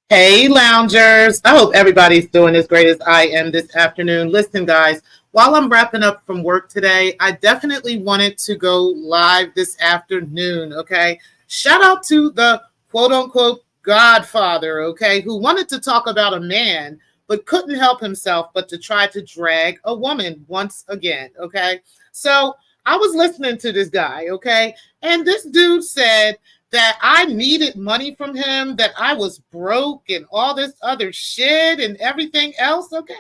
Hey, loungers. I hope everybody's doing as great as I am this afternoon. Listen, guys, while I'm wrapping up from work today, I definitely wanted to go live this afternoon, okay? Shout out to the quote unquote godfather, okay, who wanted to talk about a man but couldn't help himself but to try to drag a woman once again, okay? So I was listening to this guy, okay? And this dude said, that I needed money from him, that I was broke and all this other shit and everything else, okay?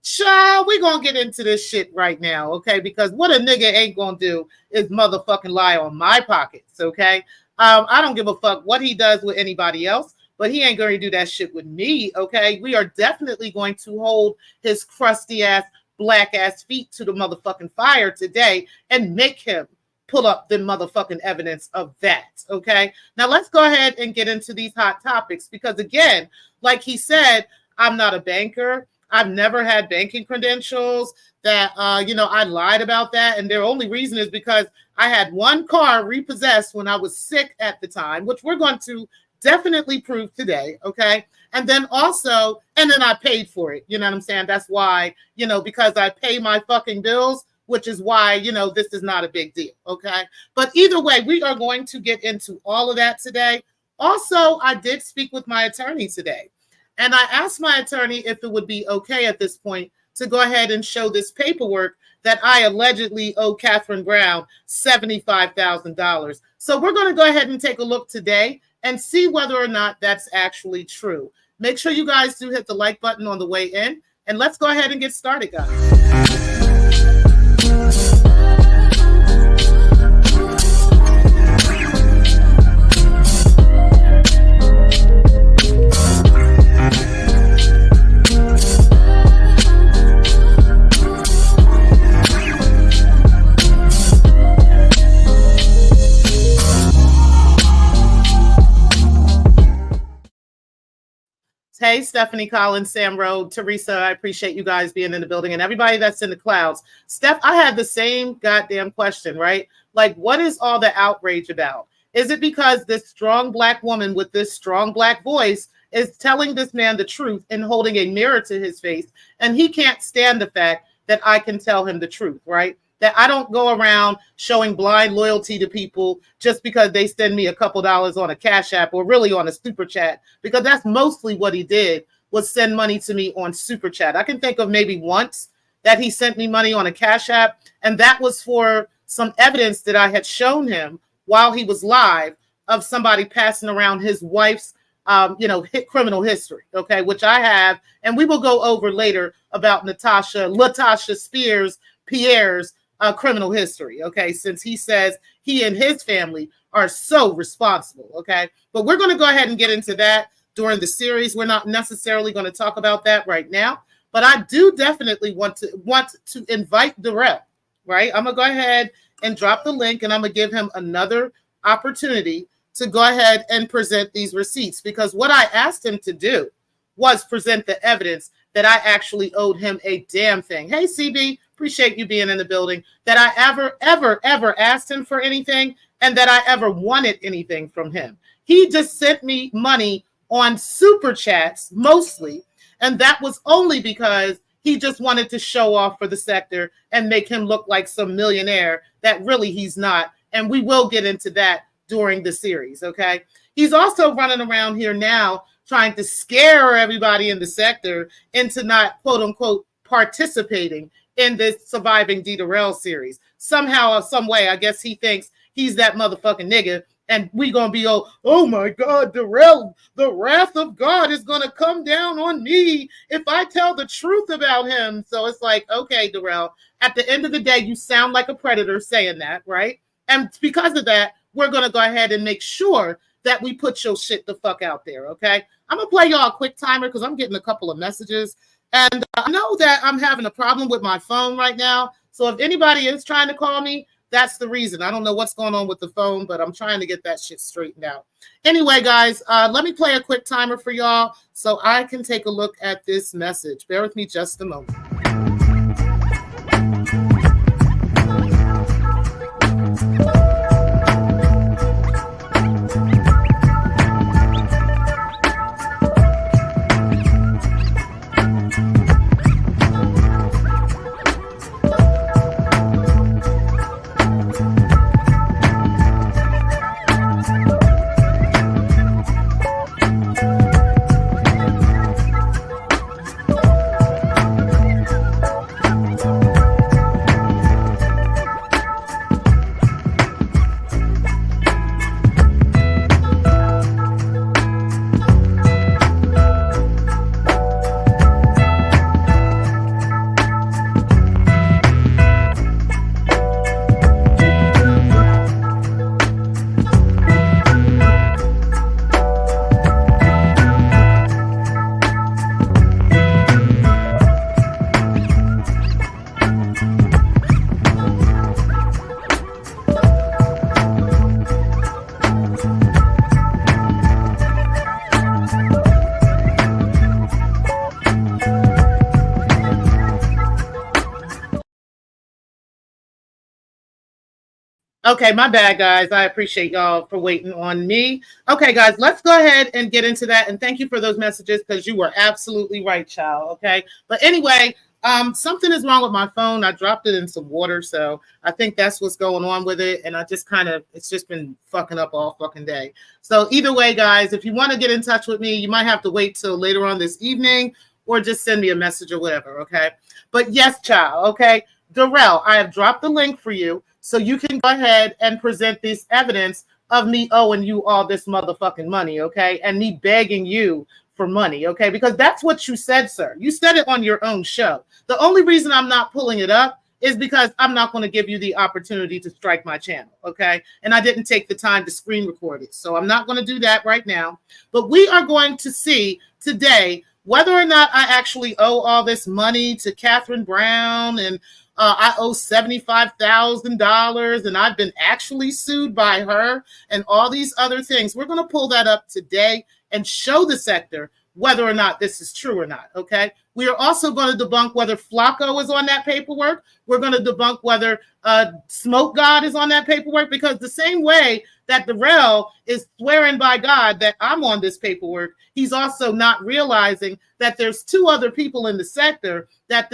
Child, we gonna get into this shit right now, okay? Because what a nigga ain't gonna do is motherfucking lie on my pockets, okay? I don't give a fuck what he does with anybody else, but he ain't gonna do that shit with me, okay? We are definitely going to hold his crusty ass, black ass feet to the motherfucking fire today and make him pull up the motherfucking evidence of that, okay? Now let's go ahead and get into these hot topics because again, like he said, I'm not a banker. I've never had banking credentials that, I lied about that. And their only reason is because I had one car repossessed when I was sick at the time, which we're going to definitely prove today, okay? And then also, and then I paid for it, you know what I'm saying? That's why, because I pay my fucking bills, which is why, this is not a big deal, okay? But either way, we are going to get into all of that today. Also, I did speak with my attorney today, and I asked my attorney if it would be okay at this point to go ahead and show this paperwork that I allegedly owe Catherine Brown $75,000. So we're going to go ahead and take a look today and see whether or not that's actually true. Make sure you guys do hit the like button on the way in, and let's go ahead and get started, guys. Hey, Stephanie Collins, Sam Rowe, Teresa, I appreciate you guys being in the building and everybody that's in the clouds. Steph, I had the same goddamn question, right? Like, what is all the outrage about? Is it because this strong black woman with this strong black voice is telling this man the truth and holding a mirror to his face, and he can't stand the fact that I can tell him the truth, right? That I don't go around showing blind loyalty to people just because they send me a couple dollars on a Cash App or really on a Super Chat, because that's mostly what he did, was send money to me on Super Chat. I can think of maybe once that he sent me money on a Cash App, and that was for some evidence that I had shown him while he was live of somebody passing around his wife's criminal history, okay, which I have, and we will go over later about Latasha Spears Pierre's criminal history, okay, since he says he and his family are so responsible, okay? But we're going to go ahead and get into that during the series. We're not necessarily going to talk about that right now, but I do definitely want to invite Derell, right? I'm going to go ahead and drop the link, and I'm going to give him another opportunity to go ahead and present these receipts, because what I asked him to do was present the evidence that I actually owed him a damn thing. Hey, CB, appreciate you being in the building. That I ever asked him for anything, and that I ever wanted anything from him. He just sent me money on Super Chats mostly, and that was only because he just wanted to show off for the sector and make him look like some millionaire that really he's not. And we will get into that during the series, okay? He's also running around here now trying to scare everybody in the sector into not, quote unquote, participating in this Surviving Derell series. Somehow or some way, I guess he thinks he's that motherfucking nigga, and we gonna be, oh my God, Derell, the wrath of God is gonna come down on me if I tell the truth about him. So it's like, okay, Derell, at the end of the day, you sound like a predator saying that, right? And because of that, we're gonna go ahead and make sure that we put your shit the fuck out there, okay? I'm gonna play y'all a quick timer because I'm getting a couple of messages. And I know that I'm having a problem with my phone right now. So if anybody is trying to call me, that's the reason. I don't know what's going on with the phone, but I'm trying to get that shit straightened out. Anyway, guys, let me play a quick timer for y'all so I can take a look at this message. Bear with me just a moment. Okay, my bad, guys. I appreciate y'all for waiting on me. Okay, guys, let's go ahead and get into that. And thank you for those messages because you were absolutely right, child. Okay. But anyway, something is wrong with my phone. I dropped it in some water. So I think that's what's going on with it. And I just it's just been fucking up all fucking day. So either way, guys, if you want to get in touch with me, you might have to wait till later on this evening or just send me a message or whatever. Okay. But yes, child. Okay. Derell, I have dropped the link for you so you can go ahead and present this evidence of me owing you all this motherfucking money, okay? And me begging you for money, okay? Because that's what you said, sir. You said it on your own show. The only reason I'm not pulling it up is because I'm not going to give you the opportunity to strike my channel, okay? And I didn't take the time to screen record it. So I'm not going to do that right now. But we are going to see today whether or not I actually owe all this money to Catherine Brown and I owe $75,000 and I've been actually sued by her and all these other things. We're going to pull that up today and show the sector whether or not this is true or not, okay? We are also going to debunk whether Flacco is on that paperwork. We're going to debunk whether Smoke God is on that paperwork, because the same way that Derell is swearing by God that I'm on this paperwork, he's also not realizing that there's two other people in the sector that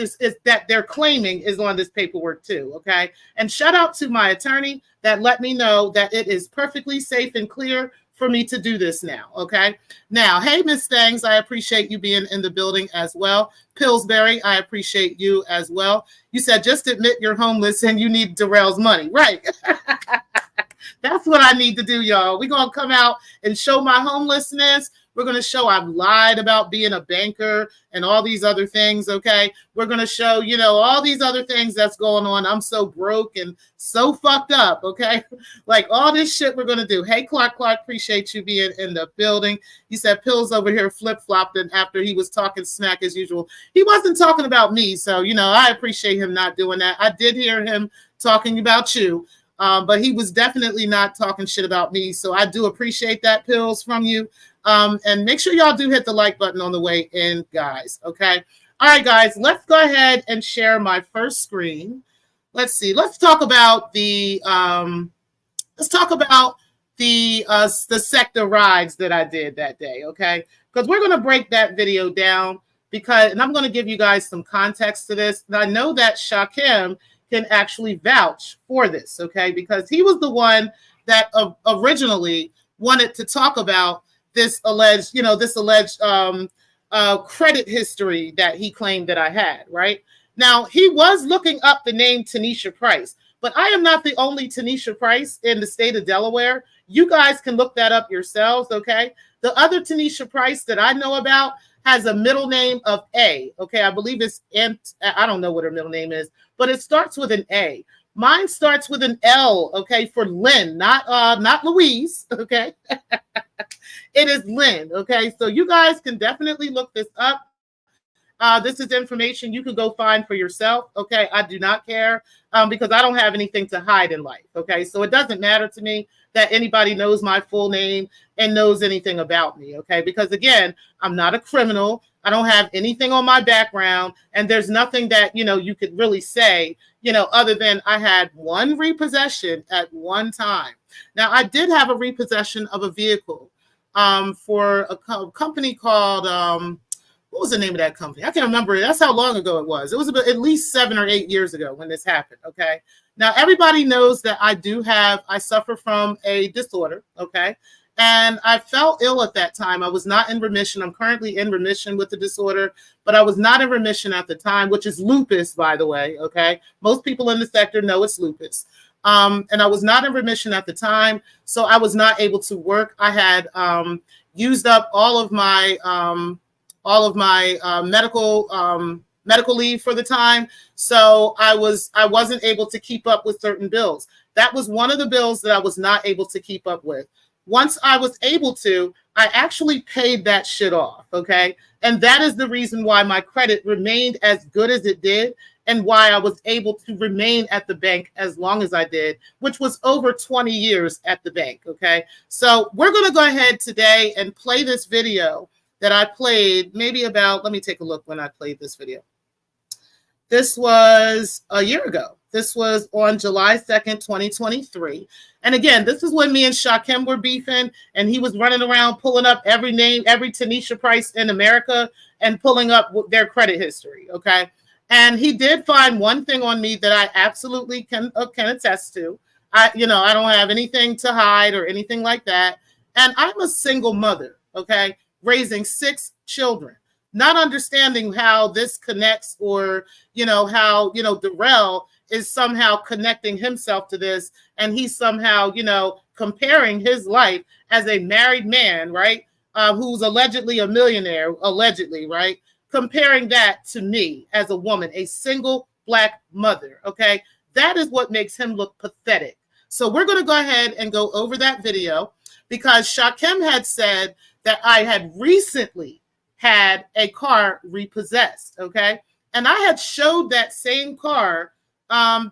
they're claiming is on this paperwork too, okay? And shout out to my attorney that let me know that it is perfectly safe and clear for me to do this now, okay? Now, hey, Miss Stangs, I appreciate you being in the building as well. Pillsbury, I appreciate you as well. You said just admit you're homeless and you need Derell's money, right? That's what I need to do, y'all. We're going to come out and show my homelessness. We're going to show I've lied about being a banker and all these other things, okay? We're going to show, you know, all these other things that's going on. I'm so broke and so fucked up, okay? Like all this shit we're going to do. Hey, Clark, appreciate you being in the building. He said Pills over here flip-flopped and after he was talking smack as usual. He wasn't talking about me, so, you know, I appreciate him not doing that. I did hear him talking about you. But he was definitely not talking shit about me. So I do appreciate that, Pills, from you. And make sure y'all do hit the like button on the way in, guys. Okay. All right, guys, let's go ahead and share my first screen. Let's see. Let's talk about the sector rides that I did that day. Okay. Because we're going to break that video down and I'm going to give you guys some context to this. And I know that Shakim can actually vouch for this, okay? Because he was the one that originally wanted to talk about this alleged credit history that he claimed that I had, right? Now, he was looking up the name Tanisha Price, but I am not the only Tanisha Price in the state of Delaware. You guys can look that up yourselves, okay? The other Tanisha Price that I know about has a middle name of A, okay? I believe it's I don't know what her middle name is, but it starts with an A. Mine starts with an L, okay, for Lynn, not Louise, okay? It is Lynn, okay? So you guys can definitely look this up. This is information you can go find for yourself, okay? I do not care because I don't have anything to hide in life, okay? So it doesn't matter to me that anybody knows my full name and knows anything about me, okay? Because again, I'm not a criminal. I don't have anything on my background, and there's nothing that, you know, you could really say, you know, other than I had one repossession at one time. Now, I did have a repossession of a vehicle for a company called, what was the name of that company? I can't remember. That's how long ago it was. It was about at least 7 or 8 years ago when this happened, okay? Now, everybody knows that I suffer from a disorder, okay? And I felt ill at that time. I was not in remission. I'm currently in remission with the disorder, but I was not in remission at the time, which is lupus, by the way, okay? Most people in the sector know it's lupus. And I was not in remission at the time, so I was not able to work. I had used up all of my medical leave for the time, so I wasn't able to keep up with certain bills. That was one of the bills that I was not able to keep up with. Once I was able to, I actually paid that shit off, okay? And that is the reason why my credit remained as good as it did and why I was able to remain at the bank as long as I did, which was over 20 years at the bank, okay? So we're going to go ahead today and play this video that I played maybe about, let me take a look when I played this video. This was a year ago, This was on July 2nd, 2023. And again, this is when me and Shaquem were beefing, and he was running around pulling up every name, every Tanisha Price in America, and pulling up their credit history, okay? And he did find one thing on me that I absolutely can attest to. I don't have anything to hide or anything like that. And I'm a single mother, okay, raising 6 children, not understanding how this connects, or, how, Derell is somehow connecting himself to this, and he's somehow, comparing his life as a married man, right, who's allegedly a millionaire, allegedly, right, comparing that to me as a woman, a single Black mother, okay? That is what makes him look pathetic. So we're going to go ahead and go over that video, because Shaquem had said that I had recently had a car repossessed, okay? And I had showed that same car,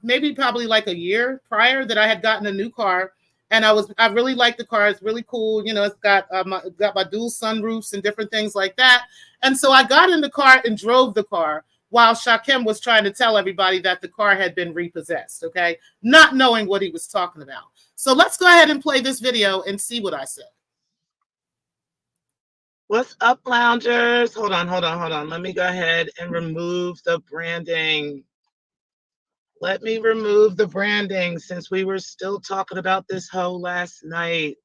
maybe probably like a year prior, that I had gotten a new car, and I really liked the car. It's really cool. It's got my dual sunroofs and different things like that. And so I got in the car and drove the car while Shaquem was trying to tell everybody that the car had been repossessed, okay? Not knowing what he was talking about. So let's go ahead and play this video and see what I said. What's up, loungers? Hold on. Let me go ahead and remove the branding. Let me remove the branding, since we were still talking about this hoe last night.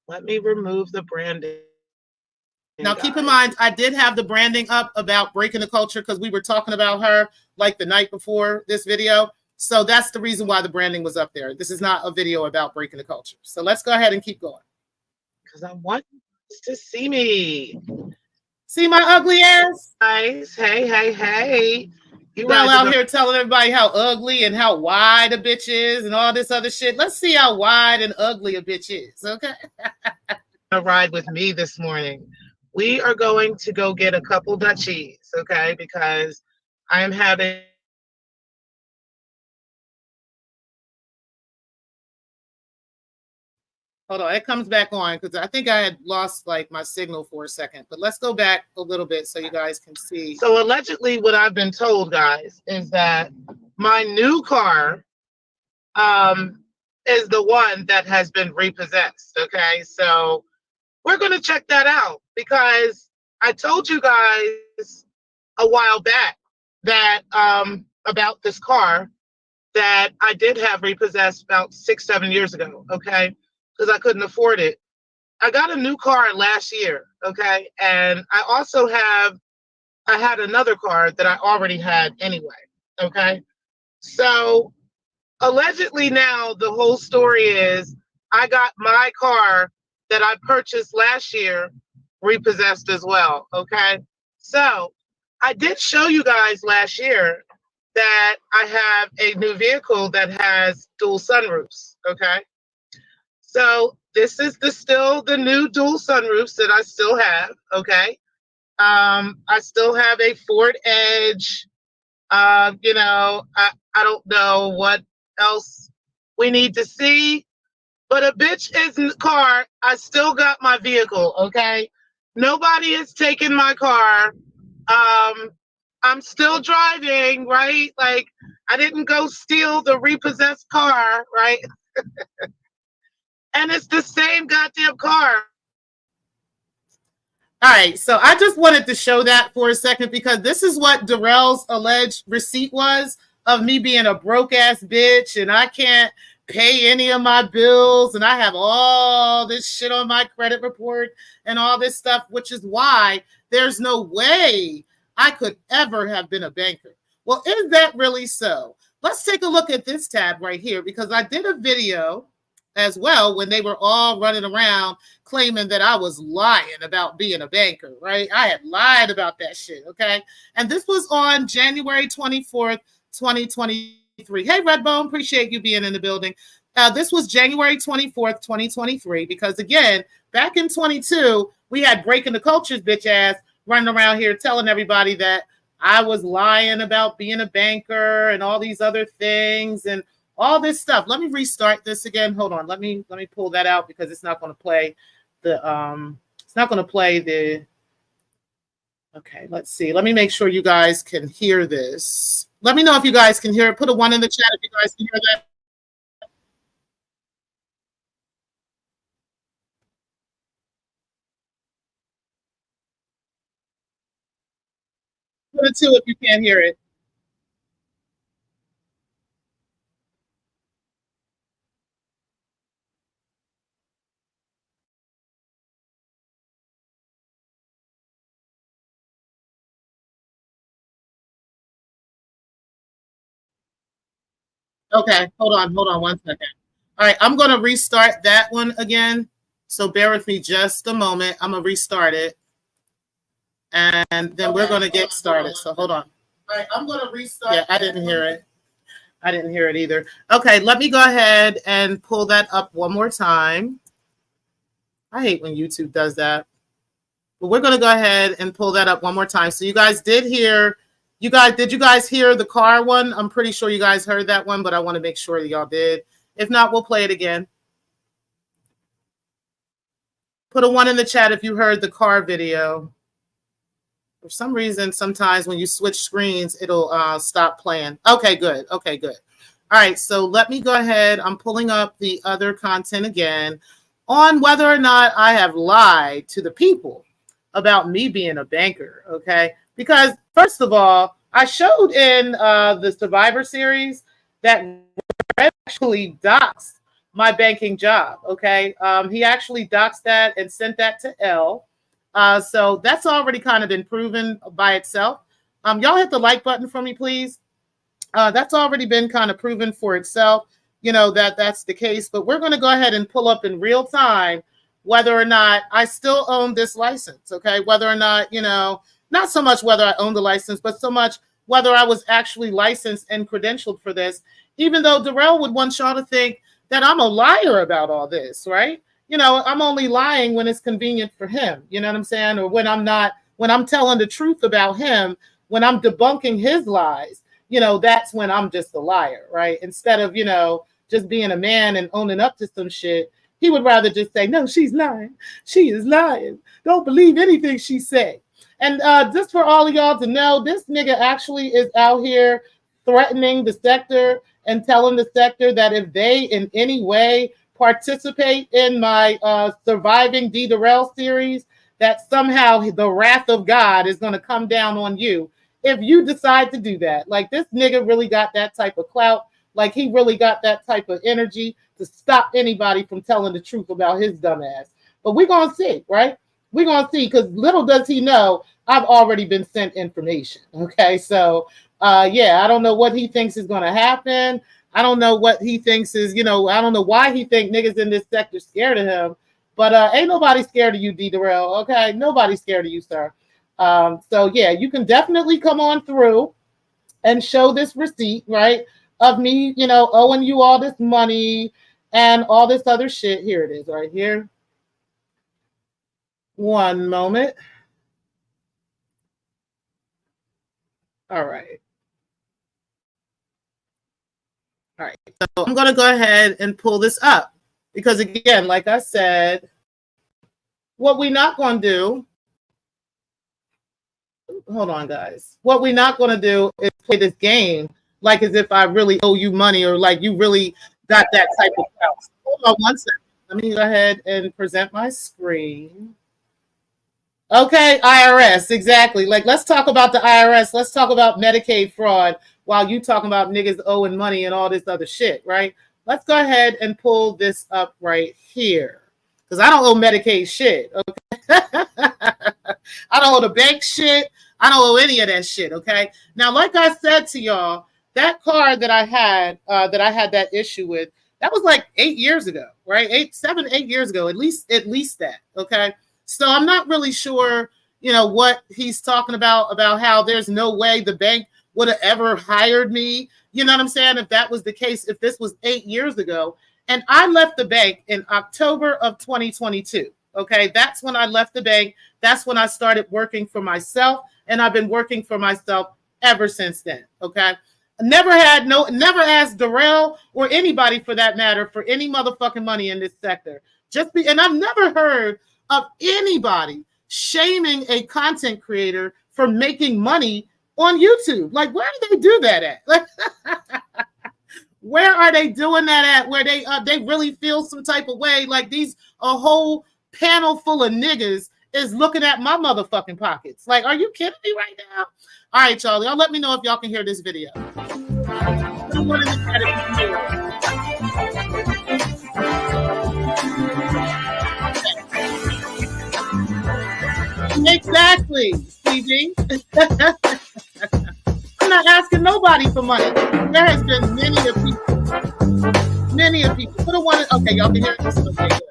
Let me remove the branding. Now, keep in mind, I did have the branding up about breaking the culture, because we were talking about her like the night before this video. So that's the reason why the branding was up there. This is not a video about breaking the culture. So let's go ahead and keep going. Because I want to see me. See my ugly ass? Guys, hey. You guys out here telling everybody how ugly and how wide a bitch is and all this other shit. Let's see how wide and ugly a bitch is, okay? Ride with me this morning. We are going to go get a couple Dutchies, okay? Because I am having... Hold on, it comes back on, because I think I had lost like my signal for a second. But let's go back a little bit so you guys can see. So allegedly, what I've been told, guys, is that my new car is the one that has been repossessed, okay? So we're going to check that out, because I told you guys a while back that about this car that I did have repossessed about 6-7 years ago, okay? Because I couldn't afford it. I got a new car last year, okay? And I had another car that I already had anyway, okay? So allegedly now the whole story is I got my car that I purchased last year repossessed as well, okay? So I did show you guys last year that I have a new vehicle that has dual sunroofs, okay? So this is still the new dual sunroofs that I still have, okay? I still have a Ford Edge. I don't know what else we need to see, but a bitch is in the car. I still got my vehicle, okay? Nobody is taking my car. I'm still driving, right? Like, I didn't go steal the repossessed car, right? And it's the same goddamn car. All right, so I just wanted to show that for a second, because this is what Derell's alleged receipt was of me being a broke ass bitch, and I can't pay any of my bills, and I have all this shit on my credit report and all this stuff, which is why there's no way I could ever have been a banker. Well, is that really so? Let's take a look at this tab right here, because I did a video as well when they were all running around claiming that I was lying about being a banker, right? I had lied about that shit, okay? And this was on January 24th, 2023. Hey, Redbone, appreciate you being in the building. This was January 24th, 2023, because again, back in 22, we had Breaking the Culture's bitch ass running around here telling everybody that I was lying about being a banker and all these other things and all this stuff. Let me restart this again. Hold on. Let me pull that out, because it's not going to play the okay, let's see. Let me make sure you guys can hear this. Let me know if you guys can hear it. Put a 1 in the chat if you guys can hear that. Put a 2 if you can't hear it. Okay, hold on 1 second. All right, I'm going to restart that one again. So bear with me just a moment. I'm going to restart it. And then we're going to get started. So hold on. All right, I'm going to restart. Yeah, I didn't hear it. I didn't hear it either. Okay, let me go ahead and pull that up one more time. I hate when YouTube does that. But we're going to go ahead and pull that up one more time. So you guys did hear, did you guys hear the car one? I'm pretty sure you guys heard that one, but I want to make sure y'all did. If not, we'll play it again. Put a 1 in the chat if you heard the car video. For some reason, sometimes when you switch screens, it'll stop playing. Okay, good. Okay, good. All right, so let me go ahead. I'm pulling up the other content again on whether or not I have lied to the people about me being a banker, okay? Because first of all, I showed in the Survivor series that Red actually doxed my banking job, okay? He actually doxed that and sent that to L. So that's already kind of been proven by itself. Y'all hit the like button for me, please. That's already been kind of proven for itself, that that's the case. But we're going to go ahead and pull up in real time whether or not I still own this license, okay? Whether or not, not so much whether I own the license, but so much whether I was actually licensed and credentialed for this, even though Derell would want y'all to think that I'm a liar about all this, right? I'm only lying when it's convenient for him. You know what I'm saying? Or when I'm telling the truth about him, when I'm debunking his lies, that's when I'm just a liar, right? Instead of, just being a man and owning up to some shit, he would rather just say, no, she's lying. She is lying. Don't believe anything she said. And just for all of y'all to know, this nigga actually is out here threatening the sector and telling the sector that if they in any way participate in my Surviving Derell series, that somehow the wrath of God is going to come down on you if you decide to do that. Like, this nigga really got that type of clout. Like, he really got that type of energy to stop anybody from telling the truth about his dumb ass. But we're going to see, right? We're going to see, because little does he know, I've already been sent information. Okay, so yeah, I don't know what he thinks is going to happen. I don't know what he thinks is, I don't know why he think niggas in this sector scared of him. But ain't nobody scared of you, Derell. Okay, nobody's scared of you, sir. So yeah, you can definitely come on through and show this receipt, right, of me, owing you all this money and all this other shit. Here it is, right here. One moment. All right. All right. So I'm going to go ahead and pull this up because, again, like I said, what we're not going to do, hold on, guys. What we're not going to do is play this game like as if I really owe you money or like you really got that type of house. Hold on 1 second. Let me go ahead and present my screen. Okay, IRS, exactly. Like, let's talk about the IRS. Let's talk about Medicaid fraud while you talking about niggas owing money and all this other shit, right? Let's go ahead and pull this up right here. Because I don't owe Medicaid shit, okay? I don't owe the bank shit. I don't owe any of that shit, okay? Now, like I said to y'all, that car that I had that issue with, that was like 8 years ago, right? 7, 8 years ago, at least that, okay? So I'm not really sure, what he's talking about how there's no way the bank would have ever hired me. You know what I'm saying? If that was the case, if this was 8 years ago. And I left the bank in October of 2022. Okay, that's when I left the bank. That's when I started working for myself. And I've been working for myself ever since then. Okay. Never asked Derell or anybody for that matter for any motherfucking money in this sector. And I've never heard of anybody shaming a content creator for making money on YouTube. Like, where do they do that at? Like, where are they doing that at? Where they really feel some type of way? Like a whole panel full of niggas is looking at my motherfucking pockets. Like, are you kidding me right now? All right, y'all let me know if y'all can hear this video. Exactly, CG. I'm not asking nobody for money. There has been many of people. Put a one. Okay, y'all can hear this. Okay, good.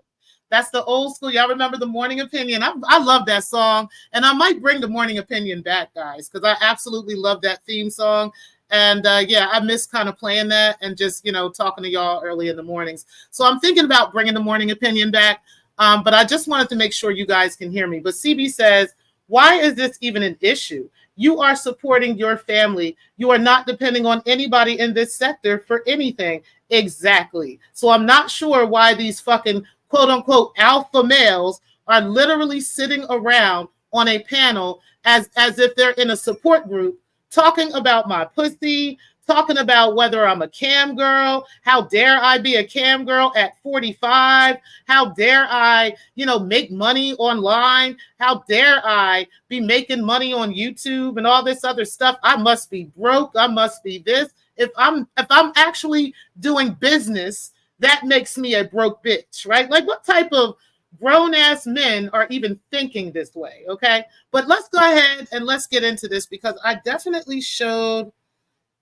That's the old school. Y'all remember the Morning Opinion? I love that song, and I might bring the Morning Opinion back, guys, because I absolutely love that theme song. And yeah, I miss kind of playing that and just talking to y'all early in the mornings. So I'm thinking about bringing the Morning Opinion back. But I just wanted to make sure you guys can hear me. But CB says, why is this even an issue? You are supporting your family. You are not depending on anybody in this sector for anything. Exactly. So I'm not sure why these fucking quote unquote alpha males are literally sitting around on a panel as if they're in a support group talking about my pussy, talking about whether I'm a cam girl. How dare I be a cam girl at 45? How dare I, make money online? How dare I be making money on YouTube and all this other stuff? I must be broke. I must be this. If I'm actually doing business, that makes me a broke bitch, right? Like, what type of grown-ass men are even thinking this way, okay? But let's go ahead and let's get into this, because I definitely showed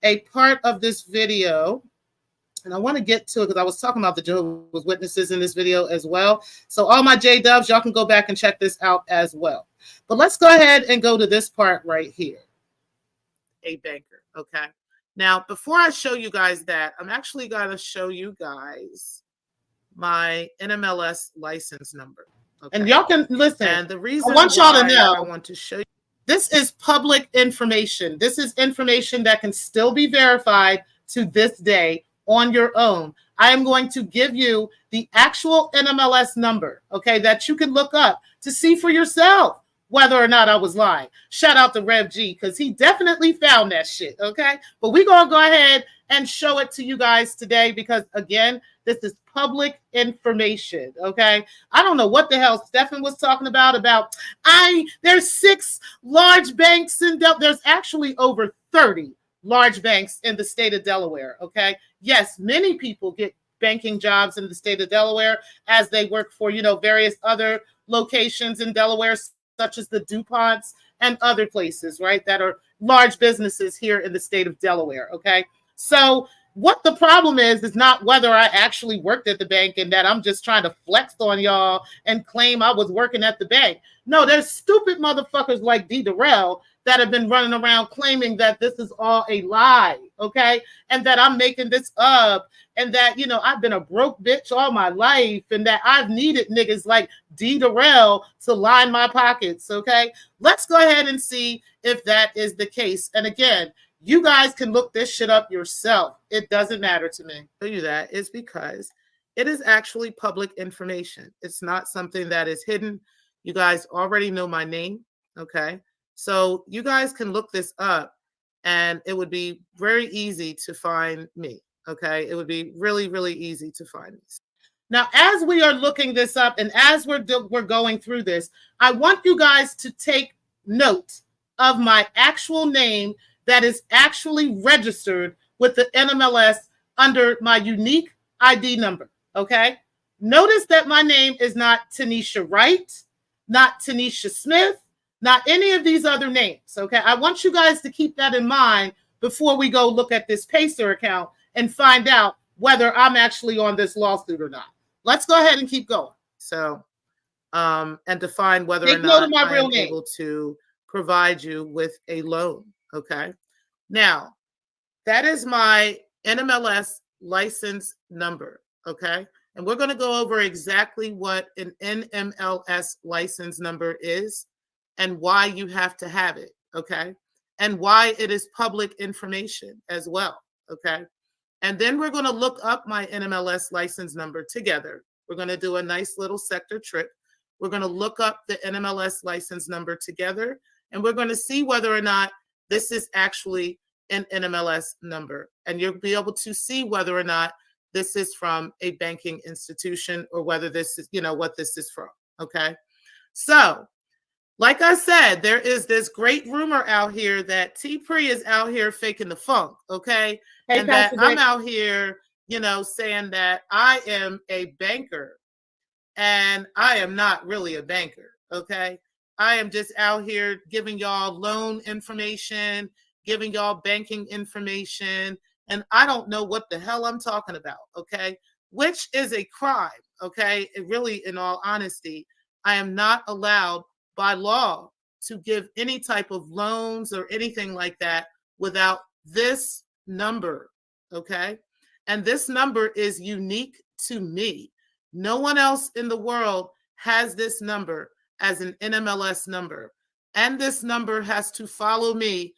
a part of this video, and I want to get to it because I was talking about the Jehovah's Witnesses in this video as well. So all my J-dubs, y'all can go back and check this out as well. But let's go ahead and go to this part right here. A banker, okay? Now, before I show you guys that, I'm actually going to show you guys my NMLS license number. Okay? And y'all can listen. And the reason I want y'all to know, I want to show you, this is public information. This is information that can still be verified to this day on your own. I am going to give you the actual NMLS number, okay, that you can look up to see for yourself whether or not I was lying. Shout out to Rev G, because he definitely found that shit, okay? But we're going to go ahead and show it to you guys today because, again, this is public information, okay? I don't know what the hell Stephen was talking about there's 6 large banks in there's actually over 30 large banks in the state of Delaware, okay? Yes, many people get banking jobs in the state of Delaware as they work for, various other locations in Delaware, such as the DuPonts and other places, right, that are large businesses here in the state of Delaware, okay? So what the problem is not whether I actually worked at the bank and that I'm just trying to flex on y'all and claim I was working at the bank. No, there's stupid motherfuckers like Derell that have been running around claiming that this is all a lie, okay? And that I'm making this up and that, I've been a broke bitch all my life and that I've needed niggas like Derell to line my pockets, okay? Let's go ahead and see if that is the case. And again, you guys can look this shit up yourself. It doesn't matter to me. I'll tell you that is because it is actually public information. It's not something that is hidden. You guys already know my name, okay? So you guys can look this up and it would be very easy to find me, okay? It would be really, really easy to find me. Now, as we are looking this up and as we're going through this, I want you guys to take note of my actual name that is actually registered with the NMLS under my unique ID number, okay? Notice that my name is not Tanisha Wright, not Tanisha Smith, not any of these other names, okay? I want you guys to keep that in mind before we go look at this Pacer account and find out whether I'm actually on this lawsuit or not. Let's go ahead and keep going. So, and define whether or not I am able to provide you with a loan, okay? Now, that is my NMLS license number, okay? And we're going to go over exactly what an NMLS license number is and why you have to have it, okay? And why it is public information as well, okay? And then we're going to look up my NMLS license number together. We're going to do a nice little sector trip. We're going to look up the NMLS license number together, and we're going to see whether or not this is actually an NMLS number. And you'll be able to see whether or not this is from a banking institution or whether this is, what this is from. Okay. So, like I said, there is this great rumor out here that Tpri is out here faking the funk. Okay. Hey, and that I'm out here, saying that I am a banker and I am not really a banker. Okay. I am just out here giving y'all loan information, giving y'all banking information, and I don't know what the hell I'm talking about. Okay. Which is a crime. Okay. It really, in all honesty, I am not allowed by law to give any type of loans or anything like that without this number. Okay. And this number is unique to me. No one else in the world has this number as an NMLS number. And this number has to follow me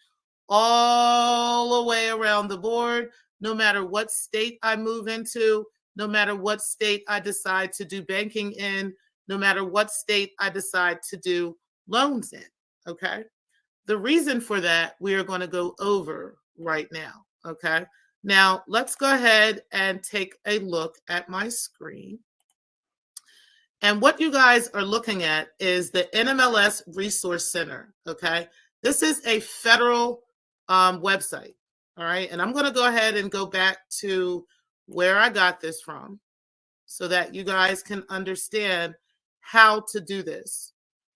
all the way around the board, no matter what state I move into, no matter what state I decide to do banking in, no matter what state I decide to do loans in. Okay. The reason for that, we are going to go over right now. Okay. Now, let's go ahead and take a look at my screen. And what you guys are looking at is the NMLS Resource Center. Okay. This is a federal website. All right. And I'm going to go ahead and go back to where I got this from so that you guys can understand how to do this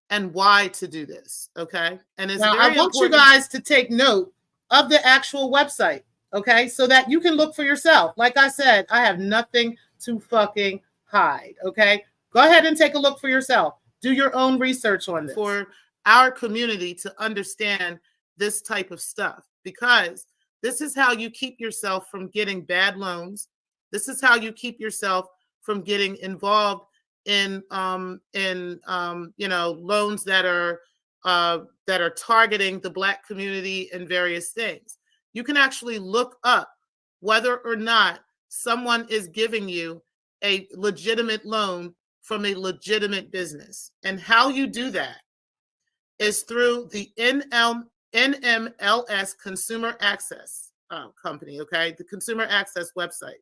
and why to do this. Okay. And it's now, I want you guys to take note of the actual website. Okay. So that you can look for yourself. Like I said, I have nothing to fucking hide. Okay. Go ahead and take a look for yourself. Do your own research on this for our community to understand this type of stuff, because this is how you keep yourself from getting bad loans. This is how you keep yourself from getting involved in loans that are targeting the Black community and various things. You can actually look up whether or not someone is giving you a legitimate loan from a legitimate business. And how you do that is through the NMLS Consumer Access company, okay? The Consumer Access website.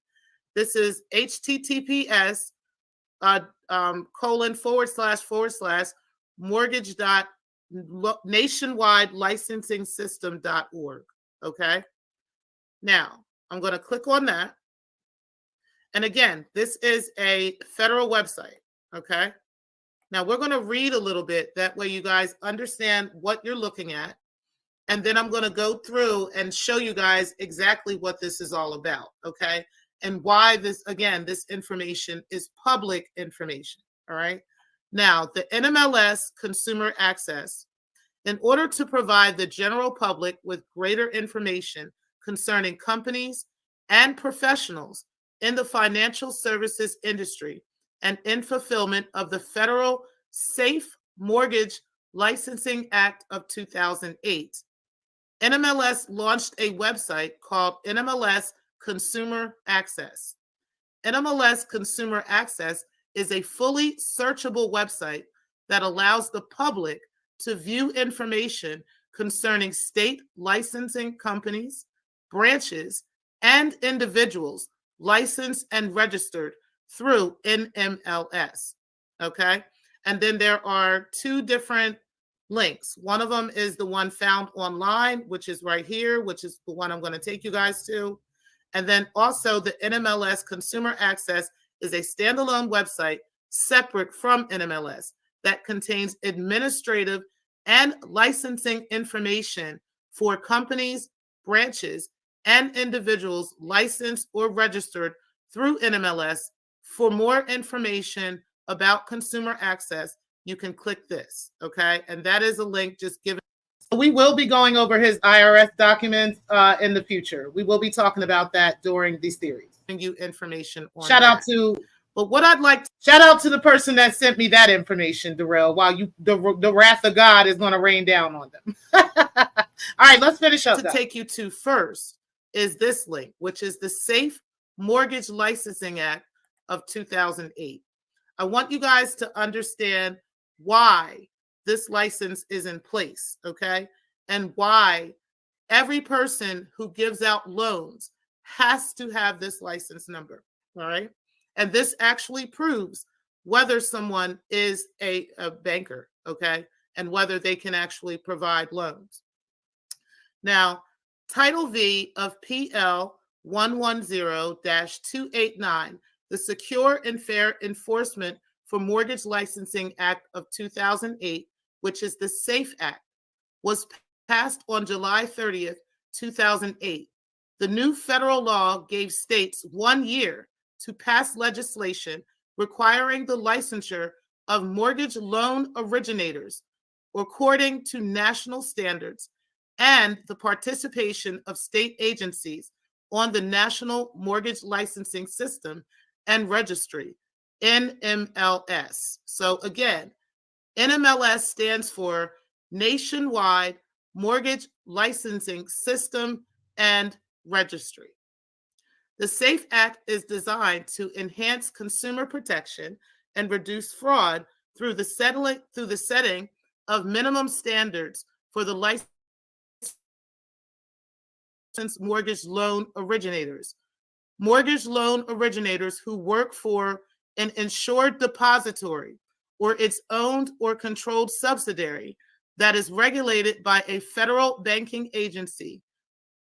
This is https://mortgage.nationwideLicensingSystem.org, okay? Now, I'm going to click on that. And again, this is a federal website, okay? Now, we're going to read a little bit. That way you guys understand what you're looking at. And then I'm going to go through and show you guys exactly what this is all about, okay? And why this, again, this information is public information, all right? Now, the NMLS Consumer Access, in order to provide the general public with greater information concerning companies and professionals in the financial services industry and in fulfillment of the Federal Safe Mortgage Licensing Act of 2008, NMLS launched a website called NMLS Consumer Access. NMLS Consumer Access is a fully searchable website that allows the public to view information concerning state licensing companies, branches, and individuals licensed and registered through NMLS. Okay. And then there are two different links. One of them is the one found online, which is right here, which is the one I'm going to take you guys to. And then also the NMLS Consumer Access is a standalone website separate from NMLS that contains administrative and licensing information for companies, branches, and individuals licensed or registered through NMLS. For more information about consumer access, you can click this, okay? And that is a link just given. We will be going over his IRS documents in the future. We will be talking about that during these series. You information on shout that. Out to, but what I'd like to shout out to the person that sent me that information, Derell, while the wrath of God is going to rain down on them. All right, let's finish up. To take you to first is this link, which is the Safe Mortgage Licensing Act of 2008. I want you guys to understand why this license is in place, okay? And why every person who gives out loans has to have this license number. All right. And this actually proves whether someone is a banker, okay, and whether they can actually provide loans. Now, Title V of PL 110-289, the Secure and Fair Enforcement for Mortgage Licensing Act of 2008, which is the SAFE Act, was passed on July 30th, 2008. The new federal law gave states 1 year to pass legislation requiring the licensure of mortgage loan originators according to national standards and the participation of state agencies on the National Mortgage Licensing System and Registry, NMLS. So again, NMLS stands for Nationwide Mortgage Licensing System and Registry. The SAFE Act is designed to enhance consumer protection and reduce fraud through the setting of minimum standards for the licensed mortgage loan originators. Mortgage loan originators who work for an insured depository or its owned or controlled subsidiary that is regulated by a federal banking agency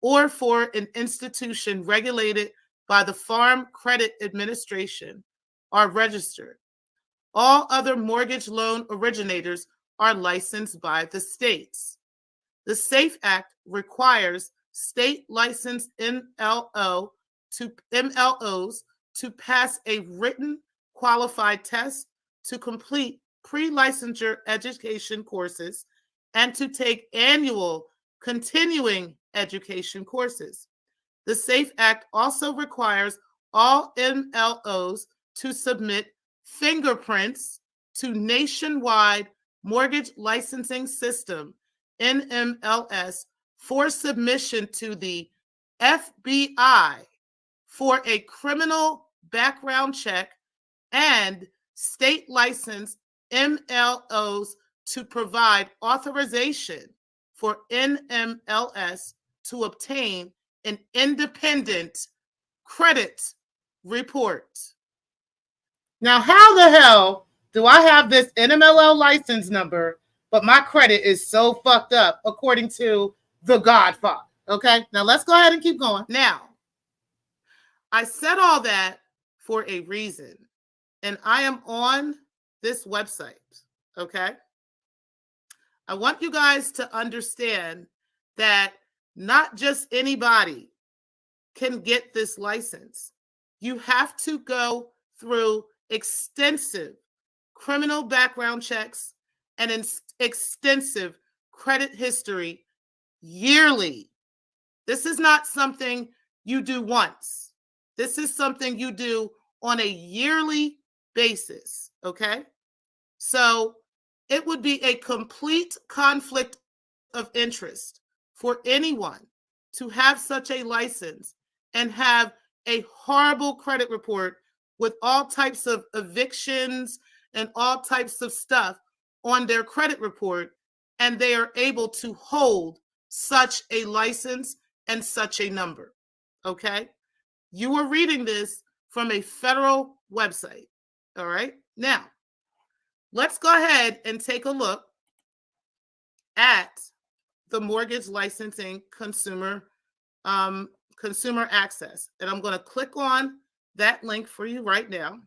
or for an institution regulated by the Farm Credit Administration are registered. All other mortgage loan originators are licensed by the states. The SAFE Act requires state licensed MLOs to pass a written qualified test, to complete pre-licensure education courses, and to take annual continuing education courses. The SAFE Act also requires all MLOs to submit fingerprints to Nationwide Mortgage Licensing System, NMLS, for submission to the FBI for a criminal background check, and state licensed MLOs to provide authorization for NMLS to obtain an independent credit report. Now, how the hell do I have this NMLL license number, but my credit is so fucked up, according to the Godfather? Okay, now let's go ahead and keep going. Now, I said all that for a reason, and I am on this website, okay? I want you guys to understand that not just anybody can get this license. You have to go through extensive criminal background checks and extensive credit history yearly. This is not something you do once. This is something you do on a yearly basis, okay? So it would be a complete conflict of interest for anyone to have such a license and have a horrible credit report with all types of evictions and all types of stuff on their credit report, and they are able to hold such a license and such a number, okay? You are reading this from a federal website, all right? Now, let's go ahead and take a look at the mortgage licensing consumer access. And I'm going to click on that link for you right now.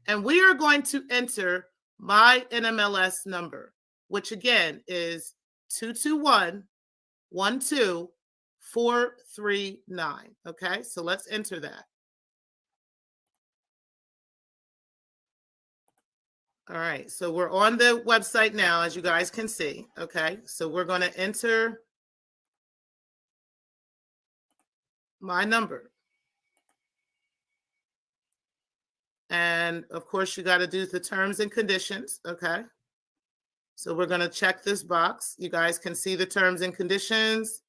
And we are going to enter my NMLS number, which again is 221-12439. Okay, so let's enter that. All right, so we're on the website now, as you guys can see. Okay, so we're going to enter my number. And of course, you got to do the terms and conditions. Okay, so we're going to check this box. You guys can see the terms and conditions.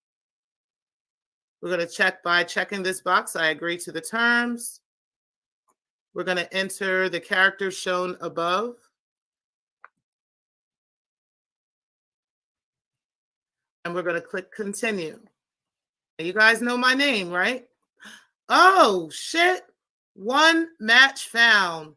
We're going to check by checking this box. I agree to the terms. We're going to enter the characters shown above. And we're going to click continue. You guys know my name, right? Oh, shit. One match found.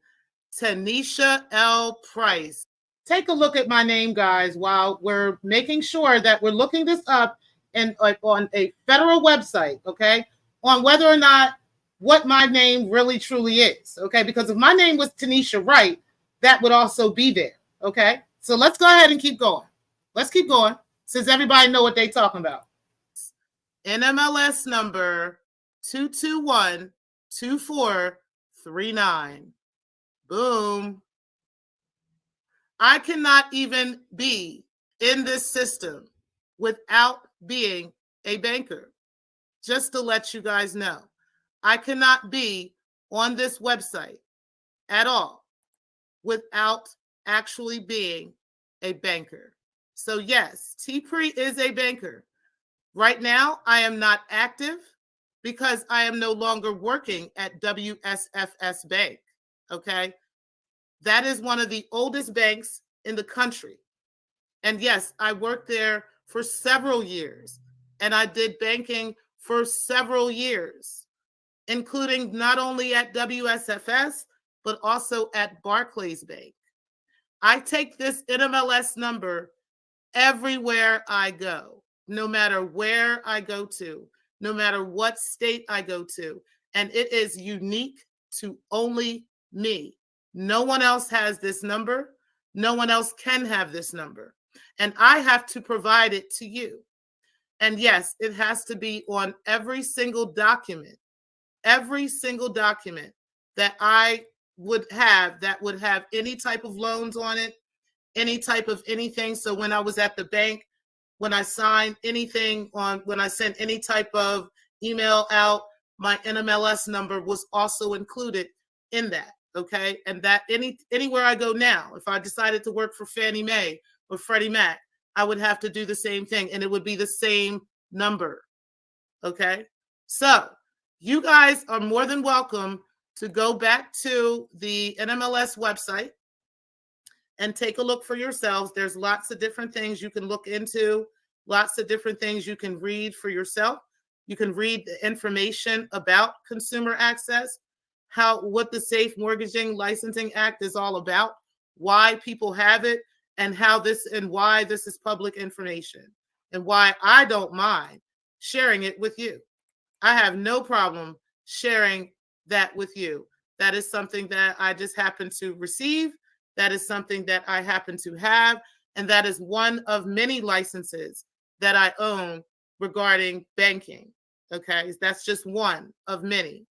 Tanisha L. Price. Take a look at my name, guys, while we're making sure that we're looking this up and on a federal website, okay, on whether or not what my name really truly is, okay? Because if my name was Tanisha Wright, that would also be there, okay? So let's go ahead and keep going. Let's keep going since everybody know what they're talking about. NMLS number 2212439. Boom. I cannot even be in this system without being a banker. Just to let you guys know, I cannot be on this website at all without actually being a banker. So yes, Tpri is a banker. Right now, I am not active because I am no longer working at WSFS Bank, okay? That is one of the oldest banks in the country. And yes, I worked there for several years, and I did banking for several years, including not only at WSFS, but also at Barclays Bank. I take this NMLS number everywhere I go, no matter where I go to, no matter what state I go to. And it is unique to only me. No one else has this number. No one else can have this number. And I have to provide it to you. And yes, it has to be on every single document that I would have that would have any type of loans on it, any type of anything. So when I was at the bank, when I signed anything when I sent any type of email out, my NMLS number was also included in that. Okay. And that anywhere I go now, if I decided to work for Fannie Mae or Freddie Mac, I would have to do the same thing and it would be the same number. Okay. So you guys are more than welcome to go back to the NMLS website and take a look for yourselves. There's lots of different things you can look into, lots of different things you can read for yourself. You can read the information about consumer access, what the Safe Mortgaging Licensing Act is all about, why people have it, and why this is public information, and why I don't mind sharing it with you. I have no problem sharing that with you. That is something that I just happen to receive. That is something that I happen to have. And that is one of many licenses that I own regarding banking. Okay. That's just one of many.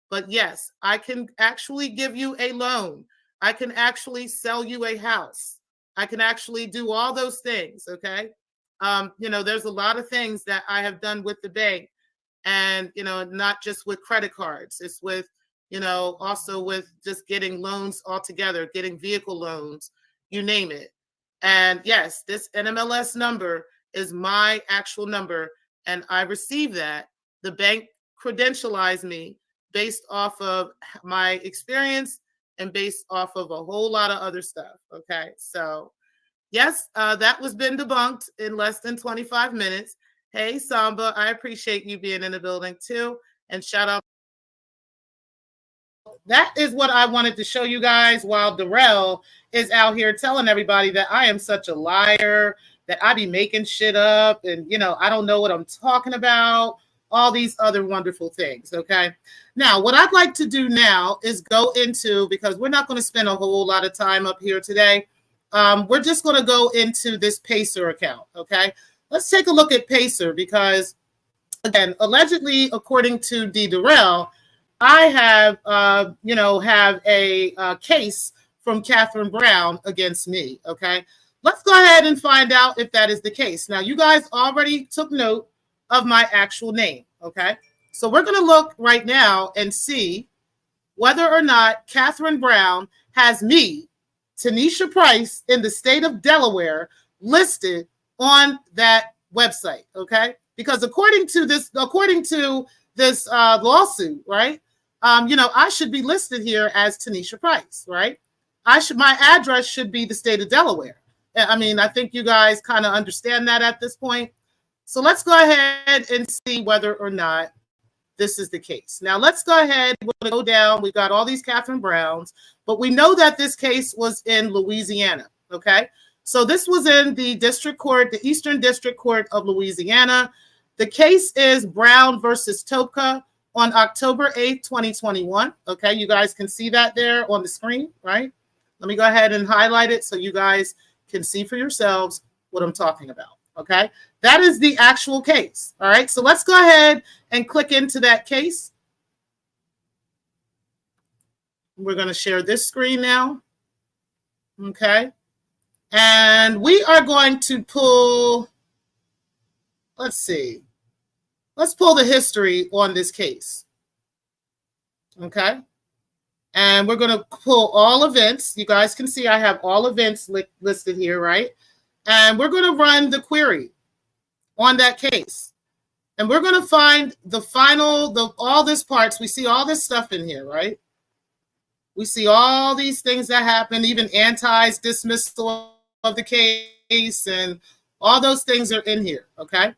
But yes, I can actually give you a loan. I can actually sell you a house. I can actually do all those things. Okay. There's a lot of things that I have done with the bank, and, not just with credit cards. It's with, also with just getting loans altogether, getting vehicle loans, you name it. And yes, this NMLS number is my actual number, and I receive that. The bank credentialized me based off of my experience and based off of a whole lot of other stuff. Okay, so yes, that was been debunked in less than 25 minutes. Hey, Samba, I appreciate you being in the building too. And shout out. That is what I wanted to show you guys while Derell is out here telling everybody that I am such a liar, that I be making shit up, and, I don't know what I'm talking about, all these other wonderful things, okay? Now, what I'd like to do now is go into, because we're not going to spend a whole lot of time up here today, we're just going to go into this Pacer account, okay? Let's take a look at Pacer because, again, allegedly, according to Derell, I have, have a case from Catherine Brown against me, okay? Let's go ahead and find out if that is the case. Now, you guys already took note of my actual name, okay? So we're going to look right now and see whether or not Catherine Brown has me, Tanisha Price, in the state of Delaware, listed on that website, okay? Because according to this lawsuit, right? I should be listed here as Tanisha Price, right? My address should be the state of Delaware. I mean, I think you guys kind of understand that at this point. So let's go ahead and see whether or not this is the case. Now let's go ahead. We're going to go down. We've got all these Catherine Browns, but we know that this case was in Louisiana. Okay. So this was in the district court, the Eastern District Court of Louisiana. The case is Brown versus Topka on October 8th, 2021. Okay. You guys can see that there on the screen, right? Let me go ahead and highlight it so you guys can see for yourselves what I'm talking about. Okay. That is the actual case. All right. So let's go ahead and click into that case. We're going to share this screen now. Okay. And we are going to pull, let's see. Let's pull the history on this case. Okay. And we're going to pull all events. You guys can see I have all events listed here, right? And we're going to run the query on that case. And we're going to find the final, all this parts. We see all this stuff in here, right? We see all these things that happen, even Anti's dismissal of the case, and all those things are in here, okay?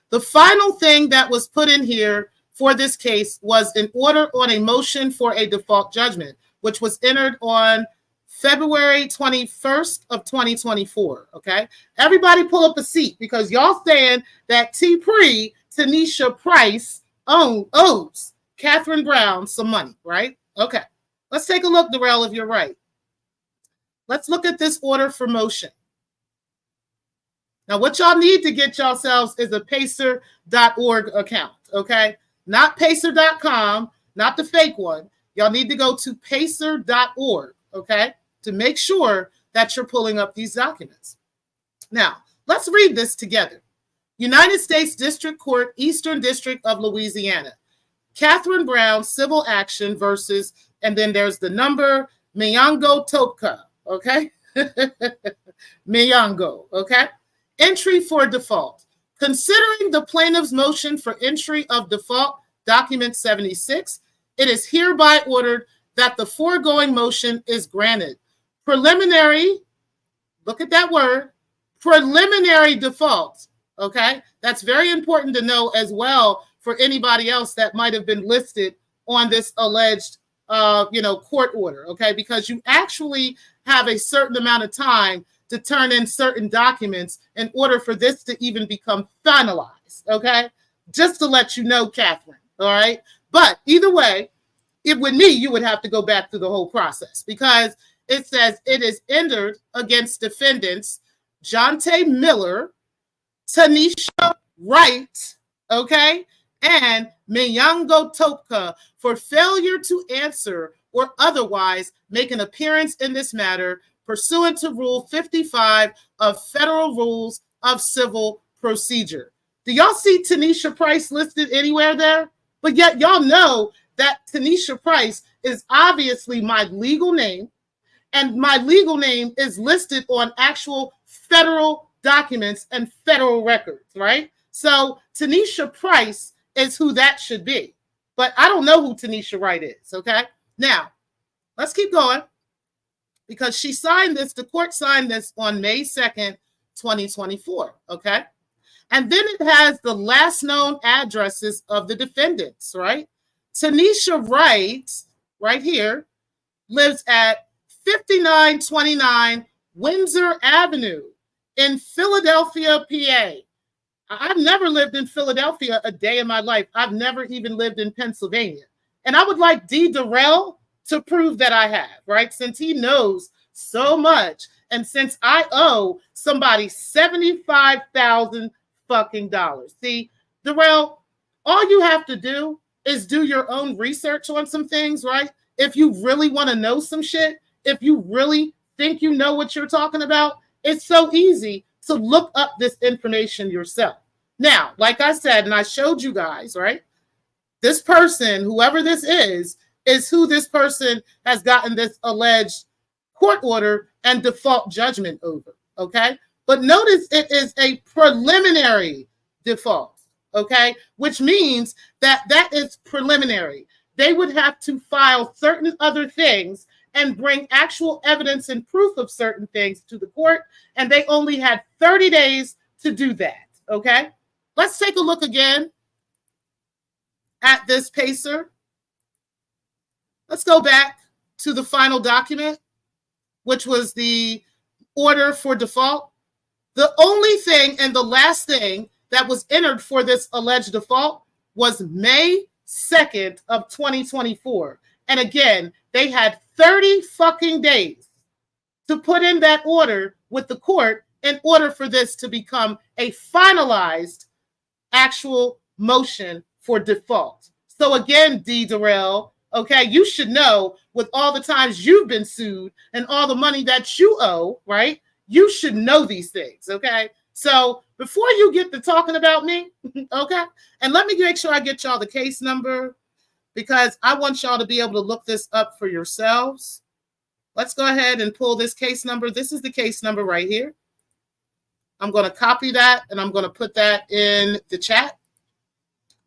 The final thing that was put in here for this case was an order on a motion for a default judgment, which was entered on February 21st of 2024, okay? Everybody pull up a seat because y'all saying that Tpri, Tanisha Price, owes Catherine Brown some money, right? Okay, let's take a look, Derell, if you're right. Let's look at this order for motion. Now, what y'all need to get yourselves is a pacer.org account, okay? Not pacer.com, not the fake one. Y'all need to go to pacer.org, okay, to make sure that you're pulling up these documents. Now, let's read this together. United States District Court, Eastern District of Louisiana. Catherine Brown, civil action versus, and then there's the number, Miyango Topka, okay? Miyango, okay? Entry for default. Considering the plaintiff's motion for entry of default, document 76, it is hereby ordered that the foregoing motion is granted. Preliminary, look at that word, preliminary default, okay? That's very important to know as well for anybody else that might have been listed on this alleged, court order, okay? Because you actually have a certain amount of time to turn in certain documents in order for this to even become finalized, okay? Just to let you know, Catherine, all right? But either way, if with me, you would have to go back through the whole process because it says it is entered against defendants Jonte Miller, Tanisha Wright, okay, and Miyango Topka for failure to answer or otherwise make an appearance in this matter pursuant to Rule 55 of Federal Rules of Civil Procedure. Do y'all see Tanisha Price listed anywhere there? But yet y'all know that Tanisha Price is obviously my legal name, and my legal name is listed on actual federal documents and federal records, right? So Tanisha Price is who that should be. But I don't know who Tanisha Wright is, okay? Now, let's keep going. Because she signed this, the court signed this on May 2nd, 2024, okay? And then it has the last known addresses of the defendants, right? Tanisha Wright, right here, lives at 5929 Windsor Avenue in Philadelphia, PA. I've never lived in Philadelphia a day in my life. I've never even lived in Pennsylvania. And I would like D. Derell to prove that I have, right? Since he knows so much, and since I owe somebody $75,000 fucking dollars. See, Derell, all you have to do is do your own research on some things, right? If you really want to know some shit, if you really think you know what you're talking about, it's so easy to look up this information yourself. Now, like I said, and I showed you guys, right? This person, whoever this is who this person has gotten this alleged court order and default judgment over, okay? But notice it is a preliminary default, okay? Which means that that is preliminary. They would have to file certain other things and bring actual evidence and proof of certain things to the court, and they only had 30 days to do that, okay? let's take a look again at this pacer. Let's go back to the final document, which was the order for default. The only thing and the last thing that was entered for this alleged default was May 2nd of 2024. And again, they had 30 fucking days to put in that order with the court in order for this to become a finalized actual motion for default. So again, Derell, okay, you should know with all the times you've been sued and all the money that you owe, right? You should know these things, okay? So before you get to talking about me, okay, and let me make sure I get y'all the case number because I want y'all to be able to look this up for yourselves. Let's go ahead and pull this case number. This is the case number right here. I'm going to copy that and I'm going to put that in the chat.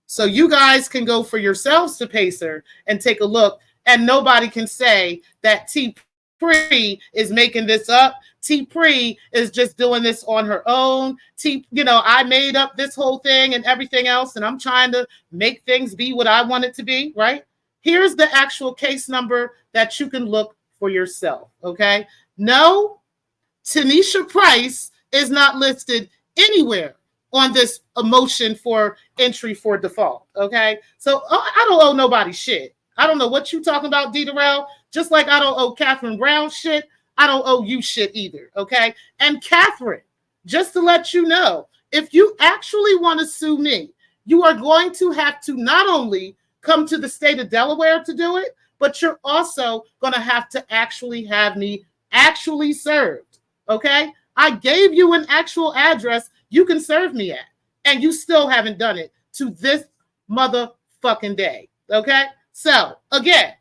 So you guys can go for yourselves to Pacer and take a look, and nobody can say that Tpri is making this up. Tpri is just doing this on her own. I made up this whole thing and everything else, and I'm trying to make things be what I want it to be, right? Here's the actual case number that you can look for yourself, okay? No, Tanisha Price is not listed anywhere on this motion for entry for default, okay? So I don't owe nobody shit. I don't know what you talking about, Derell. Just like I don't owe Catherine Brown shit, I don't owe you shit either, okay? And Catherine, just to let you know, if you actually want to sue me, you are going to have to not only come to the state of Delaware to do it, but you're also going to have to actually have me actually served, okay? I gave you an actual address you can serve me at, and you still haven't done it to this motherfucking day, okay? So, again,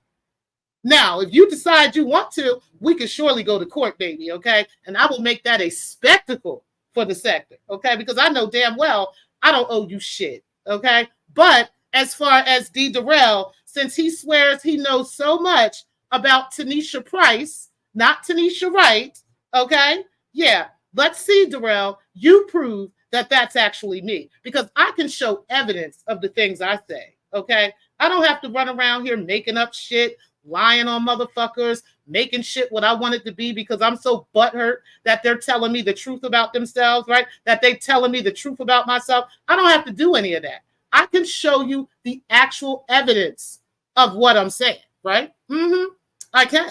now, if you decide you want to, we can surely go to court, baby, okay? And I will make that a spectacle for the sector, okay? Because I know damn well I don't owe you shit, okay? But as far as Derell, since he swears he knows so much about Tanisha Price, not Tanisha Wright, okay? Yeah, let's see, Derell, you prove that that's actually me, because I can show evidence of the things I say, okay? I don't have to run around here making up shit, lying on motherfuckers, making shit what I want it to be because I'm so butthurt that they're telling me the truth about themselves, right? That they telling me the truth about myself. I don't have to do any of that. I can show you the actual evidence of what I'm saying, right? I can.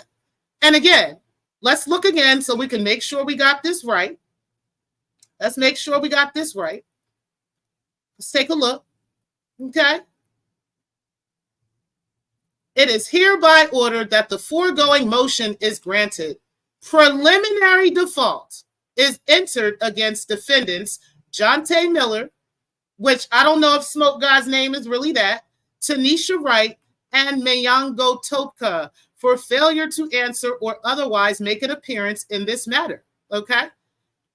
And again, let's look again so we can make sure we got this right. Let's make sure we got this right. Let's take a look, okay? It is hereby ordered that the foregoing motion is granted. Preliminary default is entered against defendants Jonte Miller, which I don't know if Smoke God's name is really that, Tanisha Wright, and Mayango Topka for failure to answer or otherwise make an appearance in this matter, okay?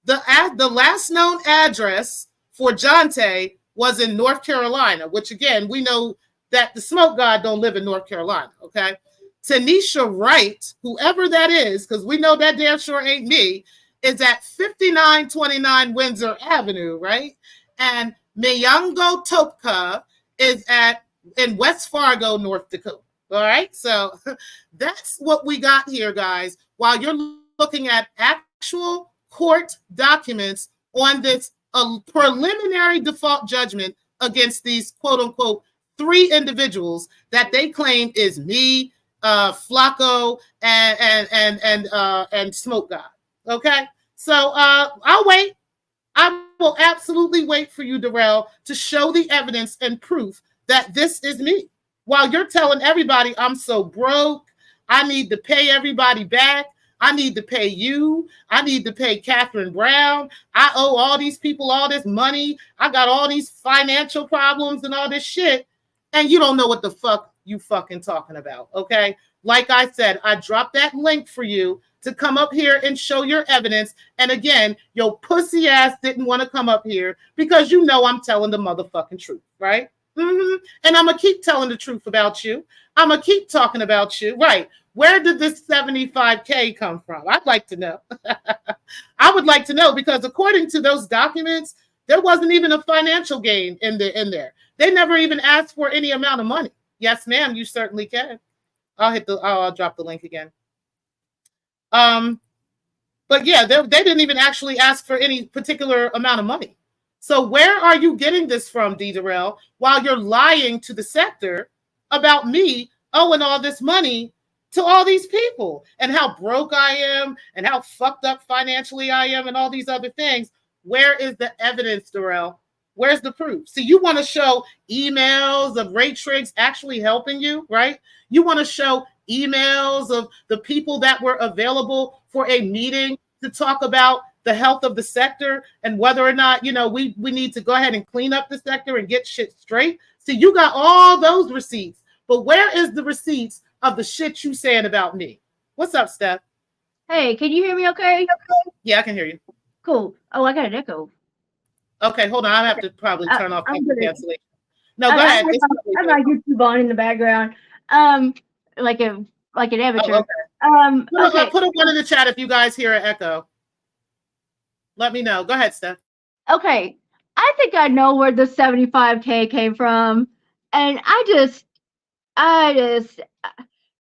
The last known address for Jonte was in North Carolina, which again, we know that the Smoke God don't live in North Carolina, okay? Tanisha Wright, whoever that is, because we know that damn sure ain't me, is at 5929 Windsor Avenue, right? And Mayango Topka is in West Fargo, North Dakota, all right? So that's what we got here, guys, while you're looking at actual court documents on this preliminary default judgment against these quote-unquote 3 individuals that they claim is me, Flacco, and Smoke God. Okay, so I'll wait. I will absolutely wait for you, Derell, to show the evidence and proof that this is me. While you're telling everybody I'm so broke, I need to pay everybody back. I need to pay you. I need to pay Catherine Brown. I owe all these people all this money. I got all these financial problems and all this shit. And you don't know what the fuck you fucking talking about, okay? Like I said, I dropped that link for you to come up here and show your evidence. And again, your pussy ass didn't want to come up here because you know I'm telling the motherfucking truth, right? And I'm going to keep telling the truth about you. I'm going to keep talking about you, right? Where did this 75K come from? I'd like to know. I would like to know because according to those documents, There wasn't even a financial gain in there. They never even asked for any amount of money. Yes, ma'am, you certainly can. I'll drop the link again. But yeah, they didn't even actually ask for any particular amount of money. So where are you getting this from, Derell, while you're lying to the sector about me owing all this money to all these people and how broke I am and how fucked up financially I am and all these other things? Where is the evidence, Derell? Where's the proof? See, you want to show emails of Ray Triggs actually helping you, right? You want to show emails of the people that were available for a meeting to talk about the health of the sector and whether or not, we need to go ahead and clean up the sector and get shit straight. See, you got all those receipts, but where is the receipts of the shit you saying about me? What's up, Steph? Hey, can you hear me okay? Yeah, I can hear you. Cool. Oh, I got an echo. Okay, hold on. I have to probably turn off cancellation. No, go ahead. I'm like YouTube on in the background. Like an amateur. Oh, okay. Okay. Put a one in the chat if you guys hear an echo. Let me know. Go ahead, Steph. Okay. I think I know where the 75K came from. And I just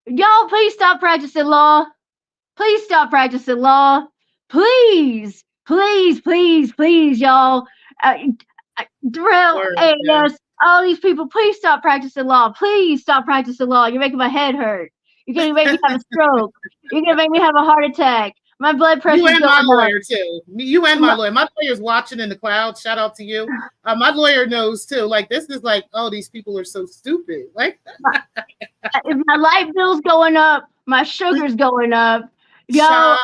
y'all please stop practicing law. Please stop practicing law. Please, y'all. Derell, AS, all these people, please stop practicing law. Please stop practicing law. You're making my head hurt. You're going to make me have a stroke. You're going to make me have a heart attack. My blood pressure. You and my lawyer too. You and my lawyer. My lawyer's watching in the cloud. Shout out to you. My lawyer knows too. Like, this is like, oh, these people are so stupid. Like, if my light bill's going up, my sugar's going up. Yo,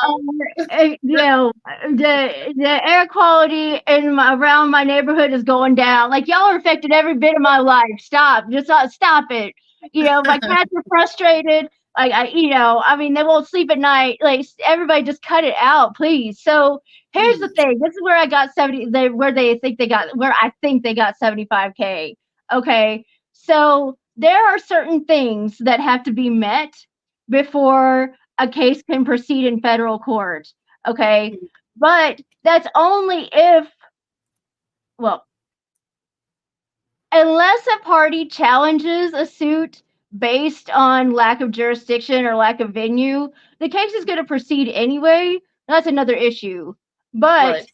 the air quality around my neighborhood is going down. Like, y'all are affecting every bit of my life. Stop, just stop it. My cats are frustrated. Like, they won't sleep at night. Like, everybody just cut it out, please. So here's the thing. This is where I got where I think they got 75K. Okay. So there are certain things that have to be met before a case can proceed in federal court. Okay. But that's only if, unless a party challenges a suit based on lack of jurisdiction or lack of venue, the case is going to proceed anyway. That's another issue. But,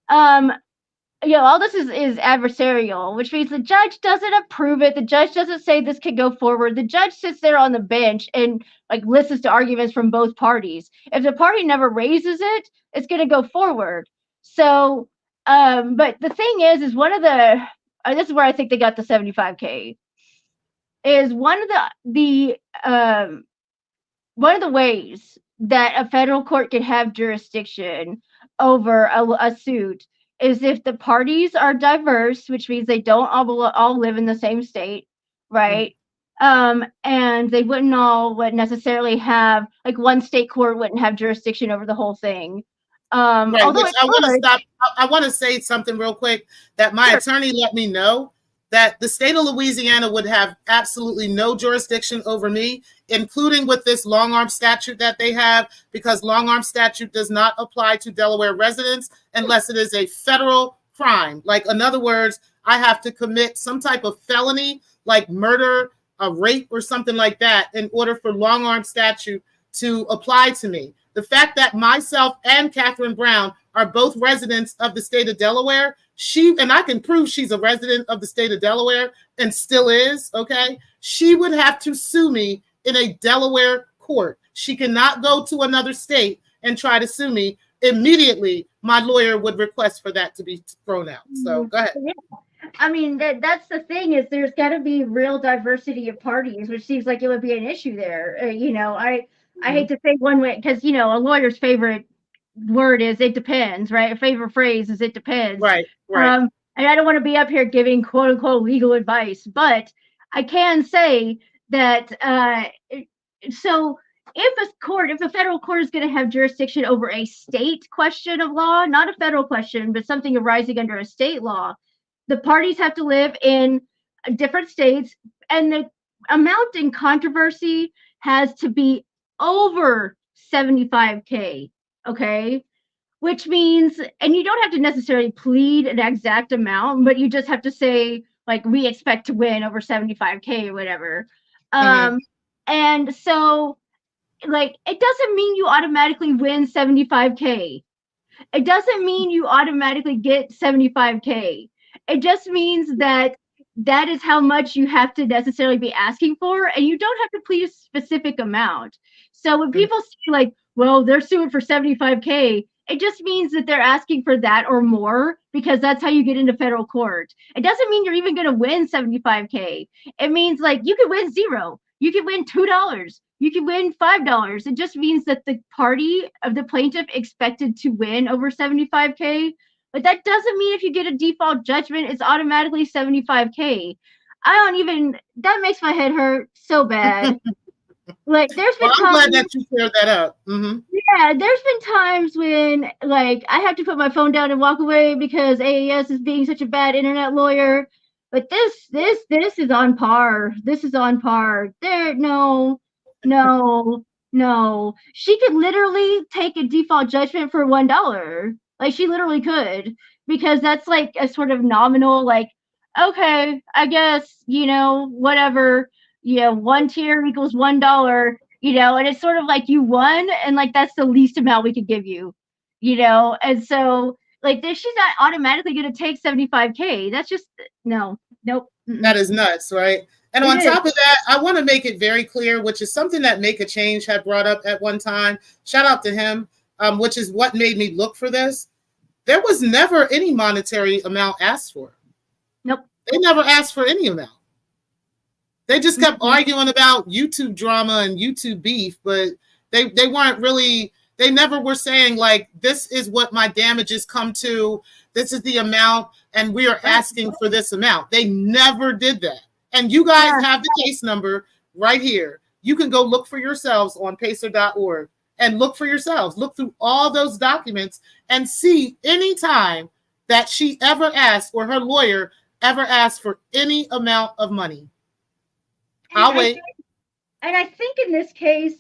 all this is adversarial, which means the judge doesn't approve it. The judge doesn't say this can go forward. The judge sits there on the bench and listens to arguments from both parties. If the party never raises it, it's going to go forward. So, but the thing is this is where I think they got the 75K. Is one of the ways that a federal court can have jurisdiction over a suit is if the parties are diverse, which means they don't all live in the same state, right? And they would necessarily have, one state court wouldn't have jurisdiction over the whole thing. Right, I want to say something real quick that my attorney let me know that the state of Louisiana would have absolutely no jurisdiction over me, including with this long-arm statute that they have, because long-arm statute does not apply to Delaware residents unless it is a federal crime. Like, in other words, I have to commit some type of felony, like murder, a rape, or something like that, in order for long-arm statute to apply to me. The fact that myself and Catherine Brown are both residents of the state of Delaware, and I can prove she's a resident of the state of Delaware and still is, okay? She would have to sue me in a Delaware court. She cannot go to another state and try to sue me. Immediately, my lawyer would request for that to be thrown out. So go ahead. Yeah. I mean, that's the thing, is there's got to be real diversity of parties, which seems like it would be an issue there. I hate to say one way, because, a lawyer's favorite word is it depends, right? A favorite phrase is it depends. Right. And I don't want to be up here giving quote unquote legal advice, but I can say that so if a federal court is going to have jurisdiction over a state question of law, not a federal question, but something arising under a state law, the parties have to live in different states, and the amount in controversy has to be over 75K. Okay. which means, and you don't have to necessarily plead an exact amount, but you just have to say, like, we expect to win over 75K or whatever. Mhm. And so, like, it doesn't mean you automatically win 75K. It doesn't mean you automatically get 75K. It just means that that is how much you have to necessarily be asking for, and you don't have to plead a specific amount. So when Mhm. people say, like, well, they're suing for 75K, it just means that they're asking for that or more because that's how you get into federal court. It doesn't mean you're even going to win 75K. It means, like, you could win zero, you could win $2, you could win $5. It just means that the party of the plaintiff expected to win over 75K. But that doesn't mean if you get a default judgment, it's automatically 75K. I don't even, that makes my head hurt so bad. Like, there's Well, been I'm glad times, that you cleared that up. Hmm. yeah, there's been times when, like, I have to put my phone down and walk away because AAS is being such a bad internet lawyer. But this is on par. This is on par. There, no, no, no. She could literally take a default judgment for $1. Like, she literally could, because that's like a sort of nominal, like, okay, I guess, whatever, one tier equals $1, and it's sort of like you won, and like that's the least amount we could give you, and so like this, she's not automatically going to take 75K. That's just no, nope. That is nuts, right? And It on is. top of that, I want to make it very clear, which is something that Make a Change had brought up at one time. Shout out to him, which is what made me look for this. There was never any monetary amount asked for. Nope. They never asked for any amount. They just kept Mhm. arguing about YouTube drama and YouTube beef, but they weren't really, they never were saying, like, this is what my damages come to, this is the amount, and we are asking for this amount. They never did that. And you guys Yeah. have the case number right here. You can go look for yourselves on pacer.org and look for yourselves. Look through all those documents and see any time that she ever asked, or her lawyer ever asked, for any amount of money. And I'll wait. I think in this case,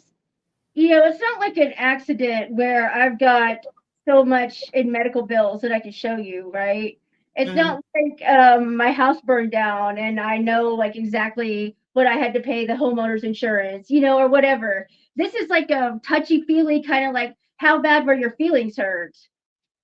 it's not like an accident where I've got so much in medical bills that I can show you, right? It's Mhm. not like my house burned down and I know like exactly what I had to pay the homeowner's insurance, or whatever. This is like a touchy-feely kind of like, how bad were your feelings hurt?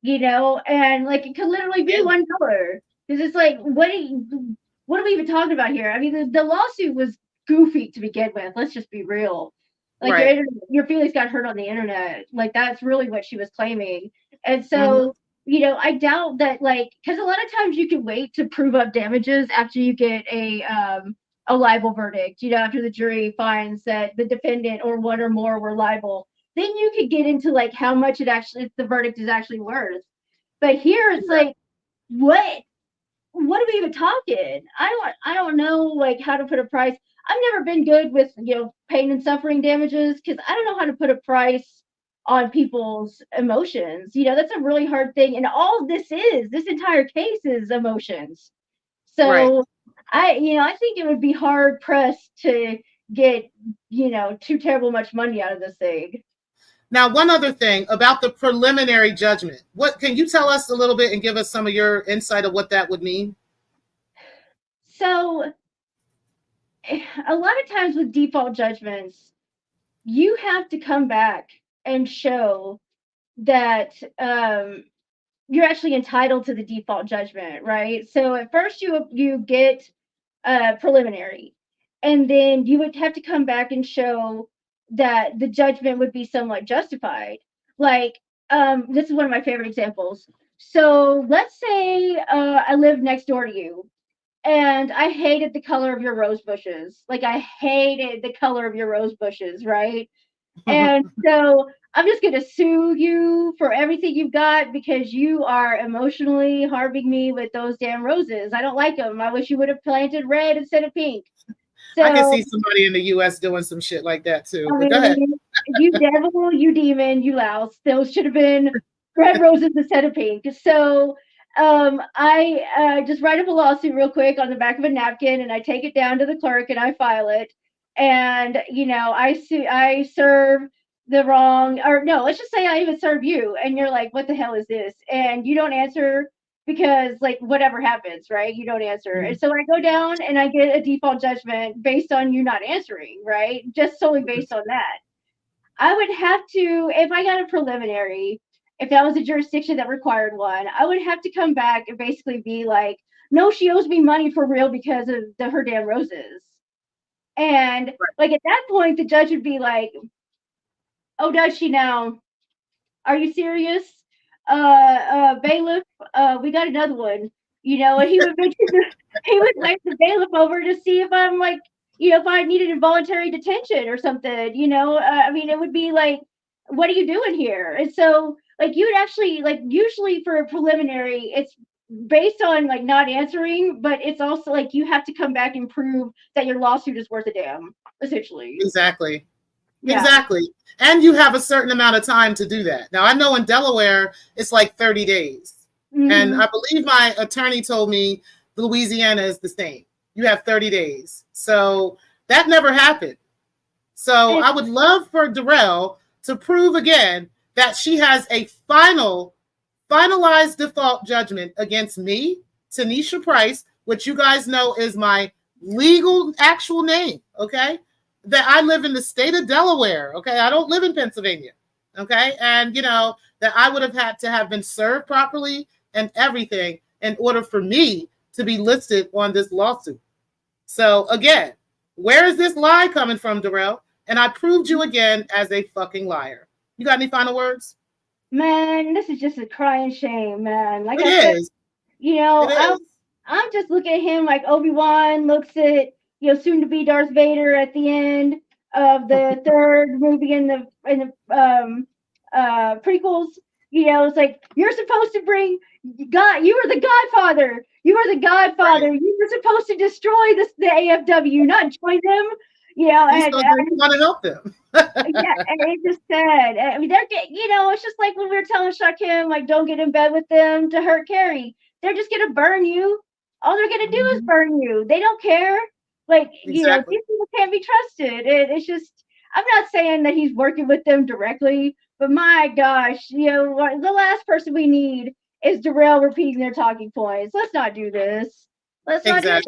And like it could literally be Yeah. $1. Because it's like, what are we even talking about here? I mean, the lawsuit was goofy to begin with. Let's just be real. Like Right. your feelings got hurt on the internet. Like that's really what she was claiming. And Mhm. so, I doubt that, like, because a lot of times you can wait to prove up damages after you get a libel verdict. After the jury finds that the defendant or one or more were liable, then you could get into like how much the verdict is actually worth. But here it's like, what what are we even talking? I don't know like how to put a price. I've never been good with pain and suffering damages because I don't know how to put a price on people's emotions. That's a really hard thing, and all this entire case is emotions. Right. So I think it would be hard pressed to get too terrible much money out of this thing. Now, one other thing about the preliminary judgment. What can you tell us a little bit and give us some of your insight of what that would mean? So a lot of times with default judgments, you have to come back and show that you're actually entitled to the default judgment, right? So at first you get preliminary, and then you would have to come back and show that the judgment would be somewhat justified. Like, this is one of my favorite examples. So let's say I live next door to you, and I hated the color of your rose bushes. Like, I hated the color of your rose bushes, right? And so I'm just going to sue you for everything you've got because you are emotionally harming me with those damn roses. I don't like them. I wish you would have planted red instead of pink. I can So, see somebody in the US doing some shit like that too. I But go ahead. mean, you devil, you demon, you louse. Those should have been red roses instead of pink. So, I just write up a lawsuit real quick on the back of a napkin, and I take it down to the clerk and I file it. And I serve the wrong, or no, let's just say I even serve you and you're like, what the hell is this? And you don't answer because like whatever happens, right? You don't answer. Mhm. And so I go down and I get a default judgment based on you not answering, right? Just solely based on that. I would have to, if I got a preliminary, if that was a jurisdiction that required one, I would have to come back and basically be like, no, she owes me money for real because of her damn roses. And like at that point, the judge would be like, oh, does she now? Are you serious? Bailiff, we got another one. And he would he would wait the bailiff over to see if I'm like, if I needed involuntary detention or something. I mean, it would be like, what are you doing here? And so, like, you'd actually like usually for a preliminary, it's based on like not answering, but it's also like you have to come back and prove that your lawsuit is worth a damn, essentially. Exactly. Yeah. Exactly. And you have a certain amount of time to do that. Now, I know in Delaware, it's like 30 days. Mm-hmm. And I believe my attorney told me Louisiana is the same. You have 30 days. So that never happened. So I would love for Derell to prove again that she has a finalized default judgment against me, Tanisha Price, which you guys know is my legal actual name, okay? That I live in the state of Delaware, okay? I don't live in Pennsylvania, okay? And, that I would have had to have been served properly and everything in order for me to be listed on this lawsuit. So, again, where is this lie coming from, Derell? And I proved you again as a fucking liar. You got any final words? Man, this is just a crying shame, man. Like It I said, is. I'm just looking at him like Obi-Wan looks at, soon to be Darth Vader at the end of the third movie in the prequels. It's like, you're supposed to bring God, you are the Godfather. You are the Godfather. Right. You were supposed to destroy the AFW, not join them. And you want to help them. Yeah, and it's just sad. I mean, they're getting, it's just like when we were telling Shakim, like, don't get in bed with them to hurt Carrie. They're just gonna burn you. All they're gonna do is burn you. They don't care. Like, Exactly. These people can't be trusted. It's just, I'm not saying that he's working with them directly, but my gosh, the last person we need is Derell repeating their talking points. Let's not do this. Let's not do this.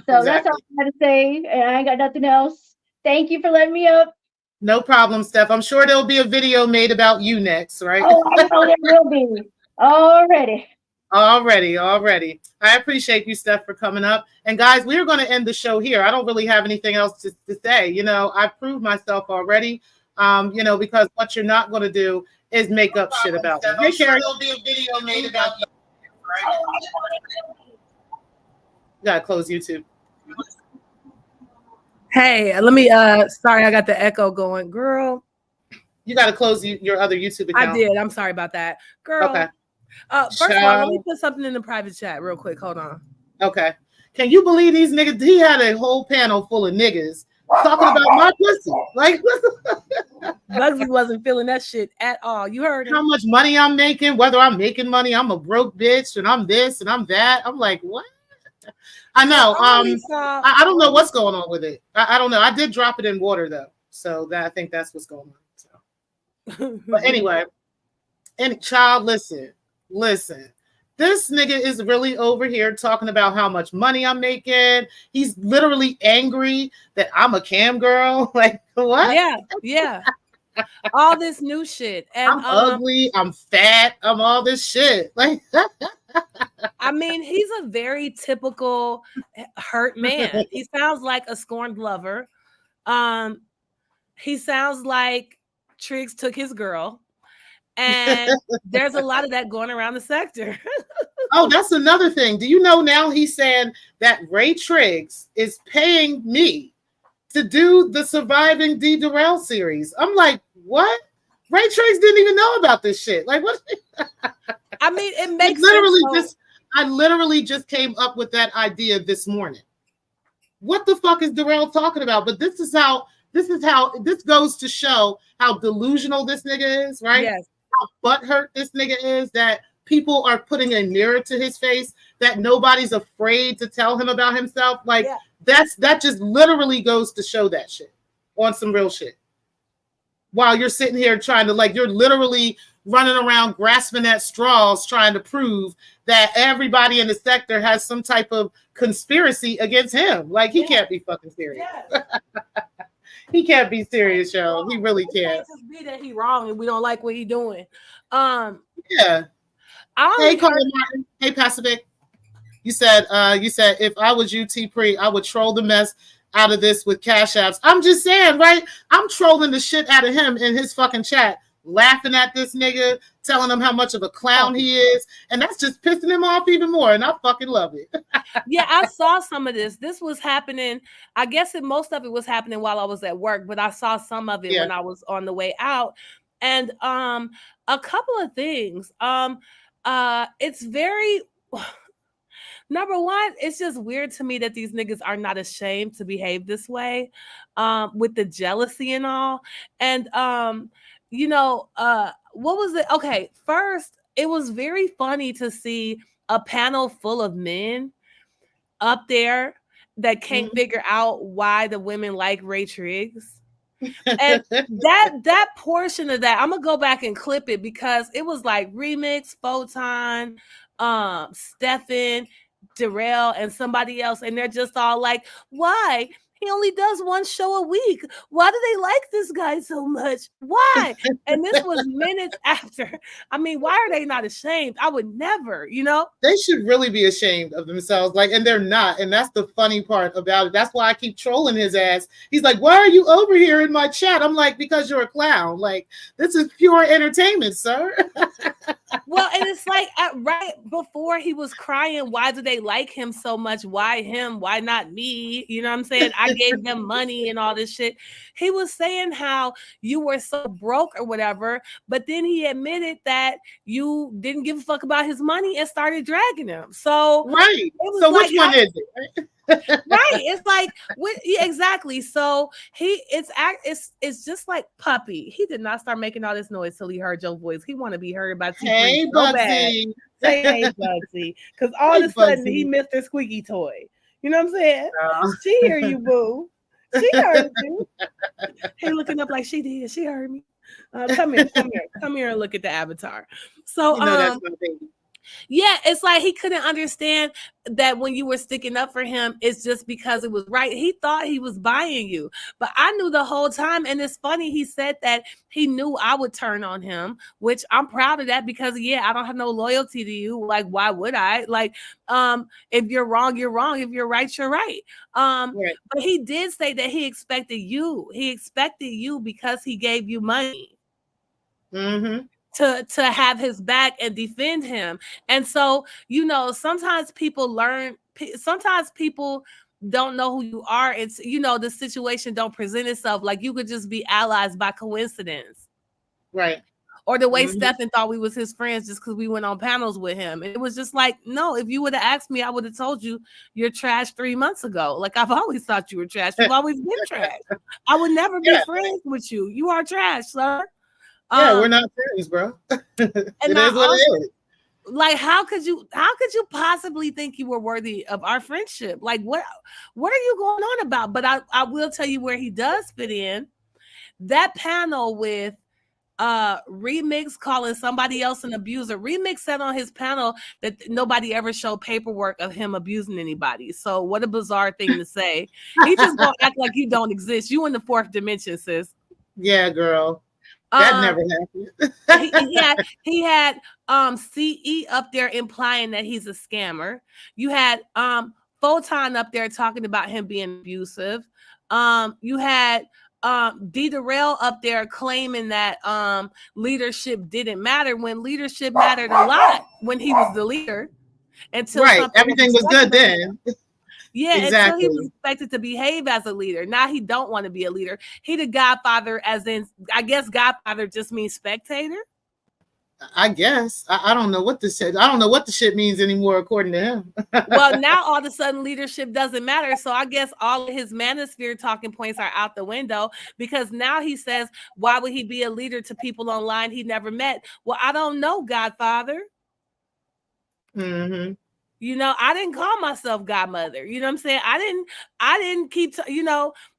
So that's all I got to say, and I ain't got nothing else. Thank you for letting me up. No problem, Steph. I'm sure there'll be a video made about you next, right? Oh, I know there will be. Already. I appreciate you, Steph, for coming up. And guys, we are going to end the show here. I don't really have anything else to say. I've proved myself already, because what you're not going to do is make up shit about me. I'm sure there'll be a video made about you, right? You got to close YouTube. Hey, let me sorry, I got the echo going. Girl, you got to close your other YouTube account. I did. I'm sorry about that. Girl. Okay. First of all, let me put something in the private chat real quick. Hold on. Okay. Can you believe these niggas? He had a whole panel full of niggas talking about my pussy. Like, Bugsy wasn't feeling that shit at all. You heard him. How much money I'm making, whether I'm making money, I'm a broke bitch, and I'm this and I'm that. I'm like, what? I know. I don't know what's going on with it. I don't know. I did drop it in water though, so I think that's what's going on. So, but anyway, child, listen. This nigga is really over here talking about how much money I'm making. He's literally angry that I'm a cam girl. Like, what? Yeah. All this new shit. And I'm ugly. I'm fat. I'm all this shit. Like, I mean, he's a very typical hurt man. He sounds like a scorned lover. He sounds like Triggs took his girl. And there's a lot of that going around the sector. Oh, that's another thing. Do you know now he's saying that Ray Triggs is paying me to do the Surviving D. Derell series? I'm like, what? Ray Triggs didn't even know about this shit. Like, what? I mean, it makes sense. I literally just came up with that idea this morning. What the fuck is Derell talking about? But this goes to show how delusional this nigga is, right? Yes. How butthurt this nigga is that people are putting a mirror to his face, that nobody's afraid to tell him about himself. Like, that just literally goes to show that shit on some real shit. while you're sitting here trying to, like, you're literally running around grasping at straws trying to prove that everybody in the sector has some type of conspiracy against him. Like, he can't be fucking serious. He can't be serious, yo. He really can't. It just be that he wrong and we don't like what he doing. Yeah. I Hey, Colin Martin. Hey, Pacific. You said if I was you, Tpri, I would troll the mess out of this with cash apps. I'm just saying, right? I'm trolling the shit out of him in his fucking chat, laughing at this nigga, telling him how much of a clown he is, and that's just pissing him off even more, and I fucking love it. Yeah, I saw some of this. This was happening. I guess most of it was happening while I was at work, but I saw some of it when I was on the way out. And a couple of things. It's very number one, it's just weird to me that these niggas are not ashamed to behave this way, with the jealousy and all. And what was it? Okay, first, it was very funny to see a panel full of men up there that can't figure out why the women like Ray Triggs. And that portion of that, I'm gonna go back and clip it because it was like Remix, Photon, Stefan, Derell, and somebody else, and they're just all like, why? He only does one show a week. Why do they like this guy so much? Why? And this was minutes after. I mean, why are they not ashamed? I would never, They should really be ashamed of themselves, like, and they're not. And that's the funny part about it. That's why I keep trolling his ass. He's like, why are you over here in my chat? I'm like, because you're a clown. Like, this is pure entertainment, sir. Well, and it's like right before he was crying, why do they like him so much? Why him? Why not me? You know what I'm saying? I gave them money and all this shit. He was saying how you were so broke or whatever, but then he admitted that you didn't give a fuck about his money and started dragging him. So right. So like, which one is it? Right, it's like exactly. So it's just like Puppy. He did not start making all this noise till he heard your voice. He want to be heard by Tpri. Hey, so bad. Bugsy. Say hey, Bugsy, because all of a sudden he Mr. Squeaky Toy. You know what I'm saying? She hear you, boo. She heard you. He looking up like she did. She heard me. Come here and look at the avatar. So that's my baby. Yeah, it's like he couldn't understand that when you were sticking up for him, it's just because it was right. He thought he was buying you, but I knew the whole time. And it's funny, he said that he knew I would turn on him, which I'm proud of that because I don't have no loyalty to you. Like, why would I? Like, if you're wrong, you're wrong. If you're right, you're right. Right. But he did say that he expected you. He expected you because he gave you money. Mm-hmm. To have his back and defend him. And so, sometimes people don't know who you are. It's, the situation don't present itself. Like, you could just be allies by coincidence. Right. Or the way Stefan thought we was his friends just because we went on panels with him. It was just like, no, if you would have asked me, I would have told you you're trash 3 months ago. Like, I've always thought you were trash. You've always been trash. I would never be friends with you. You are trash, sir. Yeah, we're not friends, bro. It is what it is. Like, how could you possibly think you were worthy of our friendship? Like, what are you going on about? But I will tell you where he does fit in. That panel with Remix calling somebody else an abuser. Remix said on his panel that nobody ever showed paperwork of him abusing anybody. So what a bizarre thing to say. He just gonna act like you don't exist. You in the fourth dimension, sis. Yeah, girl. That never happened. he had CE up there implying that he's a scammer. You had Photon up there talking about him being abusive. You had Derell up there claiming that leadership didn't matter when leadership mattered a lot when he was the leader. Until everything was good then. Yeah, exactly. Until he was expected to behave as a leader. Now he don't want to be a leader. He the godfather, as in, I guess godfather just means spectator. I guess. I don't know what the shit means anymore, according to him. Well, now all of a sudden leadership doesn't matter. So I guess all of his manosphere talking points are out the window because now he says, why would he be a leader to people online he never met? Well, I don't know, godfather. Mm-hmm. I didn't call myself godmother. You know what I'm saying? I didn't keep,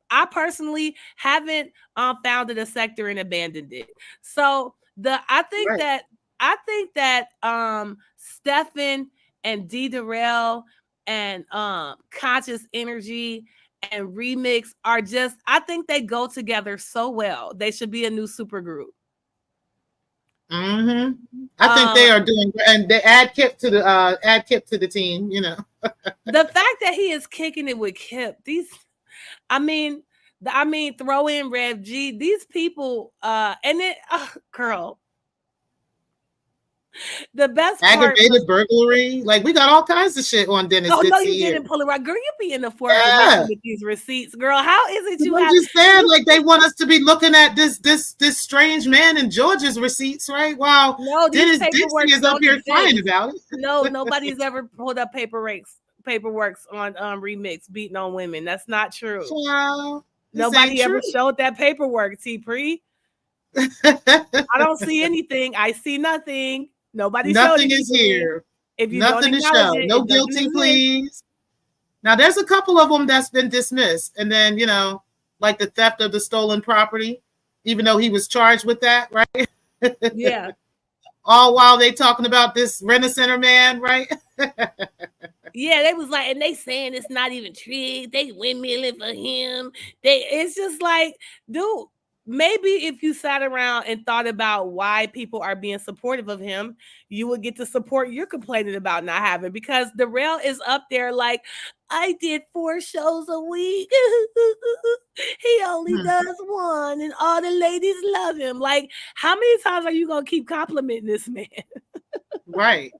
I personally haven't founded a sector and abandoned it. So I think that Stefan and Derell and Conscious Energy and Remix are just, I think they go together so well. They should be a new supergroup. I think they are doing, and they add Kip to the team. You know, the fact that he is kicking it with Kip, throw in Rev G. These people, and then, girl, the best aggravated burglary. Like, we got all kinds of shit on Dennis. Oh no, you didn't pull it right, girl. You be in the fourth with these receipts, girl. How is it you? I'm just saying, like, they want us to be looking at this strange man in Georgia's receipts, right? Wow. No, Dennis Dixie is up here crying about it. No, nobody's ever pulled up paperworks on Remix beating on women. That's not true. Wow. Nobody ever showed that paperwork, Tpri. I don't see anything. I see nothing. Nobody showed nothing is here. If you nothing to show. No guilty pleas. Now there's a couple of them that's been dismissed, and then, you know, like the theft of the stolen property, even though he was charged with that, right? Yeah. All while they talking about this Rent-A-Center man, right? Yeah, they was like, and they saying it's not even true. They windmilling for him. It's just like, dude. Maybe if you sat around and thought about why people are being supportive of him, you would get the support you're complaining about not having, because Derell is up there like, I did 4 shows a week. He only does 1 and all the ladies love him. Like, how many times are you going to keep complimenting this man? Right.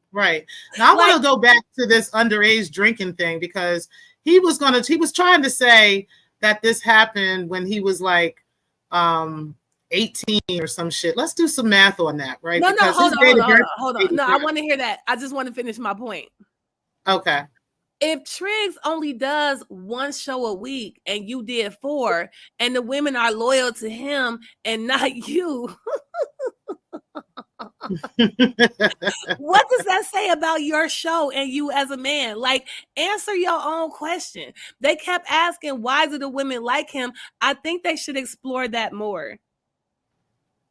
Now I want to go back to this underage drinking thing, because he was trying to say that this happened when he was like, 18 or some shit. Let's do some math on that, right? No, hold on. No, I want to hear that. I just want to finish my point. Okay. If Triggs only does 1 show a week and you did 4, and the women are loyal to him and not you, what does that say about your show and you as a man? Like, answer your own question. They kept asking, why do the women like him? I think they should explore that more.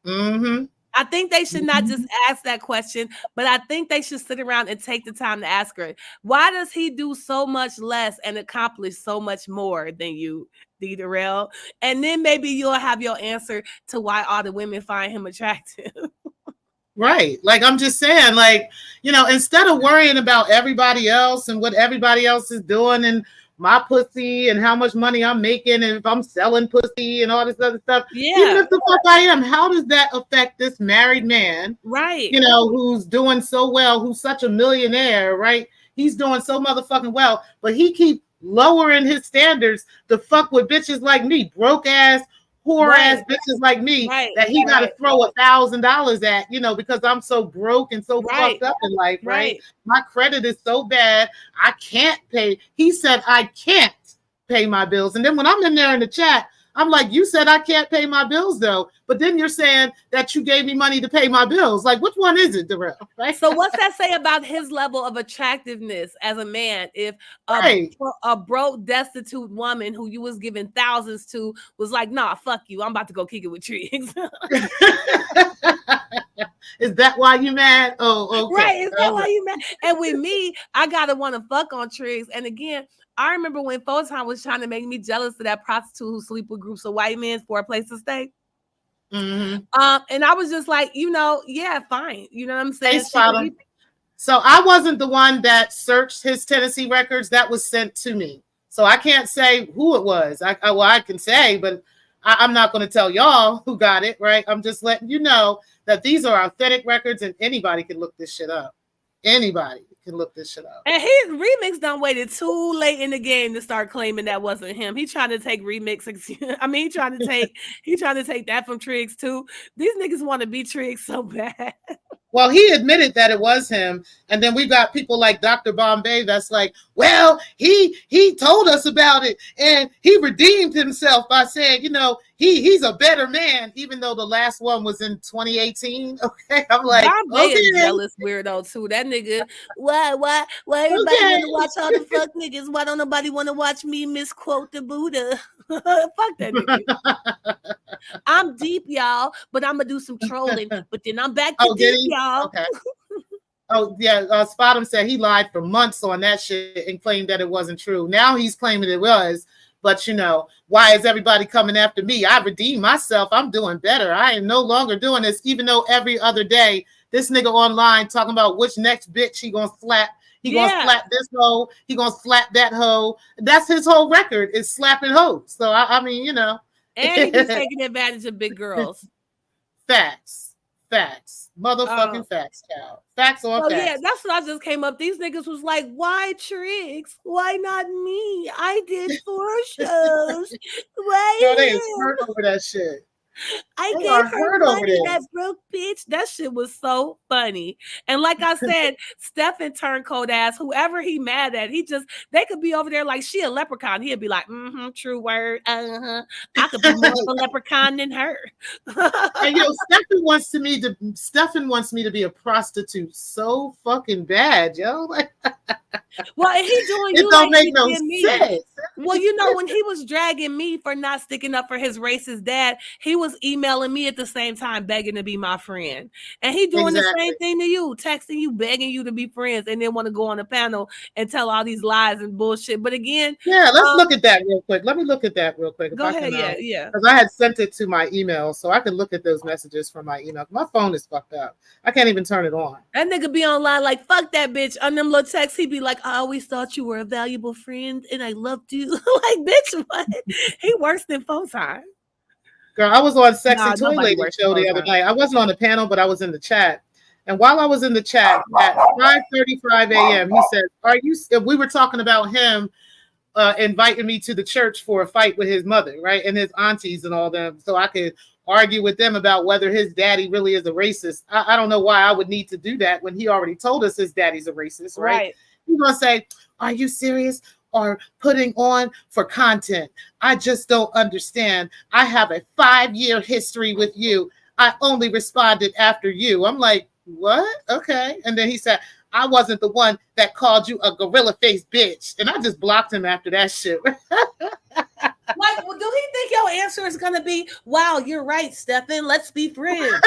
I think they should not just ask that question, but I think they should sit around and take the time to ask her, why does he do so much less and accomplish so much more than you, Derell? And then maybe you'll have your answer to why all the women find him attractive. Right. Like, I'm just saying, like, you know, instead of worrying about everybody else and what everybody else is doing and my pussy and how much money I'm making and if I'm selling pussy and all this other stuff, even if the fuck I am, how does that affect this married man? Right. You know, who's doing so well, who's such a millionaire, right? He's doing so motherfucking well, but he keep lowering his standards to fuck with bitches like me, broke ass, poor ass bitches like me, that he got to throw $1,000 at, you know, because I'm so broke and so fucked up in life, right? My credit is so bad, I can't pay. He said I can't pay my bills, and then when I'm in there in the chat, I'm like, you said I can't pay my bills though, but then you're saying that you gave me money to pay my bills. Like, which one is it, Derell? Right? So what's that say about his level of attractiveness as a man? If a broke, destitute woman who you was giving thousands to was like, nah, fuck you, I'm about to go kick it with Triggs. Is that why you mad? Oh, okay. Right, is that why you mad? And with me, I gotta want to fuck on Triggs. And again, I remember when Photon was trying to make me jealous of that prostitute who sleep with groups of white men for a place to stay. And I was just like, you know, yeah, fine. You know what I'm saying? So I wasn't the one that searched his Tennessee records. That was sent to me. So I can't say who it was. I can say, but I'm not going to tell y'all who got it, right? I'm just letting you know that these are authentic records and anybody can look this shit up. Anybody can look this shit up. And his Remix done waited too late in the game to start claiming that wasn't him. He trying to take Remix. I mean, he trying to take that from Triggs too. These niggas want to be Triggs so bad. Well, he admitted that it was him, and then we got people like Dr. Bombay that's like, well, he told us about it, and he redeemed himself by saying, he's a better man, even though the last one was in 2018. Okay, I'm like, Bombay okay, a jealous weirdo too. That nigga, why everybody Okay. want to watch all the fuck niggas? Why don't nobody want to watch me misquote the Buddha? Fuck that nigga. I'm deep, y'all, but I'm gonna do some trolling. But then I'm back to deep, y'all. Okay. Oh yeah, Spotum said he lied for months on that shit and claimed that it wasn't true. Now he's claiming it was, but why is everybody coming after me? I redeemed myself. I'm doing better. I am no longer doing this, even though every other day this nigga online talking about which next bitch he gonna slap. He gonna slap this hoe. He gonna slap that hoe. That's his whole record is slapping hoes. So I mean, And he be taking advantage of big girls. Facts. Motherfucking facts, Cal. Facts on facts. Yeah, that's what I just came up. These niggas was like, why Triggs? Why not me? I did 4 shows. Why? No, they is hurt over that shit. I gave her money, that broke bitch. That shit was so funny. And like I said, Stephen turncoat ass, whoever he mad at, they could be over there like she a leprechaun. He'd be like, true word. I could be more of a leprechaun than her. And Stephen wants me to be a prostitute so fucking bad, yo. Like, well, and he doing it don't make no sense. Well, when he was dragging me for not sticking up for his racist dad, he was emailing me at the same time begging to be my friend. And he doing the same thing to you, texting you, begging you to be friends, and then want to go on a panel and tell all these lies and bullshit. But again, yeah, let's look at that real quick. Let me look at that real quick. Go ahead, yeah. Because I had sent it to my email, so I could look at those messages from my email. My phone is fucked up. I can't even turn it on. That nigga be online like, fuck that bitch. On them little texts, he be like, I always thought you were a valuable friend, and I loved you. Like, bitch, what? He worse than phone time. Girl, I was on Sexy Toy Lady show the other night. I wasn't on the panel, but I was in the chat. And while I was in the chat at 5:35 a.m., he said, we were talking about him inviting me to the church for a fight with his mother, right? And his aunties and all them. So I could argue with them about whether his daddy really is a racist. I don't know why I would need to do that when he already told us his daddy's a racist, right? He's going to say, are you serious? Or putting on for content. I just don't understand. I have a 5-year history with you. I only responded after you. I'm like, what? Okay. And then he said, I wasn't the one that called you a gorilla-faced bitch. And I just blocked him after that shit. Like, well, do he think your answer is going to be, wow, you're right, Stephen, let's be friends?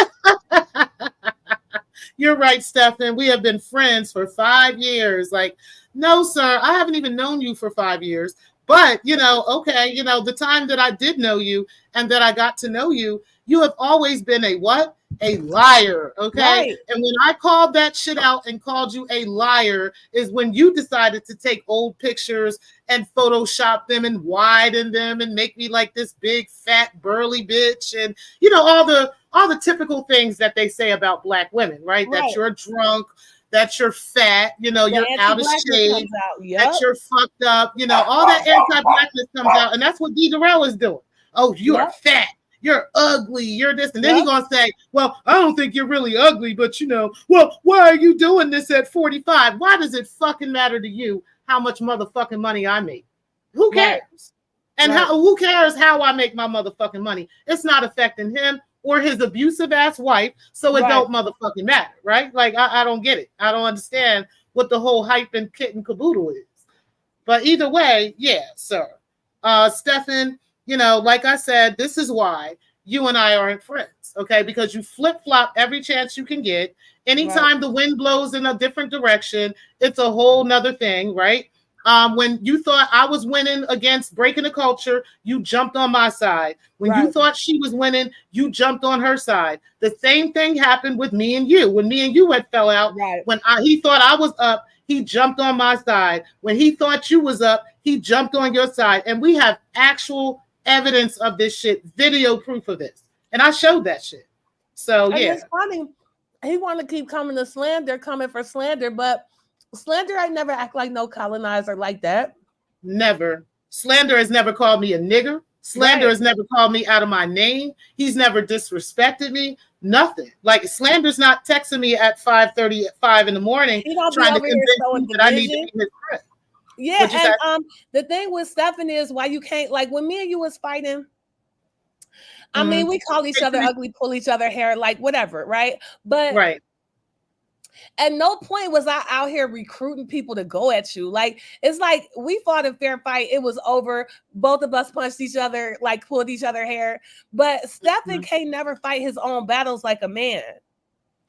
You're right, Stephen. We have been friends for 5 years. Like, no, sir, I haven't even known you for 5 years. But, okay, the time that I did know you and that I got to know you, you have always been a what? A liar, okay? Right. And when I called that shit out and called you a liar is when you decided to take old pictures and Photoshop them and widen them and make me like this big, fat, burly bitch and, all the typical things that they say about Black women, right? That you're drunk, that you're fat, you're out of shape, that you're fucked up, all that anti-Blackness comes out. And that's what Derell is doing. Oh, you are fat. You're ugly. You're this. And then he's going to say, well, I don't think you're really ugly, but well, why are you doing this at 45? Why does it fucking matter to you how much motherfucking money I make? Who cares? And who cares how I make my motherfucking money? It's not affecting him or his abusive ass wife. So it don't motherfucking matter. Right? Like, I don't get it. I don't understand what the whole hype and kit and caboodle is. But either way, yeah, sir. Stephen, like I said, this is why you and I aren't friends, okay? Because you flip-flop every chance you can get. Anytime the wind blows in a different direction, it's a whole nother thing, right? When you thought I was winning against breaking the culture, you jumped on my side. When you thought she was winning, you jumped on her side. The same thing happened with me and you. When me and you had fell out, when he thought I was up, he jumped on my side. When he thought you was up, he jumped on your side. And we have actual evidence of this shit, video proof of this. And I showed that shit. So, yeah. It's funny. He want to keep coming for slander, but slander, I never act like no colonizer like that. Never. Slander has never called me a nigger. Slander has never called me out of my name. He's never disrespected me. Nothing. Like Slander's not texting me at 5:35 in the morning He don't be trying to over here convince showing me that I need to division. be his friend. Yeah, What you and say? the thing with Stefan is why you can't, like, when me and you was fighting, I Mhm. mean, we call each other ugly, pull each other hair, like whatever, right? But Right. at no point was I out here recruiting people to go at you. Like, it's like we fought a fair fight. It was over. Both of us punched each other, like pulled each other hair. But Stefan can't never fight his own battles like a man.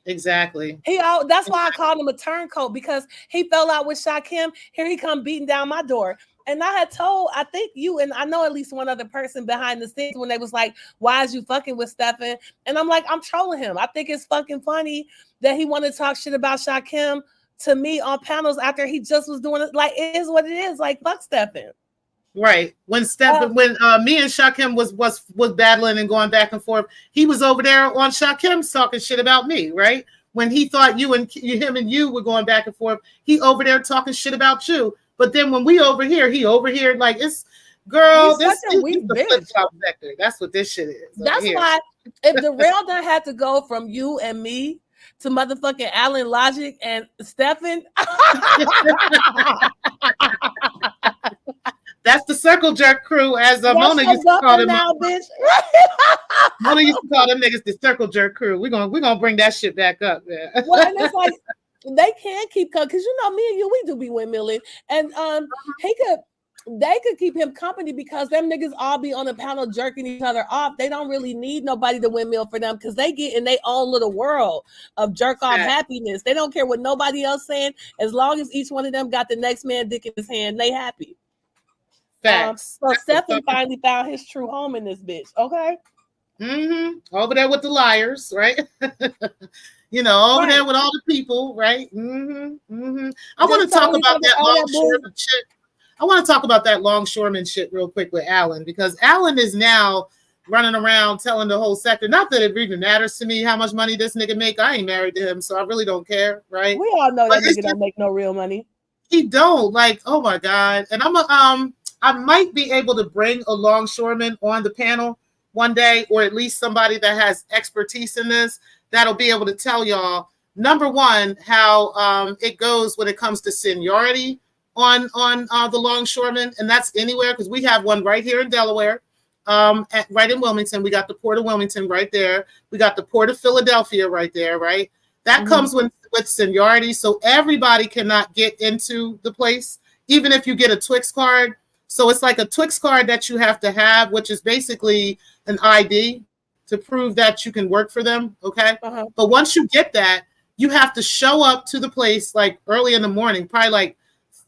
Exactly. That's why I called him a turncoat, because he fell out with Shakim. Here he come beating down my door. And I had told, I think you and I know at least one other person behind the scenes when they was like, why is you fucking with Stefan? And I'm like, I'm trolling him. I think it's fucking funny that he wanted to talk shit about Shakim to me on panels after he just was doing it. Like, it is what it is. Like, fuck Stefan. Right. When me and Shakim was battling and going back and forth, he was over there on Shakim's talking shit about me, right? When he thought him and you were going back and forth, he over there talking shit about you. But then when he over here, like it's girl, He's this such a weak is the flip-flop vector. That's what this shit is. That's why if Derell done had to go from you and me to motherfucking Alan Logic and Stefan. That's the circle jerk crew, as Mona used to call them. Now, bitch. Mona used to call them niggas the circle jerk crew. We're gonna bring that shit back up, man. Well, and it's like they can't keep coming because me and you, we do be windmilling, and they could keep him company because them niggas all be on the panel jerking each other off. They don't really need nobody to windmill for them because they get in their own little world of jerk off happiness. They don't care what nobody else saying. As long as each one of them got the next man dick in his hand, they happy. Facts. So Stefan finally found his true home in this bitch. Okay. Over there with the liars, right? Over there with all the people, right? I want to talk about that longshoreman shit. I want to talk about that longshoreman shit real quick with Alan, because Alan is now running around telling the whole sector, not that it even matters to me how much money this nigga make. I ain't married to him, so I really don't care, right? We all know that nigga don't make no real money. He don't. Like, oh my God. And I might be able to bring a longshoreman on the panel one day, or at least somebody that has expertise in this that'll be able to tell y'all, number one, how it goes when it comes to seniority on the longshoremen, and that's anywhere, because we have one right here in Delaware, right in Wilmington. We got the Port of Wilmington right there. We got the Port of Philadelphia right there, right? That comes with seniority, so everybody cannot get into the place, even if you get a Twix card. So it's like a Twix card that you have to have, which is basically an ID to prove that you can work for them, okay? But once you get that, you have to show up to the place like early in the morning, probably like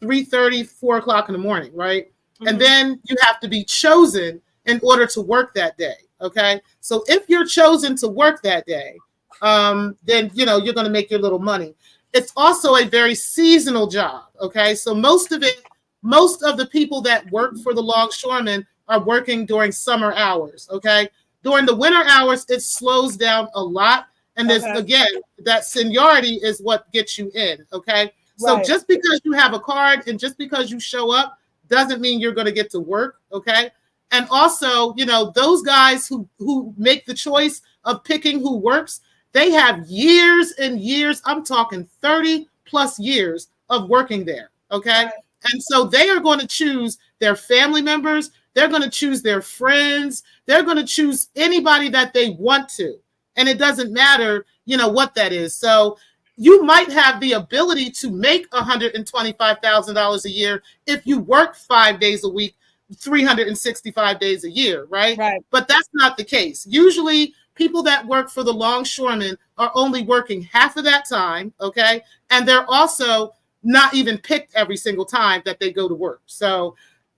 3:30, 4 o'clock in the morning, right? And then you have to be chosen in order to work that day, okay? So if you're chosen to work that day, then, you're going to make your little money. It's also a very seasonal job, okay? So most of the people that work for the longshoremen are working during summer hours, okay? During the winter hours, it slows down a lot. And this, again, that seniority is what gets you in, okay? So just because you have a card and just because you show up doesn't mean you're going to get to work, okay? And also, those guys who make the choice of picking who works, they have years and years, I'm talking 30 plus years of working there, okay? And so they are going to choose their family members. They're going to choose their friends. They're going to choose anybody that they want to. And it doesn't matter, what that is. So you might have the ability to make $125,000 a year if you work 5 days a week, 365 days a year, right? But that's not the case. Usually people that work for the longshoremen are only working half of that time, okay? And they're also not even picked every single time that they go to work. So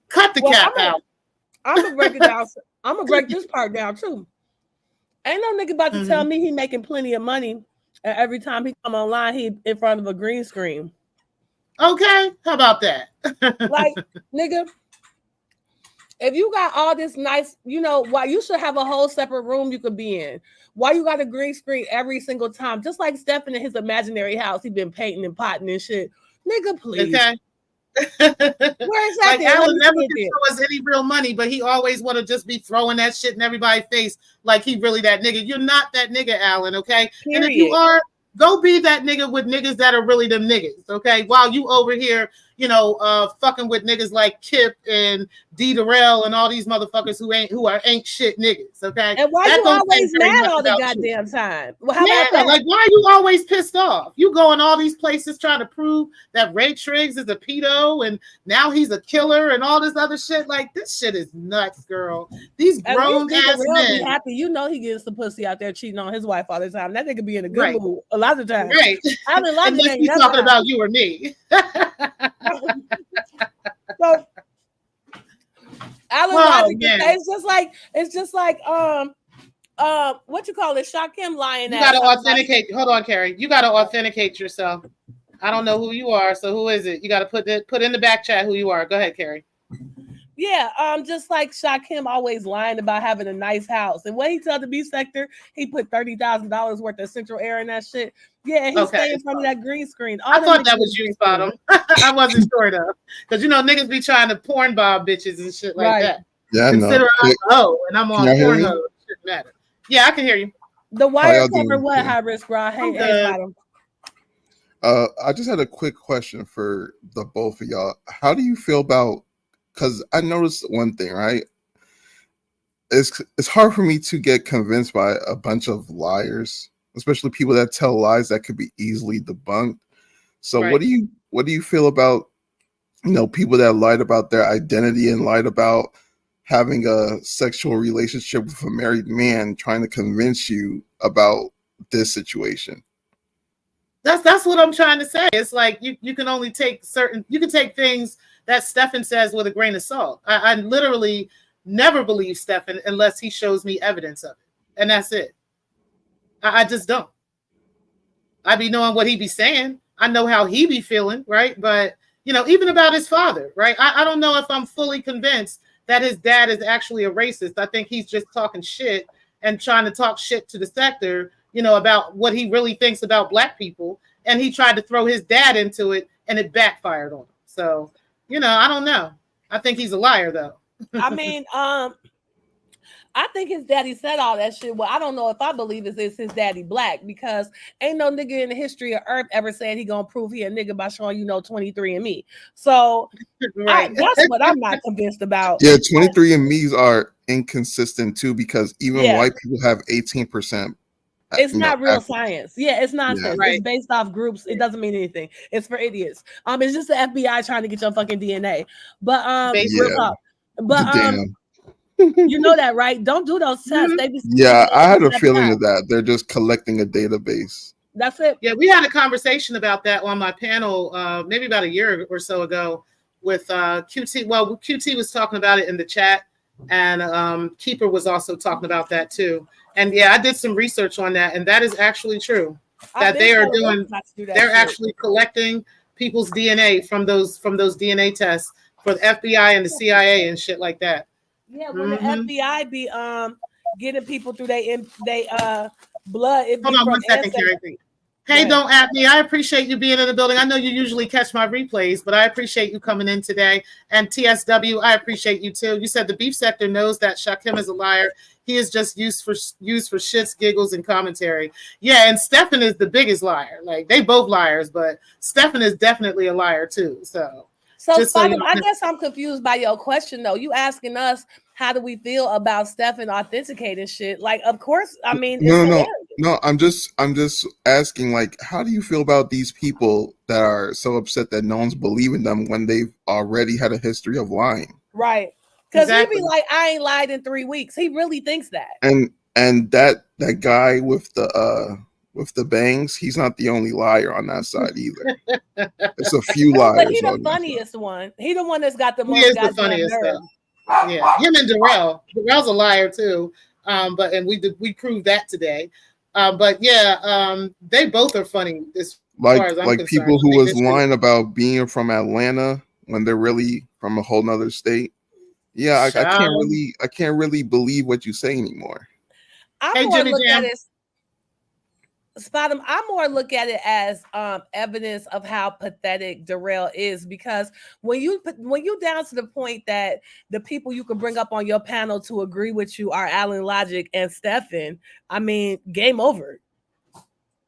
cut the cap out. I'm gonna break it down. I'm gonna break this part down too. Ain't no nigga about to tell me he making plenty of money, and every time he come online, he in front of a green screen. Okay, how about that? Like, nigga, if you got all this nice, why you should have a whole separate room you could be in. Why you got a green screen every single time? Just like Stefan in his imaginary house, he been painting and potting and shit. Nigga, please. Okay. Where Like exactly? Let Alan me never see it can there. show us any real money, but he always want to just be throwing that shit in everybody's face like he really that nigga. You're not that nigga, Alan, okay? And if you Period. are, go be that nigga with niggas that are really them niggas, okay? While you over here, fucking with niggas like Kip and Derell and all these motherfuckers who ain't shit niggas, okay? And why That you don't say always very mad much all the about you. goddamn time? Well, how Yeah, about that? like why are you always pissed off? You going all these places trying to prove that Ray Triggs is a pedo and now he's a killer and all this other shit. Like this shit is nuts, girl. These At least grown ass Derell be men, happy. You know he gets some pussy out there cheating on his wife all the time. That nigga be in a good right? mood a lot of times. Right. Alan Logic Unless ain't we never talking happy. about you or me. So Alan Oh, Logic, man. it's just like what you call it, Shakim lying You ass. gotta authenticate. Hold on, Carrie. You gotta authenticate yourself. I don't know who you are, so who is it? You gotta put in the back chat who you are. Go ahead, Carrie. Yeah, just like Shakim always lying about having a nice house. And when he told the B sector, he put $30,000 worth of central air in that shit. Yeah, he stay in front of that green screen. I thought that was you, Bottom. I wasn't sure though. Because niggas be trying to porn bob bitches and shit like that. Yeah, I know. Consider I'm a hoe and I'm on Pornhub. It shouldn't matter. Yeah, I can hear you. The wire cover what, high risk raw? Hey, Bottom. I just had a quick question for the both of y'all. How do you feel about, because I noticed one thing, right? It's hard for me to get convinced by a bunch of liars, especially people that tell lies that could be easily debunked. So Right. what do you feel about people that lied about their identity and lied about having a sexual relationship with a married man, trying to convince you about this situation? That's what I'm trying to say. It's like you can only take you can take things that Stefan says with a grain of salt. I literally never believe Stefan unless he shows me evidence of it. And that's it. I just don't. I be knowing what he be saying. I know how he be feeling, right? But even about his father, right? I don't know if I'm fully convinced that his dad is actually a racist. I think he's just talking shit and trying to talk shit to the sector, about what he really thinks about Black people. And he tried to throw his dad into it and it backfired on him. So, I don't know. I think he's a liar though. I mean, I think his daddy said all that shit. Well, I don't know if I believe it's his daddy Black, because ain't no nigga in the history of Earth ever said he gonna prove he a nigga by showing 23andMe. So right. That's what I'm not convinced about. Yeah, 23andMe's are inconsistent too, because even white people have 18%. It's not real science. Yeah, it's nonsense. Yeah, right. It's based off groups. It doesn't mean anything. It's for idiots. It's just the FBI trying to get your fucking DNA. But real talk. But damn. You know that, right? Don't do those tests. They I had a feeling of that. They're just collecting a database. That's it. Yeah, we had a conversation about that on my panel maybe about a year or so ago with QT. Well, QT was talking about it in the chat, and Keeper was also talking about that too. And yeah, I did some research on that, and that is actually true. That they are doing. They're actually collecting people's DNA from those DNA tests for the FBI and the CIA and shit like that. Yeah, when the FBI be getting people through they blood. Hold on 1 second, Carrie. Hey, don't at me. I appreciate you being in the building. I know you usually catch my replays, but I appreciate you coming in today. And TSW, I appreciate you too. You said the beef sector knows that Shakim is a liar. He is just used for shits, giggles, and commentary. Yeah, and Stefan is the biggest liar. Like, they both liars, but Stefan is definitely a liar too. So I guess I'm confused by your question though. You asking us how do we feel about Stefan authenticating shit? Like, of course, I mean, no. I'm just asking, like, how do you feel about these people that are so upset that no one's believing them when they've already had a history of lying? Right. Because he'd be like, I ain't lied in 3 weeks. He really thinks that. And that guy with the bangs, he's not the only liar on that side either. It's a few liars. But he's the funniest one. He the one that's got the most. He is the funniest though. Yeah, him and Derell. Derell's a liar too. And we proved that today. But yeah, they both are funny as far as I'm concerned. People who was lying about being from Atlanta when they're really from a whole nother state. Yeah, I can't really believe what you say anymore. Hey, Jimmy Jam. Spot him. I more look at it as evidence of how pathetic Derell is, because when you down to the point that the people you can bring up on your panel to agree with you are Alan Logic and Stefan, I mean, game over.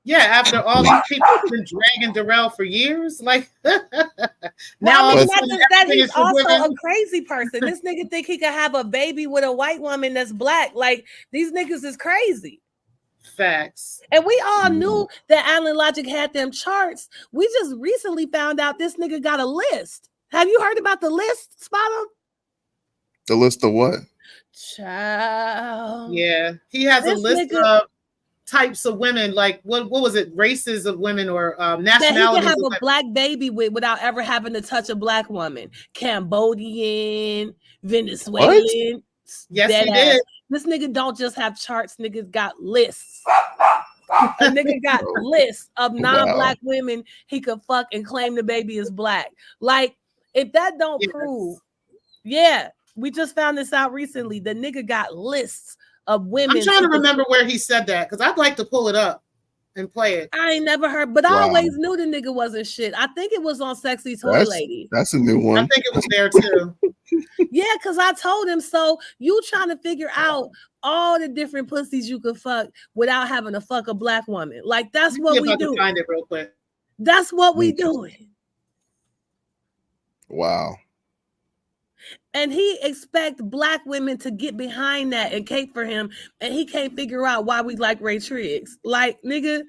Yeah, after all these people have been dragging Derell for years, like now all of a not sudden just that, everything he's is also forgiven. a crazy person. This nigga think he could have a baby with a white woman that's black. Like, these niggas is crazy. Facts. And we all knew that Alan Logic had them charts. We just recently found out this nigga got a list. Have you heard about the list, Spot on? The list of what? Child. Yeah, he has a This list nigga- of types of women, like what was it, races of women or that he nationalities can have of a women. black baby with without ever having to touch a black woman. Cambodian, Venezuelan. Yes, dead he ass. did. This nigga don't just have charts, niggas got lists. A nigga got lists of non-black women he could fuck and claim the baby is black. Like, if that don't Yes. prove, yeah, we just found this out recently. The nigga got lists of women. I'm trying to remember where he said that because I'd like to pull it up and play it. I ain't never heard, but I Wow. always knew the nigga wasn't shit. I think it was on Sexy Toy Lady. That's a new one. I think it was there too. Yeah, because I told him, so you trying to figure out all the different pussies you could fuck without having to fuck a black woman. Like, that's what we do. Find it real quick. That's what we doing. Wow. And he expect black women to get behind that and cape for him, and he can't figure out why we like Ray Triggs. Like, nigga,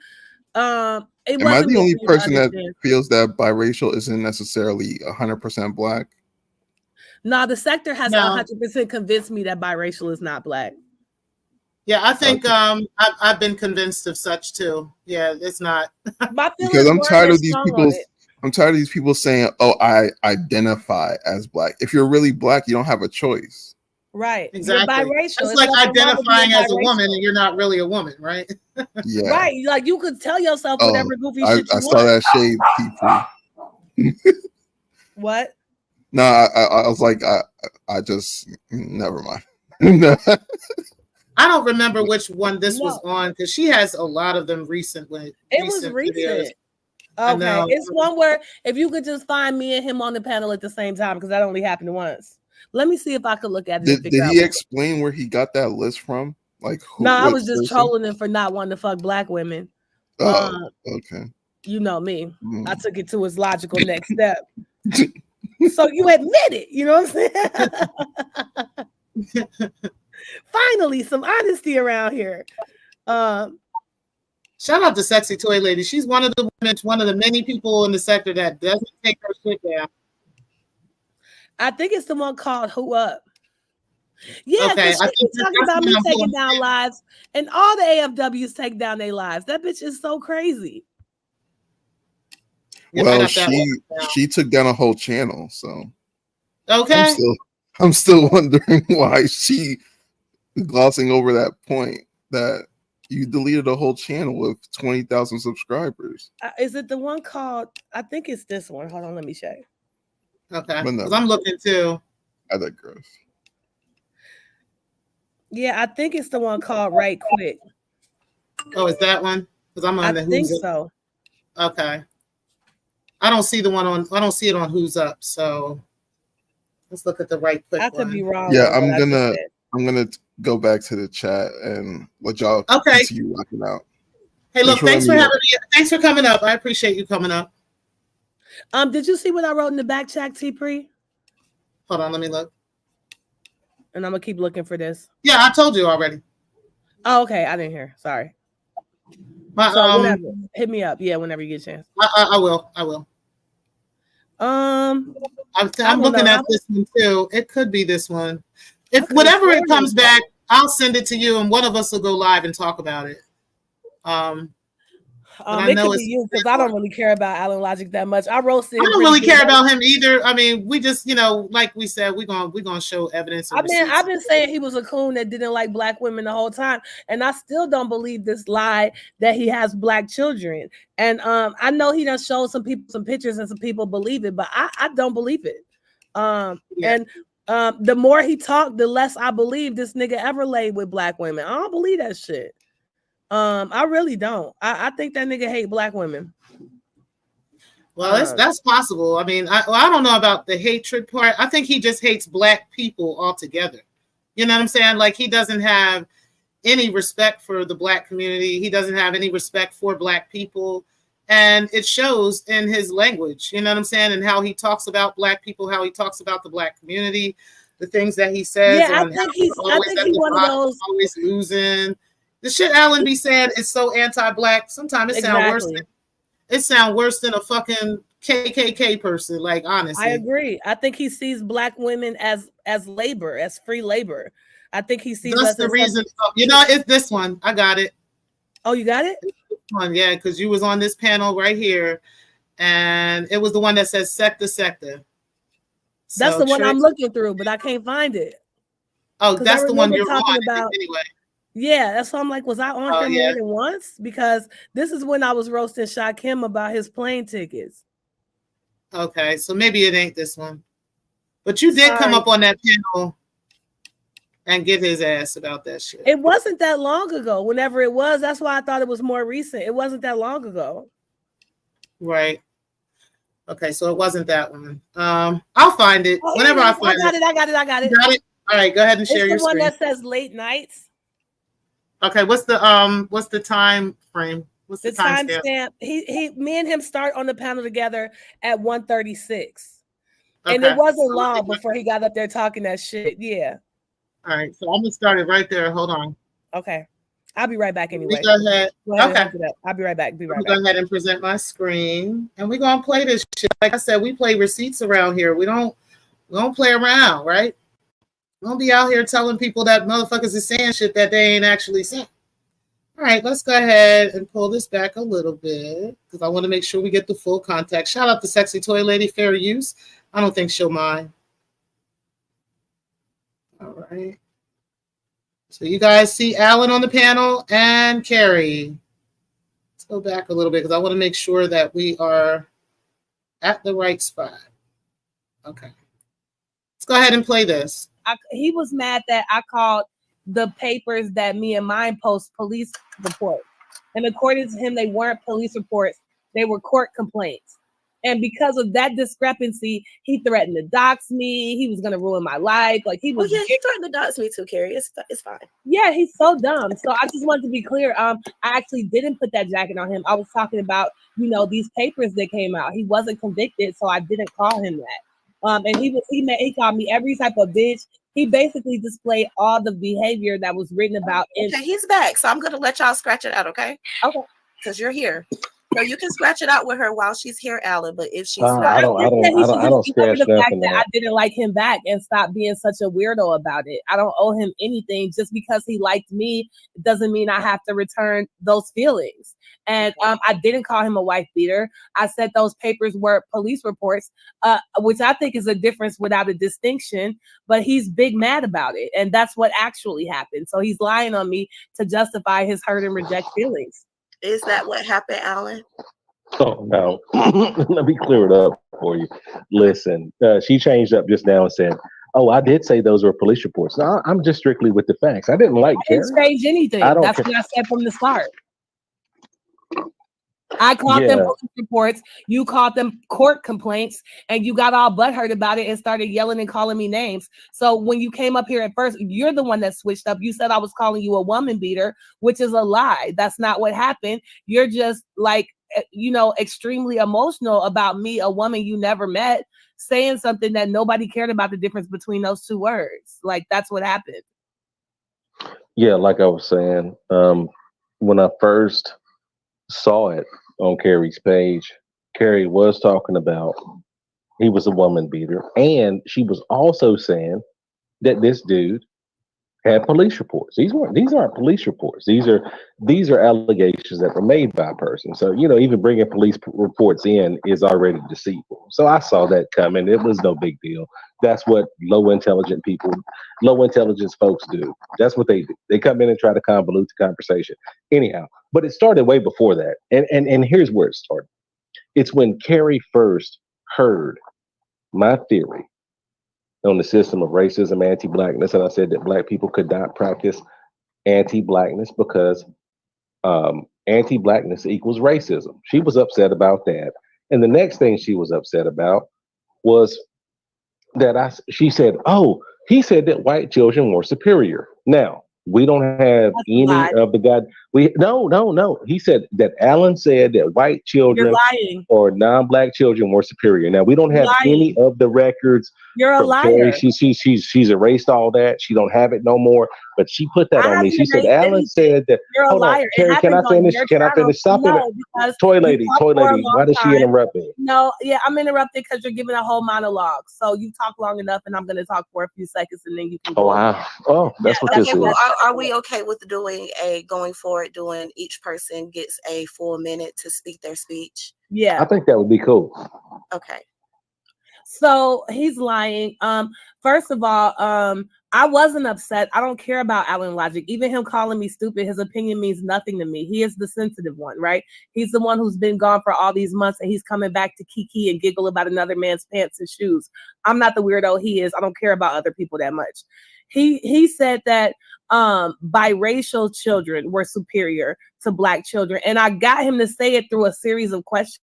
Am I the only person that feels that biracial isn't necessarily 100% black? No, the sector has 100% convinced me that biracial is not black. Yeah, I think I've been convinced of such too. Yeah, it's not. Because I'm tired of these people. I'm tired of these people saying, "Oh, I identify as black." If you're really black, you don't have a choice. Right. Exactly. Biracial. It's like identifying as a woman and you're not really a woman, right? Yeah. Right. Like, you could tell yourself whatever goofy shit you I want. saw that shade, Tpri. What? No, I was like, I just never mind. I don't remember which one this was on because she has a lot of them recently. It was recent. Okay, it's one where if you could just find me and him on the panel at the same time, because that only happened once. Let me see if I could look at it. Did he explain where he got that list from? Like, no, I was just trolling him for not wanting to fuck black women. Oh, okay. You know me. I took it to his logical next step. So you admit it, you know what I'm saying? Finally, some honesty around here. Shout out to Sexy Toy Lady. She's one of the women, one of the many people in the sector that doesn't take her shit down. I think it's the one called Who Up. Yeah, okay. She keep talking about me taking down lives, and all the AFWs take down their lives. That bitch is so crazy. Well, she took down a whole channel, so okay. I'm still wondering why she glossing over that point that you deleted a whole channel with 20,000 subscribers. Is it the one called? I think it's this one. Hold on, let me check. Okay, because I'm looking too. I digress. Yeah, I think it's the one called Right Quick. Oh, is that one? Because I'm on the Who's Up. So. Okay. I don't see the one on. I don't see it on Who's Up. So let's look at the Right Quick. I could be wrong. Yeah, I'm gonna go back to the chat and let y'all continue rocking out. Hey, look, thanks for having me. Thanks for coming up. I appreciate you coming up. Did you see what I wrote in the back chat, Tpri? Hold on, let me look. And I'm gonna keep looking for this. Yeah, I told you already. Oh, okay. I didn't hear. Sorry. So whenever, hit me up. Yeah, whenever you get a chance. I will. I'm looking at this one too. It could be this one. If whatever it comes back, I'll send it to you, and one of us will go live and talk about it. It could be you because I don't really care about Alan Logic that much. I don't really care about him either. I mean, we just, like we said, we're gonna show evidence. I've been saying he was a coon that didn't like black women the whole time, and I still don't believe this lie that he has black children. And I know he done showed some people some pictures and some people believe it, but I don't believe it. And the more he talked, the less I believe this nigga ever laid with black women. I don't believe that shit. I really don't. I think that nigga hate black women. Well, that's possible. I mean, I don't know about the hatred part. I think he just hates black people altogether. You know what I'm saying? Like, he doesn't have any respect for the black community. He doesn't have any respect for black people. And it shows in his language, you know what I'm saying? And how he talks about black people, how he talks about the black community, the things that he says. Yeah, I think he's one of those always losing. The shit Alan be saying is so anti-black. Sometimes it sounds worse than a fucking KKK person. Like, honestly, I agree. I think he sees black women as labor, as free labor. I think he sees that's the reason. You know, it's this one. I got it. Oh, you got it? One, yeah, because you was on this panel right here, and it was the one that says sector. That's the one I'm looking through, but I can't find it. Oh, that's the one you're talking on about anyway. Yeah, that's why I'm like, was I on here more than once? Because this is when I was roasting Shakim about his plane tickets. Okay, so maybe it ain't this one. But you did come up on that panel and get his ass about that shit. It wasn't that long ago. Whenever it was, that's why I thought it was more recent. It wasn't that long ago. Right. Okay, so it wasn't that one. I'll find it. Whenever I find it. I got it. You got it? All right, go ahead and share your screen. It's the one that says late nights. Okay, what's the time frame? What's the time stamp? Me and him start on the panel together at 1:36. Okay. And it wasn't long before he got up there talking that shit. Yeah. All right, so I'm gonna start it right there. Hold on. Okay. I'll be right back anyway. Go ahead. Okay. I'll be right back. Go ahead and present my screen. And we're gonna play this shit. Like I said, we play receipts around here. We don't play around, right? Don't be out here telling people that motherfuckers is saying shit that they ain't actually saying. All right, let's go ahead and pull this back a little bit because I want to make sure we get the full context. Shout out to Sexy Toy Lady, fair use. I don't think she'll mind. All right. So you guys see Alan on the panel and Carrie. Let's go back a little bit because I want to make sure that we are at the right spot. Okay. Let's go ahead and play this. He was mad that I called the papers that me and mine post police reports. And according to him, they weren't police reports. They were court complaints. And because of that discrepancy, he threatened to dox me. He was going to ruin my life. Like he was. Oh, yeah, he threatened to dox me too, Carrie. It's fine. Yeah, he's so dumb. So I just wanted to be clear. I actually didn't put that jacket on him. I was talking about, these papers that came out. He wasn't convicted, so I didn't call him that. And he called me every type of bitch. He basically displayed all the behavior that was written about. Okay, he's back, so I'm gonna let y'all scratch it out, okay? Okay. Because you're here, so you can scratch it out with her while she's here, Alan. But if she's I don't scratch the fact nothing that out. I didn't like him back and stop being such a weirdo about it. I don't owe him anything. Just because he liked me doesn't mean I have to return those feelings. And I didn't call him a wife beater. I said those papers were police reports, which I think is a difference without a distinction. But he's big mad about it, and that's what actually happened. So he's lying on me to justify his hurt and reject feelings. Is that what happened, Alan? Oh, no. Let me clear it up for you. Listen, she changed up just now and said, oh, I did say those were police reports. No, I'm just strictly with the facts. I didn't like Carrie. I didn't change anything. That's what I said from the start. I called them police reports. You called them court complaints, and you got all butthurt about it and started yelling and calling me names. So when you came up here at first, you're the one that switched up. You said I was calling you a woman beater, which is a lie. That's not what happened. You're just like, extremely emotional about me, a woman you never met, saying something that nobody cared about the difference between those two words. Like, that's what happened. Yeah, like I was saying, when I first saw it on Carrie's page, Carrie was talking about he was a woman beater, and she was also saying that this dude had police reports. These aren't police reports. These are allegations that were made by a person. So even bringing police reports in is already deceitful. So I saw that coming. It was no big deal. That's what low intelligence folks do. That's what they do. They come in and try to convolute the conversation. Anyhow, but it started way before that. And here's where it started. It's when Carrie first heard my theory on the system of racism, anti-blackness, and I said that black people could not practice anti-blackness because anti-blackness equals racism. She was upset about that. And the next thing she was upset about was that she said, "Oh, he said that white children were superior." Now, we don't have That's a any lie. of the God. We no. He said that Alan said that white You're children lying. or non-black children were superior. Now, we don't You're have any lying. of the records You're a from Carrie. liar. She's erased all that. She don't have it no more. But she put that I on me. haven't She said, erased "Alan anything. said that." You're a Hold on, liar. It Carrie. Can I happens on finish? your Can I channel. finish? Stop it, No, because toy you lady. talk Toy for a lady. Why long does she time. interrupt me? No, yeah, I'm interrupted because you're giving a whole monologue. So you talk long enough, and I'm going to talk for a few seconds, and then you can Oh go. wow. Oh, that's what this Okay, well, is. are we okay with going forward, doing each person gets a full minute to speak their speech? Yeah. I think that would be cool. Okay. So he's lying. First of all, I wasn't upset. I don't care about Alan Logic. Even him calling me stupid, his opinion means nothing to me. He is the sensitive one, right? He's the one who's been gone for all these months, and he's coming back to kiki and giggle about another man's pants and shoes. I'm not the weirdo he is. I don't care about other people that much. He said that biracial children were superior to black children, and I got him to say it through a series of questions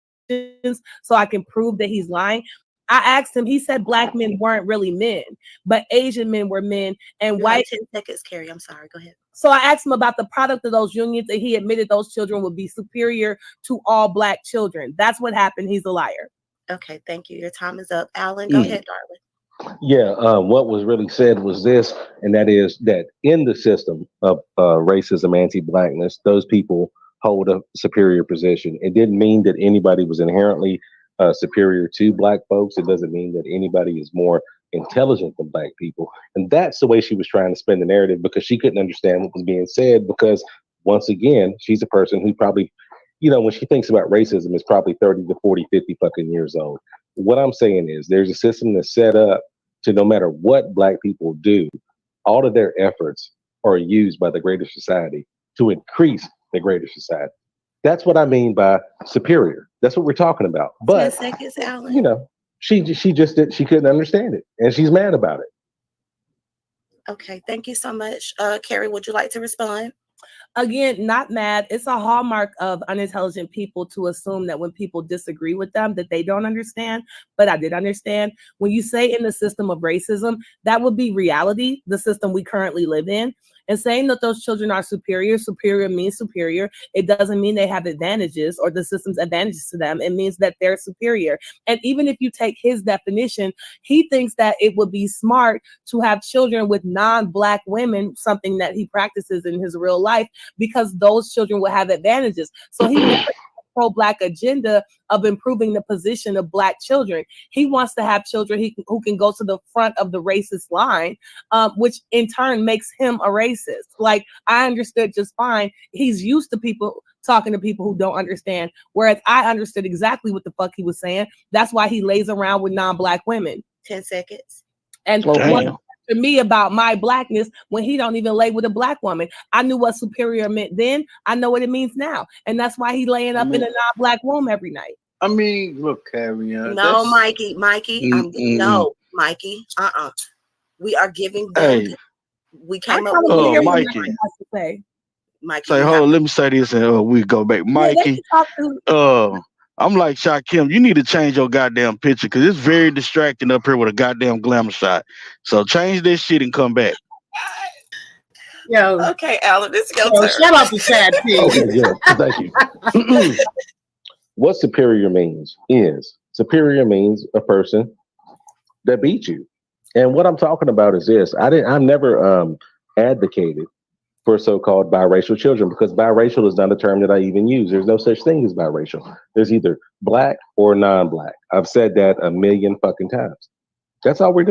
so I can prove that he's lying. I asked him, he said black men weren't really men, but Asian men were men and You white. have 10 seconds, Carrie. I'm sorry. Go ahead. So I asked him about the product of those unions, and he admitted those children would be superior to all black children. That's what happened. He's a liar. Okay, thank you. Your time is up. Alan, go ahead, darling. Yeah, what was really said was this, and that is that in the system of racism, anti-blackness, those people hold a superior position. It didn't mean that anybody was inherently superior to black folks. It doesn't mean that anybody is more intelligent than black people. And that's the way she was trying to spin the narrative, because she couldn't understand what was being said. Because once again, she's a person who probably, when she thinks about racism, is probably 30 to 40, 50 fucking years old. What I'm saying is there's a system that's set up to, no matter what black people do, all of their efforts are used by the greater society to increase the greater society. That's what I mean by superior. That's what we're talking about. 10 But seconds, Alan. she just she couldn't understand it, and she's mad about it. Okay, thank you so much. Carrie, would you like to respond? Again, not mad. It's a hallmark of unintelligent people to assume that when people disagree with them, that they don't understand. But I did understand. When you say in the system of racism, that would be reality, the system we currently live in. And saying that those children are superior means superior. It doesn't mean they have advantages or the system's advantages to them. It means that they're superior. And even if you take his definition, he thinks that it would be smart to have children with non-black women, something that he practices in his real life, because those children will have advantages. So he will pro-black agenda of improving the position of black children. He wants to have children who can go to the front of the racist line, which in turn makes him a racist. Like, I understood just fine. He's used to people talking to people who don't understand, whereas I understood exactly what the fuck he was saying. That's why he lays around with non-black women. 10 seconds. And to me about my blackness when he don't even lay with a black woman. I knew what superior meant then. I know what it means now. And that's why he laying up in a non-black room every night. I mean, look, Carrie. No, Mikey. No, Mikey. We are giving them. Hey, we came up with Mikey. Mikey. Say, hold on, let me say this, and we go back. Mikey. I'm like Shakim, you need to change your goddamn picture, because it's very distracting up here with a goddamn glamour shot. So change this shit and come back. Yo. Okay, Alan, this is your turn. Shut up, Chad, please. Okay, yeah, thank you. What superior means a person that beat you. And what I'm talking about is this. I've never advocated for so-called biracial children, because biracial is not a term that I even use. There's no such thing as biracial. There's either black or non-black. I've said that a million fucking times. That's all we're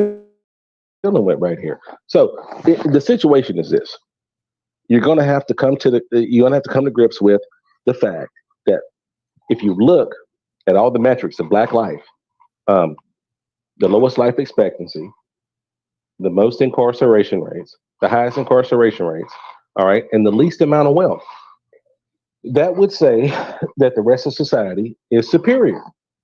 dealing with right here. So the situation is this. You're going to have to come to grips with the fact that if you look at all the metrics of black life, the lowest life expectancy, the most incarceration rates, the highest incarceration rates, all right, and the least amount of wealth, that would say that the rest of society is superior.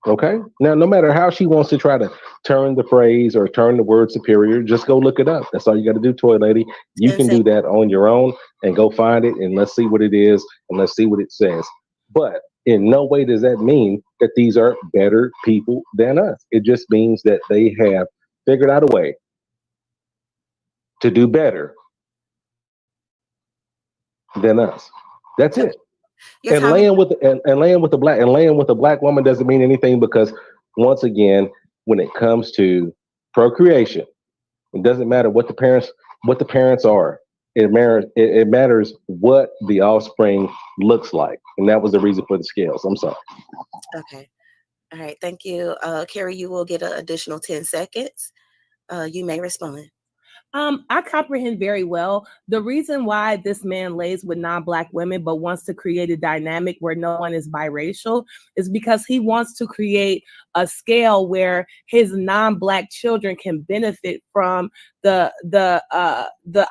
Okay. Now, no matter how she wants to try to turn the phrase or turn the word superior, just go look it up. That's all you got to do, toy lady. You And can say, do that on your own and go find it and let's see what it is and let's see what it says. But in no way does that mean that these are better people than us. It just means that they have figured out a way to do better than us. That's it. okay, your And time is laying with and laying with a black woman doesn't mean anything because once again, when it comes to procreation, it doesn't matter what the parents are. It matters what the offspring looks like, and that was the reason for the scales. I'm sorry. okay. All right, thank you. Carrie, you will get an additional 10 seconds. You may respond. I comprehend very well. The reason why this man lays with non-black women but wants to create a dynamic where no one is biracial is because he wants to create a scale where his non-black children can benefit from the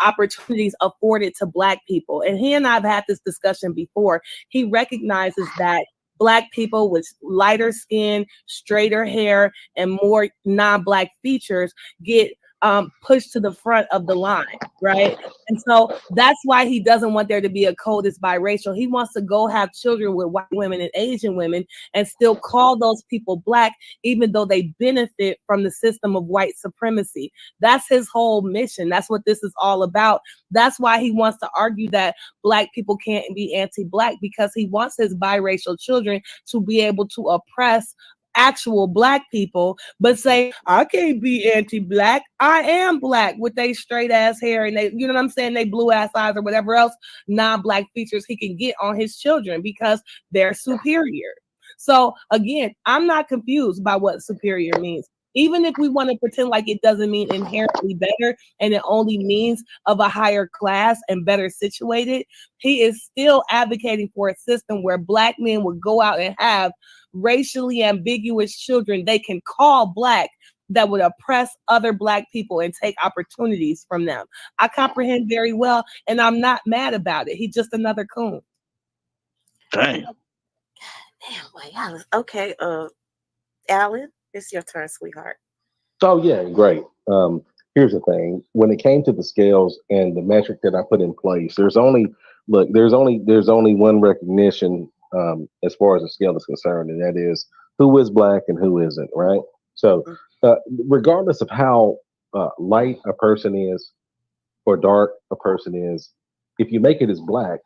opportunities afforded to black people. And he and I have had this discussion before. He recognizes that black people with lighter skin, straighter hair, and more non-black features get pushed to the front of the line, right? And so that's why he doesn't want there to be a code that's biracial. He wants to go have children with white women and Asian women and still call those people black, even though they benefit from the system of white supremacy. That's his whole mission. That's what this is all about. That's why he wants to argue that black people can't be anti-black, because he wants his biracial children to be able to oppress actual black people, but say, I can't be anti-black. I am black with they straight ass hair and they, you know what I'm saying, they blue ass eyes or whatever else non-black features he can get on his children because they're superior. So again, I'm not confused by what superior means. Even if we want to pretend like it doesn't mean inherently better and it only means of a higher class and better situated, he is still advocating for a system where black men would go out and have racially ambiguous children they can call black that would oppress other black people and take opportunities from them. I comprehend very well, and I'm not mad about it. He's just another coon. Damn. Damn, boy, okay. Alan, it's your turn, sweetheart. Oh yeah, great. Here's the thing: when it came to the scales and the metric that I put in place, there's only one recognition as far as the scale is concerned, and that is who is black and who isn't. Right. So, regardless of how light a person is or dark a person is, if you make it as black,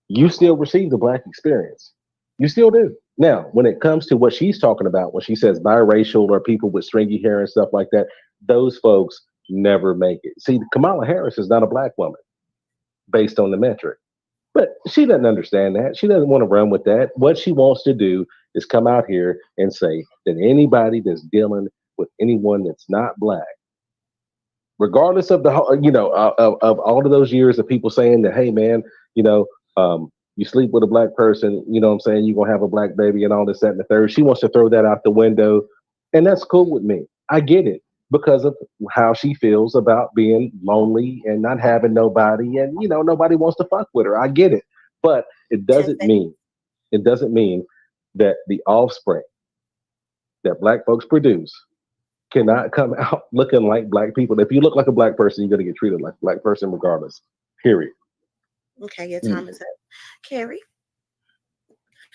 you still receive the black experience. You still do. Now, when it comes to what she's talking about, when she says biracial or people with stringy hair and stuff like that, those folks never make it. See, Kamala Harris is not a black woman based on the metric, but she doesn't understand that. She doesn't want to run with that. What she wants to do is come out here and say that anybody that's dealing with anyone that's not black, regardless of of all of those years of people saying that, hey man, you sleep with a black person, you know what I'm saying, you're gonna have a black baby and all this, that, and the third. She wants to throw that out the window, and that's cool with me. I get it because of how she feels about being lonely and not having nobody, and nobody wants to fuck with her. I get it, but it doesn't mean that the offspring that black folks produce cannot come out looking like black people. If you look like a black person, you're gonna get treated like a black person regardless. Period. Okay, your time is up. Carrie?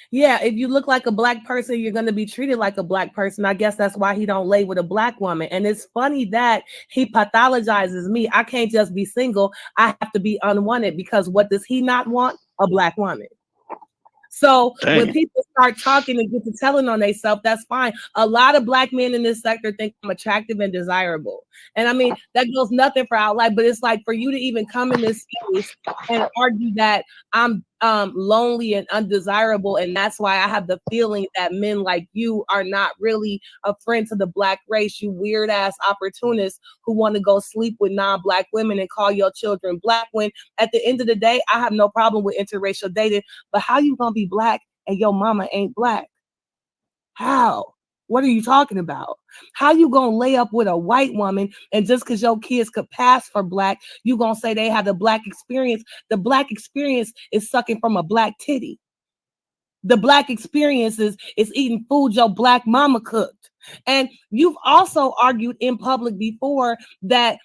Yeah, if you look like a black person, you're going to be treated like a black person. I guess that's why he don't lay with a black woman. And it's funny that he pathologizes me. I can't just be single. I have to be unwanted because what does he not want? A black woman. So when people start talking and get to telling on themselves, that's fine. A lot of black men in this sector think I'm attractive and desirable. And I mean, that goes nothing for our life, but it's like for you to even come in this space and argue that I'm lonely and undesirable, and that's why I have the feeling that men like you are not really a friend to the black race, you weird ass opportunists who want to go sleep with non-black women and call your children black, when at the end of the day, I have no problem with interracial dating, but how you gonna be black and your mama ain't black? How? What are you talking about? How you gonna lay up with a white woman and just because your kids could pass for black, you gonna say they have the black experience? The black experience is sucking from a black titty. The Black experiences is eating food your Black mama cooked. And you've also argued in public before that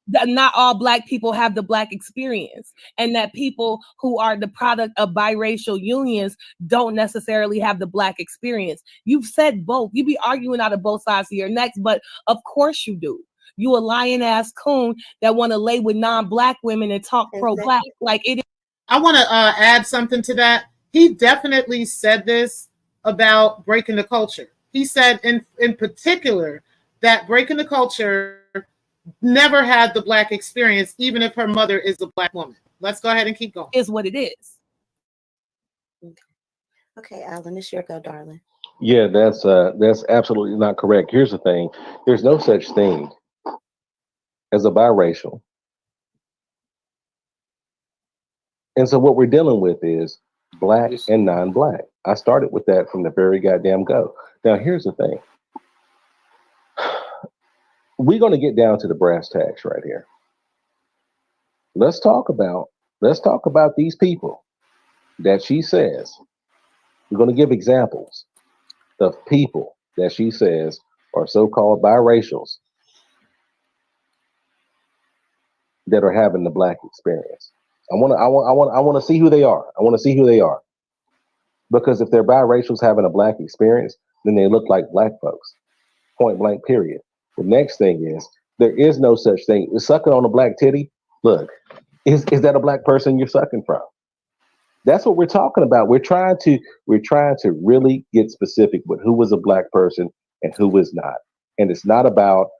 that not all Black people have the Black experience, and that people who are the product of biracial unions don't necessarily have the Black experience. You've said both. You be arguing out of both sides of your necks, but of course you do. You a lying ass coon that want to lay with non-Black women and talk pro-Black. Like it is. I want to add something to that. He definitely said this about breaking the culture. He said in particular that breaking the culture never had the Black experience, even if her mother is a Black woman. Let's go ahead and keep going. Is what it is. Okay, Alan, it's your go, darling. Yeah, that's absolutely not correct. Here's the thing: there's no such thing as a biracial, and so what we're dealing with is Black and non-Black. I started with that from the very goddamn go. Now, here's the thing: we're going to get down to the brass tacks right here. Let's talk about these people that she says. We're going to give examples of people that she says are so-called biracials that are having the Black experience. I want to see who they are. I want to see who they are. Because if they're biracials having a Black experience, then they look like Black folks. Point blank, period. The next thing is, there is no such thing. Sucking on a Black titty, look, is that a Black person you're sucking from? That's what we're talking about. We're trying to really get specific with who was a Black person and who was not. And it's not about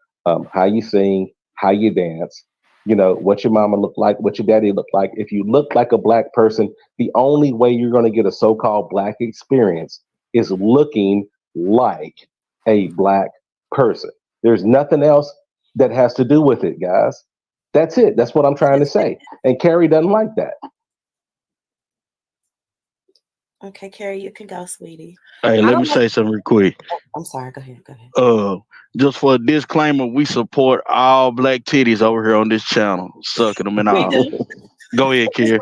how you sing, how you dance, what your mama looked like, what your daddy looked like. If you look like a Black person, the only way you're going to get a so-called Black experience is looking like a Black person. There's nothing else that has to do with it, guys. That's it. That's what I'm trying to say. And Carrie doesn't like that. Okay, Carrie, you can go, sweetie. Hey, let me say something real quick. I'm sorry. Go ahead. Just for a disclaimer, we support all Black titties over here on this channel, sucking them in all. Go ahead, Carrie.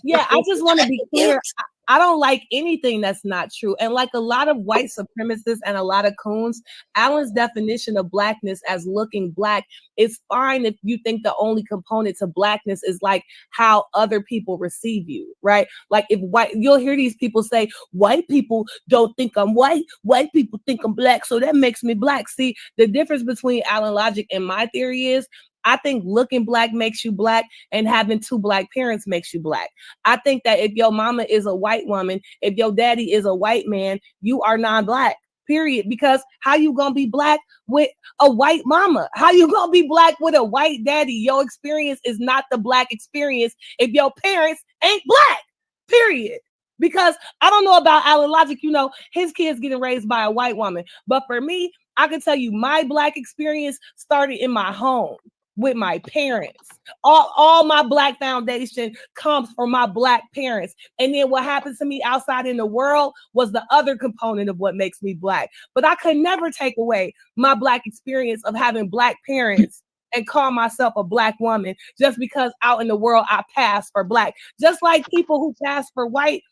Yeah, I just want to be clear. I don't like anything that's not true. And like a lot of white supremacists and a lot of coons, Alan's definition of Blackness as looking Black is fine if you think the only component to Blackness is like how other people receive you, right? Like if you'll hear these people say, white people don't think I'm white people think I'm Black, so that makes me Black. See, the difference between Alan logic and my theory is, I think looking Black makes you Black, and having two Black parents makes you Black. I think that if your mama is a white woman, if your daddy is a white man, you are non-Black, period. Because how you gonna be Black with a white mama? How you gonna be Black with a white daddy? Your experience is not the Black experience if your parents ain't Black, period. Because I don't know about Alan Logic, his kids getting raised by a white woman. But for me, I can tell you my Black experience started in my home with my parents. All my Black foundation comes from my Black parents. And then what happens to me outside in the world was the other component of what makes me Black. But I could never take away my Black experience of having Black parents and call myself a Black woman just because out in the world I pass for Black. Just like people who pass for white,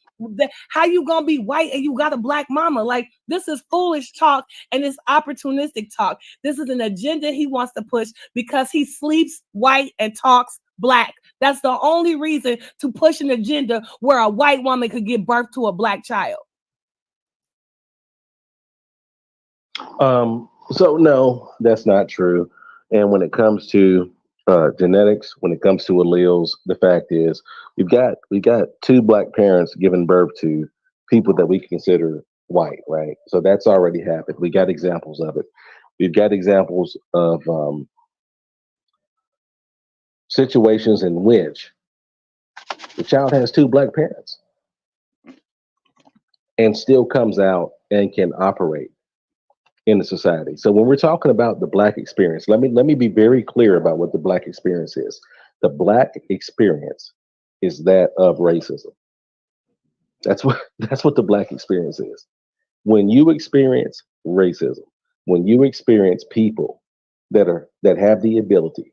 how you gonna be white and you got a Black mama? Like, this is foolish talk and it's opportunistic talk. This is an agenda he wants to push because he sleeps white and talks Black. That's the only reason to push an agenda where a white woman could give birth to a Black child. So no, that's not true. And when it comes to genetics, when it comes to alleles, the fact is we got two Black parents giving birth to people that we consider white, right? So that's already happened. We got examples of it. We've got examples of situations in which the child has two Black parents and still comes out and can operate in the society. So when we're talking about the Black experience, let me be very clear about what the Black experience is. The Black experience is that of racism. That's what the Black experience is. When you experience racism, when you experience people that have the ability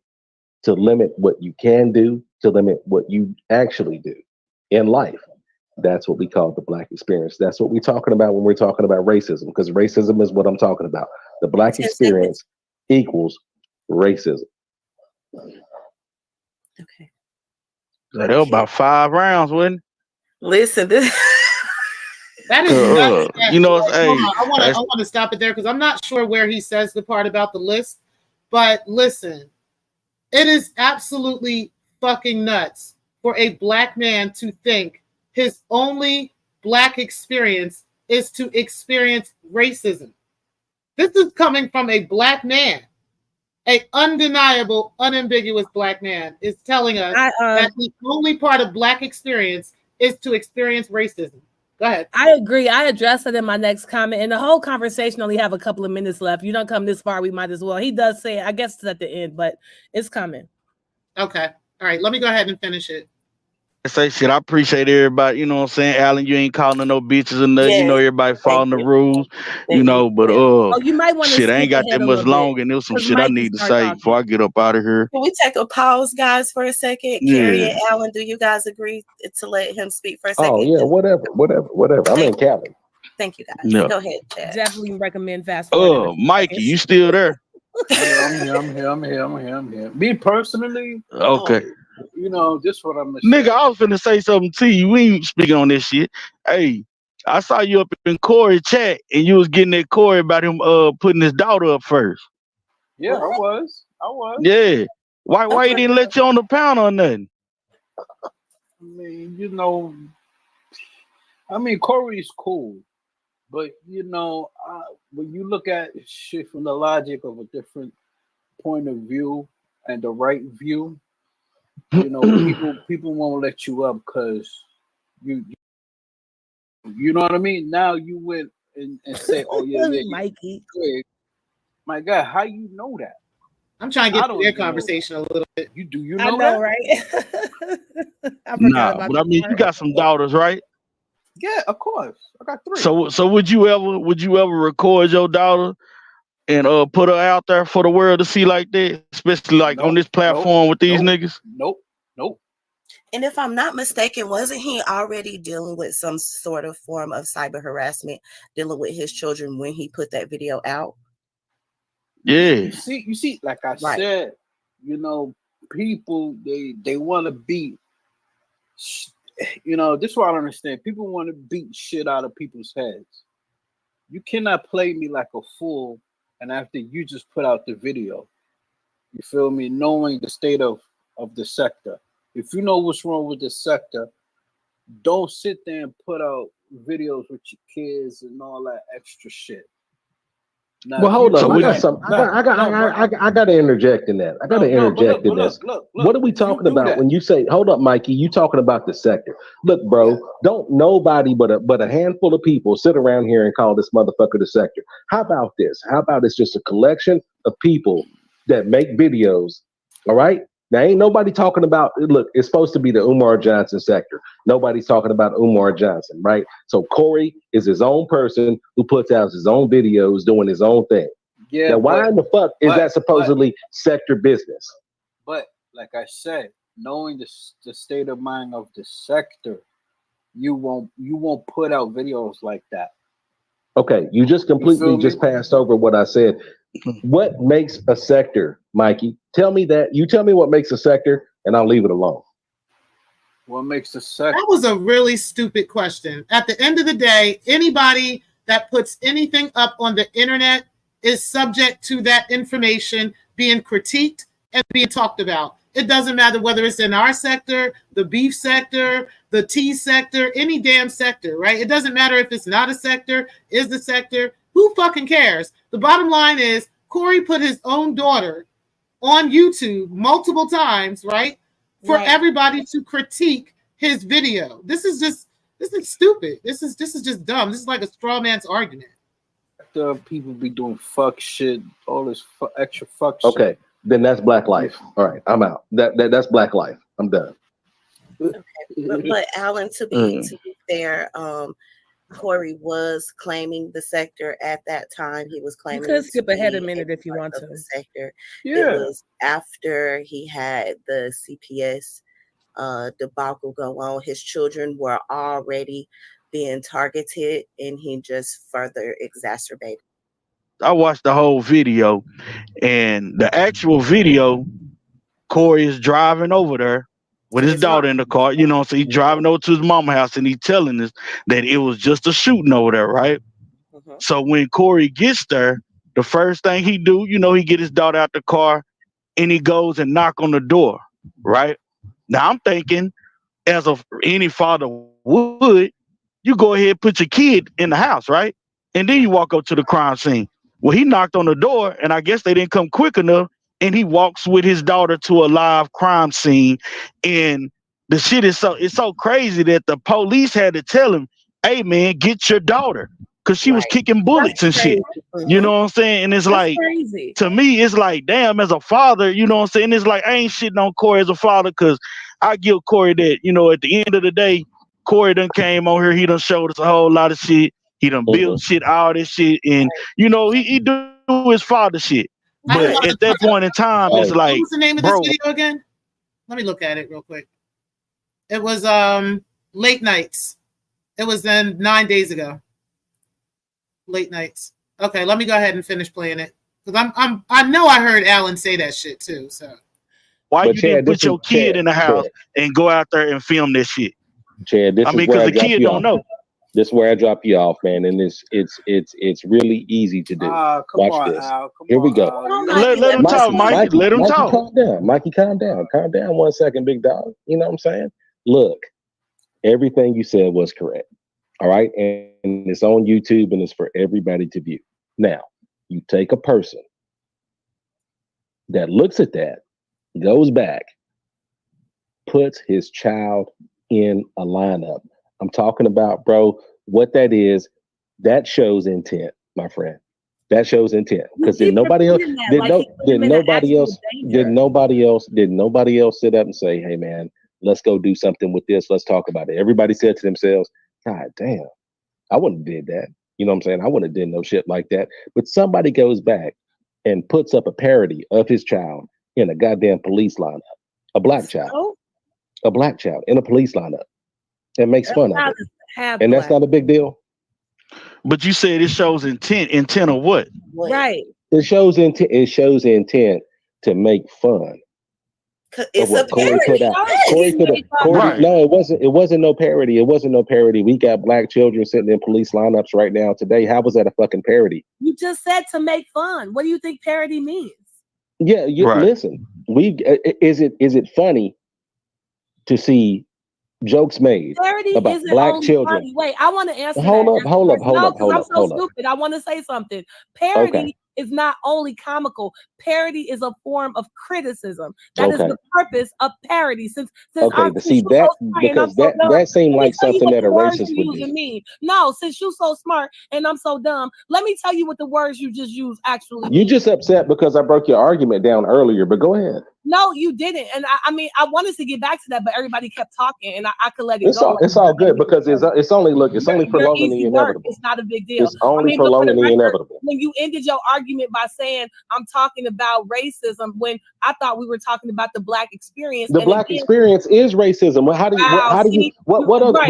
to limit what you can do, to limit what you actually do in life, That's what we call the Black experience. That's what we're talking about when we're talking about racism, because racism is what I'm talking about. The Black 10 experience equals racism. Okay. That was about 5 rounds, wasn't it? Listen, this That is nuts. You know, Hold hey, on. I want to stop it there because I'm not sure where he says the part about the list. But listen, it is absolutely fucking nuts for a Black man to think his only Black experience is to experience racism. This is coming from a Black man. A undeniable, unambiguous Black man is telling us that the only part of Black experience is to experience racism. Go ahead. I agree. I addressed it in my next comment, and the whole conversation only have a couple of minutes left. You don't come this far, we might as well. He does say it. I guess it's at the end, but it's coming. Okay. All right. Let me go ahead and finish it. Say shit. I appreciate everybody. You know what I'm saying, Alan? You ain't calling no bitches or nothing. You know Yes. everybody Thank following the you. rules. You Thank know, you. but Yeah. Oh, you might want to shit, I ain't skip got that ahead a much little long, bit, and there's some 'cause shit I Mikey need to start say talking. before I get up out of here. Can we take a pause, guys, for a second? Carrie and Yeah. Alan, do you guys agree to let him speak for a second? Oh yeah, whatever. I'm in Cali. Thank you, guys. Yeah. Go ahead, Chad. Definitely recommend fast forward. Mikey, you still there? Yeah, I'm here. Me personally, Okay. you know, this what I'm gonna Nigga, say. I was finna say something to you. We ain't speaking on this shit. Hey, I saw you up in Corey chat and you was getting that Corey about him putting his daughter up first. Yeah, I was. Yeah. Why Okay. he didn't let you on the pound or nothing? I mean, you know, Corey's cool, but you know, when you look at shit from the logic of a different point of view and the right view, you know, people won't let you up because you know what I mean. Now you went and say, oh yeah, Mikey. good. My God, how you know that? I'm trying to get I to don't their even know conversation a little bit. you I know know, that? right? I forgot Nah, about but I that mean, you part. got some daughters, right? Yeah, of course. I got 3. So would you ever record your daughter and put her out there for the world to see like that, especially like on this platform with these niggas? Nope. And if I'm not mistaken, wasn't he already dealing with some sort of form of cyber harassment, dealing with his children when he put that video out? Yeah. You see, like I said, you know, people they want to beat. You know, this is what I don't understand. People want to beat shit out of people's heads. You cannot play me like a fool, and after you just put out the video, you feel me? Knowing the state of the sector. If you know what's wrong with the sector, don't sit there and put out videos with your kids and all that extra shit. Now, Well, hold So up. I would got you? some. I got to interject in that. I got to interject in this. Look. What are we If you talking do about that, when you say, "Hold up, Mikey"? You talking about the sector? Look, bro. Don't nobody but a handful of people sit around here and call this motherfucker the sector. How about this? How about it's just a collection of people that make videos? All right. Now ain't nobody talking about. Look, it's supposed to be the Umar Johnson sector. Nobody's talking about Umar Johnson, right? So Corey is his own person who puts out his own videos, doing his own thing. yeah. Now, why in the fuck is that supposedly sector business? But like I said, knowing the state of mind of the sector, you won't put out videos like that. Okay, you just completely just passed over what I said. What makes a sector, Mikey? Tell me that. You tell me what makes a sector, and I'll leave it alone. What makes a sector? That was a really stupid question. At the end of the day, anybody that puts anything up on the internet is subject to that information being critiqued and being talked about. It doesn't matter whether it's in our sector, the beef sector, the tea sector, any damn sector, right? It doesn't matter if it's not a sector, is the sector. Who fucking cares? The bottom line is Corey put his own daughter on YouTube multiple times, right? For everybody to critique his video. This is stupid. This is just dumb. This is like a straw man's argument. People be doing fuck shit, all this extra fuck shit. Okay, then that's Black life. All right, I'm out. That's Black life. I'm done. Okay. But Alan, to be fair, Corey was claiming the sector at that time. He was claiming. You could skip ahead a minute if you want to. The sector. Yeah. It was after he had the CPS debacle go on. His children were already being targeted, and he just further exacerbated. I watched the whole video, and the actual video, Corey is driving over there with To his his mom. daughter in the car. So he's driving over to his mama's house, and he's telling us that it was just a shooting over there, right? Mhm. So when Corey gets there, the first thing he do, he get his daughter out the car and he goes and knock on the door, right? Now I'm thinking, as of any father would, you go ahead and put your kid in the house, right? And then you walk up to the crime scene. Well, he knocked on the door, and I guess they didn't come quick enough, and he walks with his daughter to a live crime scene. And the shit is so crazy that the police had to tell him, "Hey man, get your daughter," because she was Right. kicking bullets and That's shit. crazy. You Mhm. know what I'm saying? And it's That's like, crazy. to me, it's like, damn, as a father, you know what I'm saying? It's like, I ain't shitting on Corey as a father because I give Corey that, at the end of the day, Corey done came on here, he done showed us a whole lot of shit. He done built Mhm. shit, all this shit, and he do his father shit. But I at have Right. that a point in time, it's Hey, like, What was the name of bro, this video again? Let me look at it real quick. It was late nights. It was then 9 days ago. Late nights. Okay, let me go ahead and finish playing it. Because I know I heard Alan say that shit too. So why but you didn't Chad, put your kid in the house and go out there and film this shit? Chad, I this is mean, where because I the drop kid you don't off. know. This is where I drop you off, man, and it's really easy to do. Come Watch on, this. Al. Come Here we on, go. Al. Come on, You Mikey. Let Let him him talk, explain. Mikey. Let him Mikey, talk. calm down. Mikey, calm down. Calm down 1 second, big dog. You know what I'm saying? Look, everything you said was correct. All right, and it's on YouTube and it's for everybody to view. Now, you take a person that looks at that, goes back, puts his child in a lineup. I'm talking about, bro, what that is, that shows intent, my friend. That shows intent. You Because keep repeating that like he put him in an actual danger. did nobody else sit up and say, hey man, let's go do something with this. Let's talk about it. Everybody said to themselves, God damn, I wouldn't have did that. You know what I'm saying? I wouldn't have did no shit like that. But somebody goes back and puts up a parody of his child in a goddamn police lineup. A black child. So A black child in a police lineup and makes that fun of child it. is half And that's black. not a big deal. But you said it shows intent. Intent of what? What? Right. It shows intent to make fun of It's a what Corey parody. put out. Yes. Right. No, it wasn't no parody. It wasn't no parody. We got black children sitting in police lineups right now today. How was that a fucking parody? You just said to make fun. What do you think parody means? Yeah, Right. listen. Is it funny to see jokes made Parody about isn't black only children? funny. Wait, I want to answer Hold that. up, hold up, hold No, up, because hold I'm up, so hold up. stupid. I want to say something. Okay, Parody is not only comical. Parody is a form of criticism. That is okay. the purpose of parody. Since Okay, but since see you that so smart and I'm because so dumb, that seemed let me like tell you something what that the a words racist you would do. using mean. No, since you so smart and I'm so dumb, let me tell you what the words you just used actually You mean. just upset because I broke your argument down earlier, but go ahead. No, you didn't. And I mean, I wanted to get back to that, but everybody kept talking, and I could let it It's go. all Like, it's all good because it's only look, it's only you're prolonging the easy work. inevitable. It's not a big deal. It's I only mean, but for the prolonging the record, inevitable. when you ended your argument by saying I'm talking about racism, when I thought we were talking about the black experience, The and black again, experience is racism. Well, wow, see, right?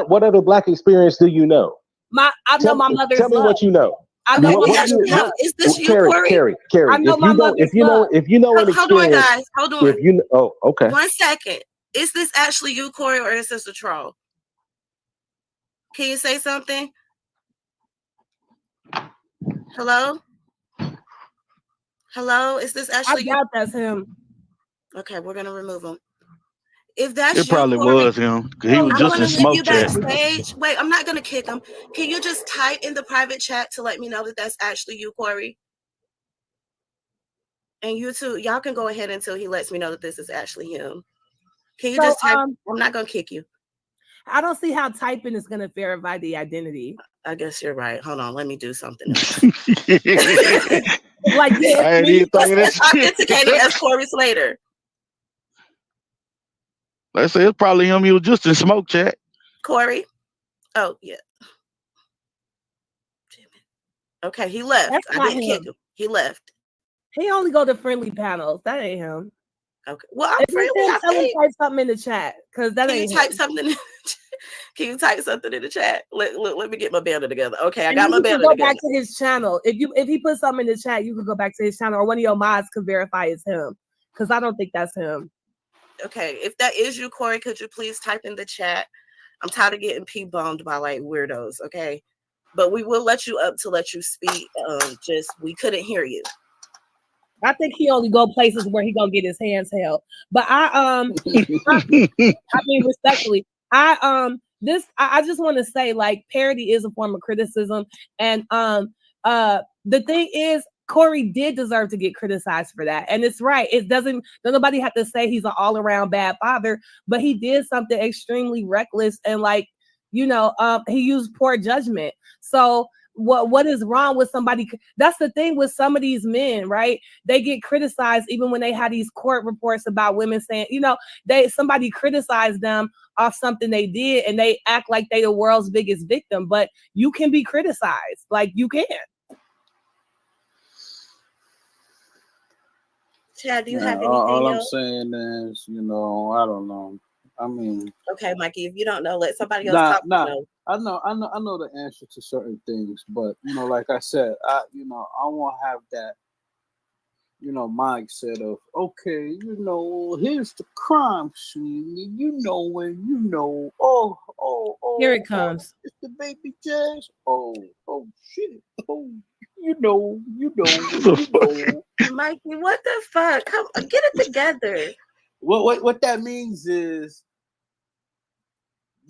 what other black experience do you know? I know my Tell mother's me love. what you know. I know Okay, my we What have do to mother's you know. love. what Is this you, Carrie, Corey? Carrie, Carrie, I know my mother's love. if you know an Hold on, experience, guys. Hold on. if you oh okay. 1 second. Is this actually you, Corey, or is this a troll? Can you say something? Hello? Hello? Is this I actually you? doubt that's him. Okay, we're gonna remove him. If that's It you, probably Corey, was him. 'Cause he was I'm just in gonna leave smoke you chat. backstage. Wait, I'm not gonna kick him. Can you just type in the private chat to let me know that that's actually you, Corey? And you two, y'all can go ahead until he lets me know that this is actually him. Can you So, just type? I'm not gonna kick you. I don't see how typing is going to verify the identity. I guess you're right. Hold on, let me do something else. Like, yeah, I ain't me. even thinking It's that authenticating shit. as Corey Slater. Let's say it's probably him. He was just in smoke chat. Corey. Oh yeah. Okay, he left. That's I not didn't kick him. him. He left. He only go to friendly panels. That ain't him. Okay. Well, I'm If you friendly. can, tell him type something in the chat because that Can ain't you type him. something? Can you type something in the chat? Let me get my banner together. Okay, I And got my you can banner go together. back to his channel. If he put something in the chat, you can go back to his channel, or one of your mods can verify it's him. Because I don't think that's him. Okay, if that is you, Corey, could you please type in the chat? I'm tired of getting p-bombed by like weirdos. Okay, but we will let you up to let you speak. Just we couldn't hear you. I think he only go places where he gonna get his hands held. But I mean respectfully, I just want to say like parody is a form of criticism, and the thing is Corey did deserve to get criticized for that, and it's right. It doesn't nobody have to say he's an all around bad father, but he did something extremely reckless and like he used poor judgment. So what is wrong with somebody? That's the thing with some of these men, right? They get criticized even when they have these court reports about women saying, somebody criticized them off something they did and they act like they the world's biggest victim. But you can be criticized, like you can. Chad, do you have anything all else? I'm saying is, I don't know. I mean, okay, Mikey, if you don't know, let somebody else talk. I know the answer to certain things, but like I said, I won't have that, mindset of okay, here's the crime scene, and Here it comes. It's the baby Jazz. Oh shit. Oh, Mikey, what the fuck? Come get it together. What that means is,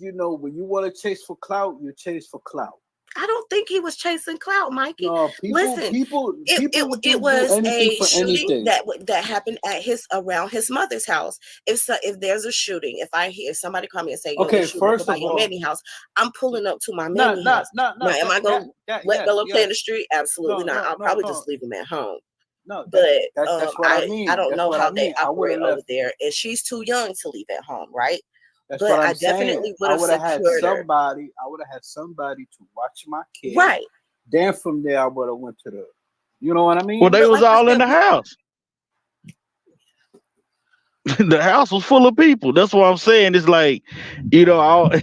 when you want to chase for clout, you chase for clout. I don't think he was chasing clout, Mikey. No, people it was a shooting anything. that happened at around his mother's house. If there's a shooting, if somebody call me and say, okay, first of all, your mammy house, I'm pulling up to my mammy house. Now, am I gonna let Bello play in the street? Absolutely not. I'll probably just leave him at home. No, but that's what I mean. I don't know how they operate over there, and she's too young to leave at home, right? That's what I'm definitely saying. I would have had somebody. I would have had somebody to watch my kid. Right. Then from there, I would have went to the. You know what I mean? Well, they was all in the house. The house was full of people. That's what I'm saying. It's like, I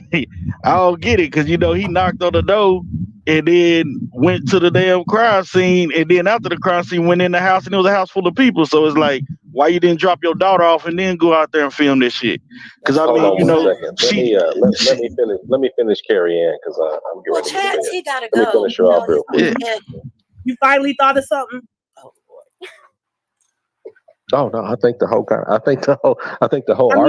don't get it because he knocked on the door and then went to the damn crime scene, and then after the crime scene went in the house and it was a house full of people. So it's like, why you didn't drop your daughter off and then go out there and film this shit? Because hold on 1 second. Let me finish Carrie Ann because I'm getting ready to Chad, go. he gotta Let me finish her off real quick. You finally thought of something? Oh no, I think the whole I mean,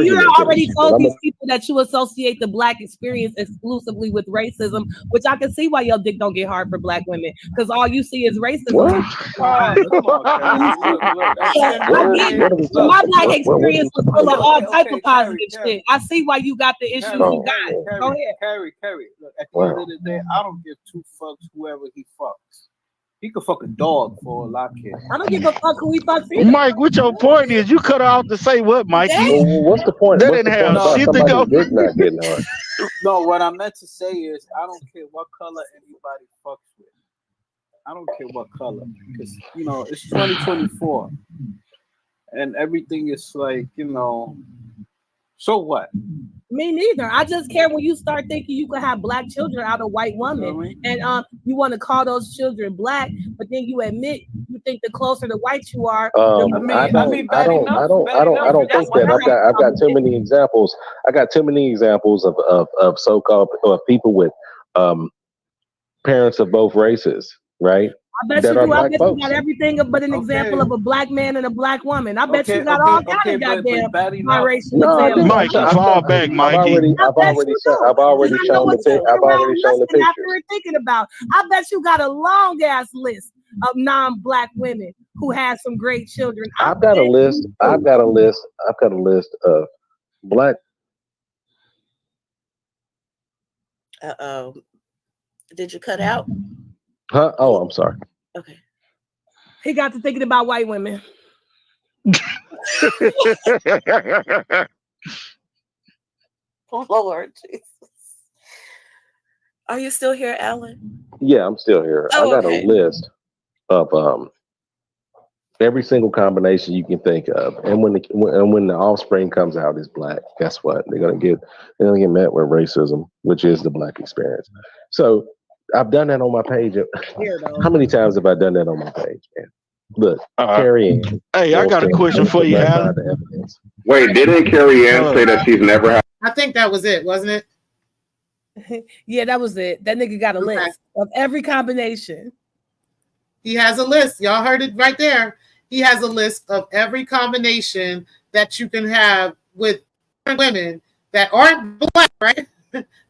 you argument. already told these people that you associate the Black experience exclusively with racism, which I can see why your dick don't get hard for Black women because all you see is racism. My Black experience was full of all type of positive shit. I see why you got the issues you got. Go ahead. Carrie. Look, at the end of the day, I don't give two fucks whoever he fucks. He could fuck a dog for all I care. I don't give a fuck who he fucks either. Mike, what your point is? You cut her off to say what, Mikey? What's the point? That didn't have shit to go. Dick not getting hard. No, what I meant to say is I don't care what color anybody fucks with. I don't care what color because it's 2024 and everything is like so what? Me neither. I just care when you start thinking you could have Black children out of white women, and you want to call those children Black, but then you admit you think the closer to white you are. I don't think that. I've got too many examples. I got too many examples of so-called people with parents of both races, right? I bet you do. I bet you got everything but an example of a Black man and a Black woman. I bet you got all kind of goddamn biracial examples. Mike, fall back, Mikey. I've already shown the picture. After we're thinking about, I bet you got a long ass list of non-Black women who had some great children. I've got a list of Black. Did you cut out? Huh? Oh, I'm sorry. Okay. He got to thinking about white women. Lord Jesus. Are you still here, Alan? Yeah, I'm still here. I got a list of Every single combination you can think of, and when the offspring comes out is black, guess what? They're gonna get met with racism, which is the black experience. So I've done that on my page. How many times have I done that on my page, man? Look, Carrie Ann Hey, I wants got a to question for you, verify Alan. the evidence. Wait, didn't Carrie Ann say that she's never had? I think that was it, wasn't it? Yeah, that was it. That nigga got a list of every combination. He has a list. Y'all heard it right there. He has a list of every combination that you can have with women that aren't black, right?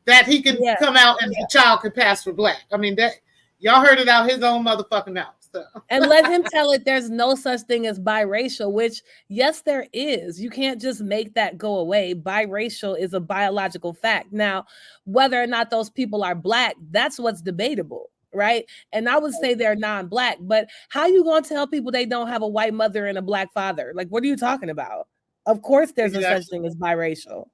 That he can come out and the child could pass for black. I mean, that y'all heard it out his own motherfucking mouth. So. And let him tell it there's no such thing as biracial, which, yes, there is. You can't just make that go away. Biracial is a biological fact. Now, whether or not those people are black, that's what's debatable, right? And I would say they're non-black, but how you going to tell people they don't have a white mother and a black father? Like, what are you talking about? Of course there's no such thing as biracial.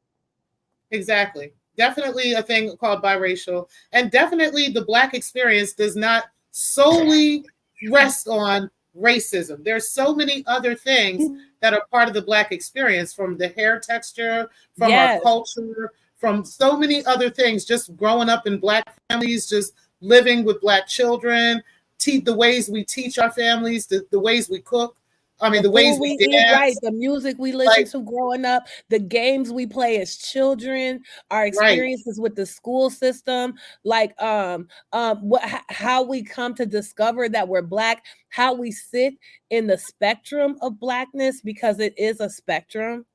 Exactly. Definitely a thing called biracial. And definitely the black experience does not solely rest on racism. There's so many other things that are part of the black experience, from the hair texture, from our culture, from so many other things, just growing up in black families, just living with black children, the ways we teach our families, the ways we cook. I mean, the ways we eat, dance, right? The music we listen to growing up, the games we play as children, our experiences with the school system, like how we come to discover that we're black, how we sit in the spectrum of blackness, because it is a spectrum.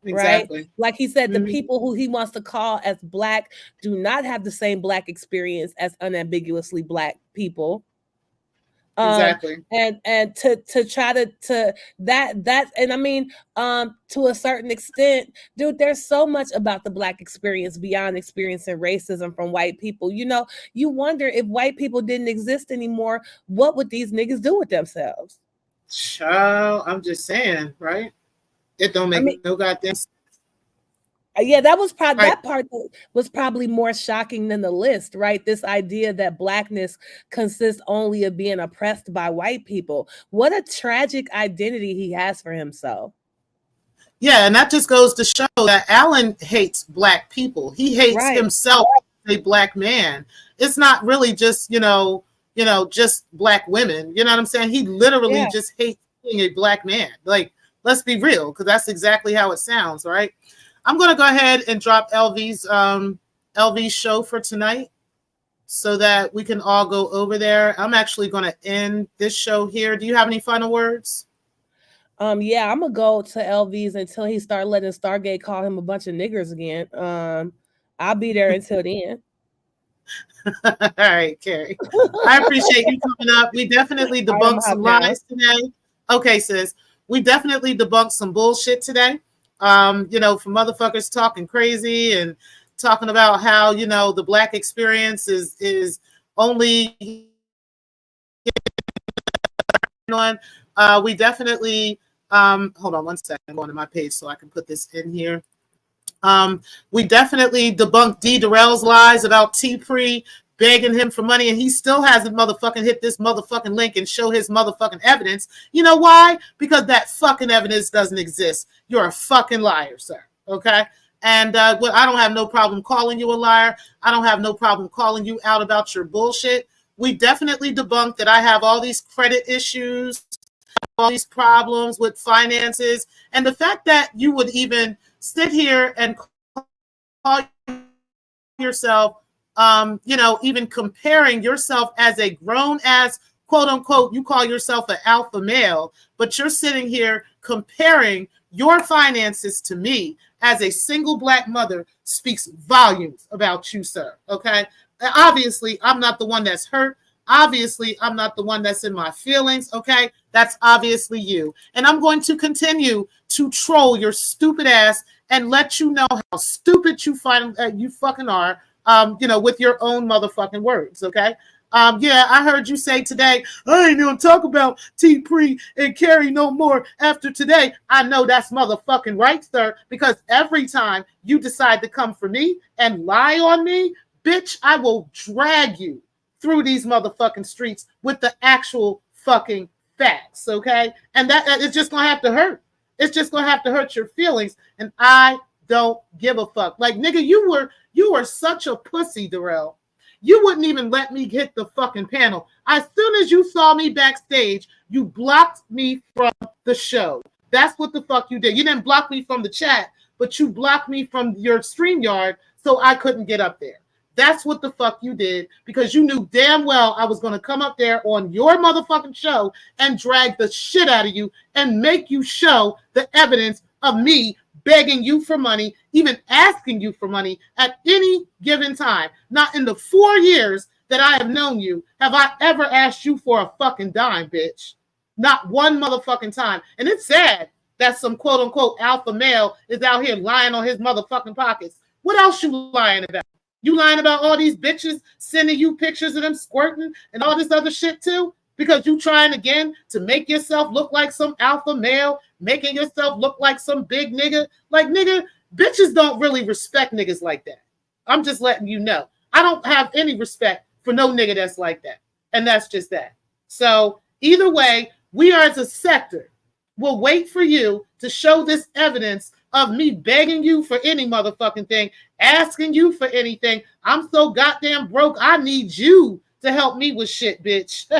Exactly. Right? Like he said, the people who he wants to call as black do not have the same black experience as unambiguously black people. Exactly. And to try to that and I mean to a certain extent, dude, there's so much about the black experience beyond experiencing racism from white people. You know, you wonder if white people didn't exist anymore, what would these niggas do with themselves? Child, I'm just saying, right? It don't make no goddamn sense. Yeah, that was probably that part was probably more shocking than the list, right? This idea that blackness consists only of being oppressed by white people. What a tragic identity he has for himself. Yeah, and that just goes to show that Alan hates black people. He hates himself as a black man. It's not really just, just black women. You know what I'm saying? He literally just hates being a black man. Like, let's be real, because that's exactly how it sounds, right? I'm going to go ahead and drop LV's show for tonight so that we can all go over there. I'm actually going to end this show here. Do you have any final words? Yeah, I'm going to go to LV's until he start letting Stargate call him a bunch of niggers again. I'll be there until then. All right, Carrie. I appreciate you coming up. We definitely debunked some lies today. Okay, sis. We definitely debunked some bullshit today. For motherfuckers talking crazy and talking about how, the black experience is only on. We definitely hold on one second. I'm going to my page so I can put this in here. We definitely debunked Derell's lies about Tpri begging him for money, and he still hasn't motherfucking hit this motherfucking link and show his motherfucking evidence. You know why? Because that fucking evidence doesn't exist. You're a fucking liar, sir. Okay? And I don't have no problem calling you a liar. I don't have no problem calling you out about your bullshit. We definitely debunked that I have all these credit issues, all these problems with finances, and the fact that you would even sit here and call yourself, even comparing yourself as a grown ass, quote unquote, you call yourself an alpha male, but you're sitting here comparing your finances to me as a single black mother speaks volumes about you, sir. Okay. Obviously, I'm not the one that's hurt. Obviously, I'm not the one that's in my feelings. Okay. That's obviously you. And I'm going to continue to troll your stupid ass and let you know how stupid you fucking are, with your own motherfucking words, okay? I heard you say today, I ain't gonna talk about Tpri and Carrie no more after today. I know that's motherfucking right, sir, because every time you decide to come for me and lie on me, bitch, I will drag you through these motherfucking streets with the actual fucking facts, okay? And that it's just gonna have to hurt. It's just gonna have to hurt your feelings, and I don't give a fuck. Like, nigga, you were such a pussy, Derell. You wouldn't even let me hit the fucking panel. As soon as you saw me backstage, you blocked me from the show. That's what the fuck you did. You didn't block me from the chat, but you blocked me from your StreamYard so I couldn't get up there. That's what the fuck you did, because you knew damn well I was going to come up there on your motherfucking show and drag the shit out of you and make you show the evidence of me begging you for money, even asking you for money at any given time. Not in the 4 years that I have known you have I ever asked you for a fucking dime, bitch. Not one motherfucking time. And it's sad that some quote unquote alpha male is out here lying on his motherfucking pockets. What else you lying about? You lying about all these bitches sending you pictures of them squirting and all this other shit too? Because you trying again to make yourself look like some alpha male, making yourself look like some big nigga. Like, nigga, bitches don't really respect niggas like that. I'm just letting you know. I don't have any respect for no nigga that's like that. And that's just that. So either way, we are as a sector will wait for you to show this evidence of me begging you for any motherfucking thing, asking you for anything. I'm so goddamn broke. I need you to help me with shit, bitch.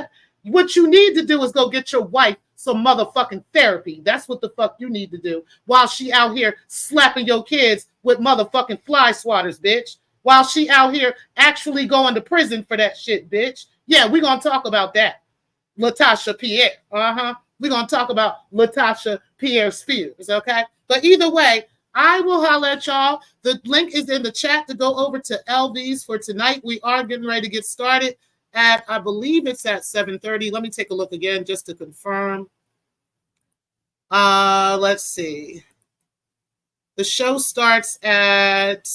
What you need to do is go get your wife some motherfucking therapy. That's what the fuck you need to do while she out here slapping your kids with motherfucking fly swatters, bitch. While she out here actually going to prison for that shit, bitch. Yeah, we're going to talk about that. Latasha Pierre. We're going to talk about Latasha Pierre Spears, okay? But either way, I will holler at y'all. The link is in the chat to go over to LV's for tonight. We are getting ready to get started at, I believe it's at 7:30. Let me take a look again just to confirm. Let's see. The show starts at...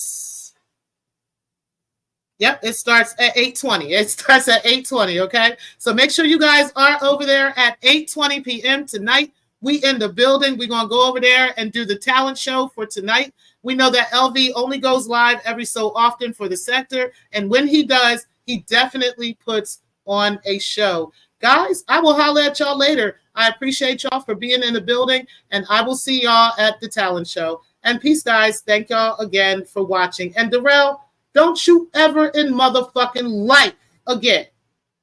Yep, it starts at 8:20. It starts at 8:20, okay? So make sure you guys are over there at 8:20 p.m. tonight. We in the building. We're going to go over there and do the talent show for tonight. We know that LV only goes live every so often for the sector. And when he does, he definitely puts on a show. Guys, I will holler at y'all later. I appreciate y'all for being in the building. And I will see y'all at the talent show. And peace, guys. Thank y'all again for watching. And Derell, don't you ever in motherfucking life again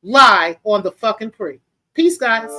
lie on the fucking Tpri. Peace, guys.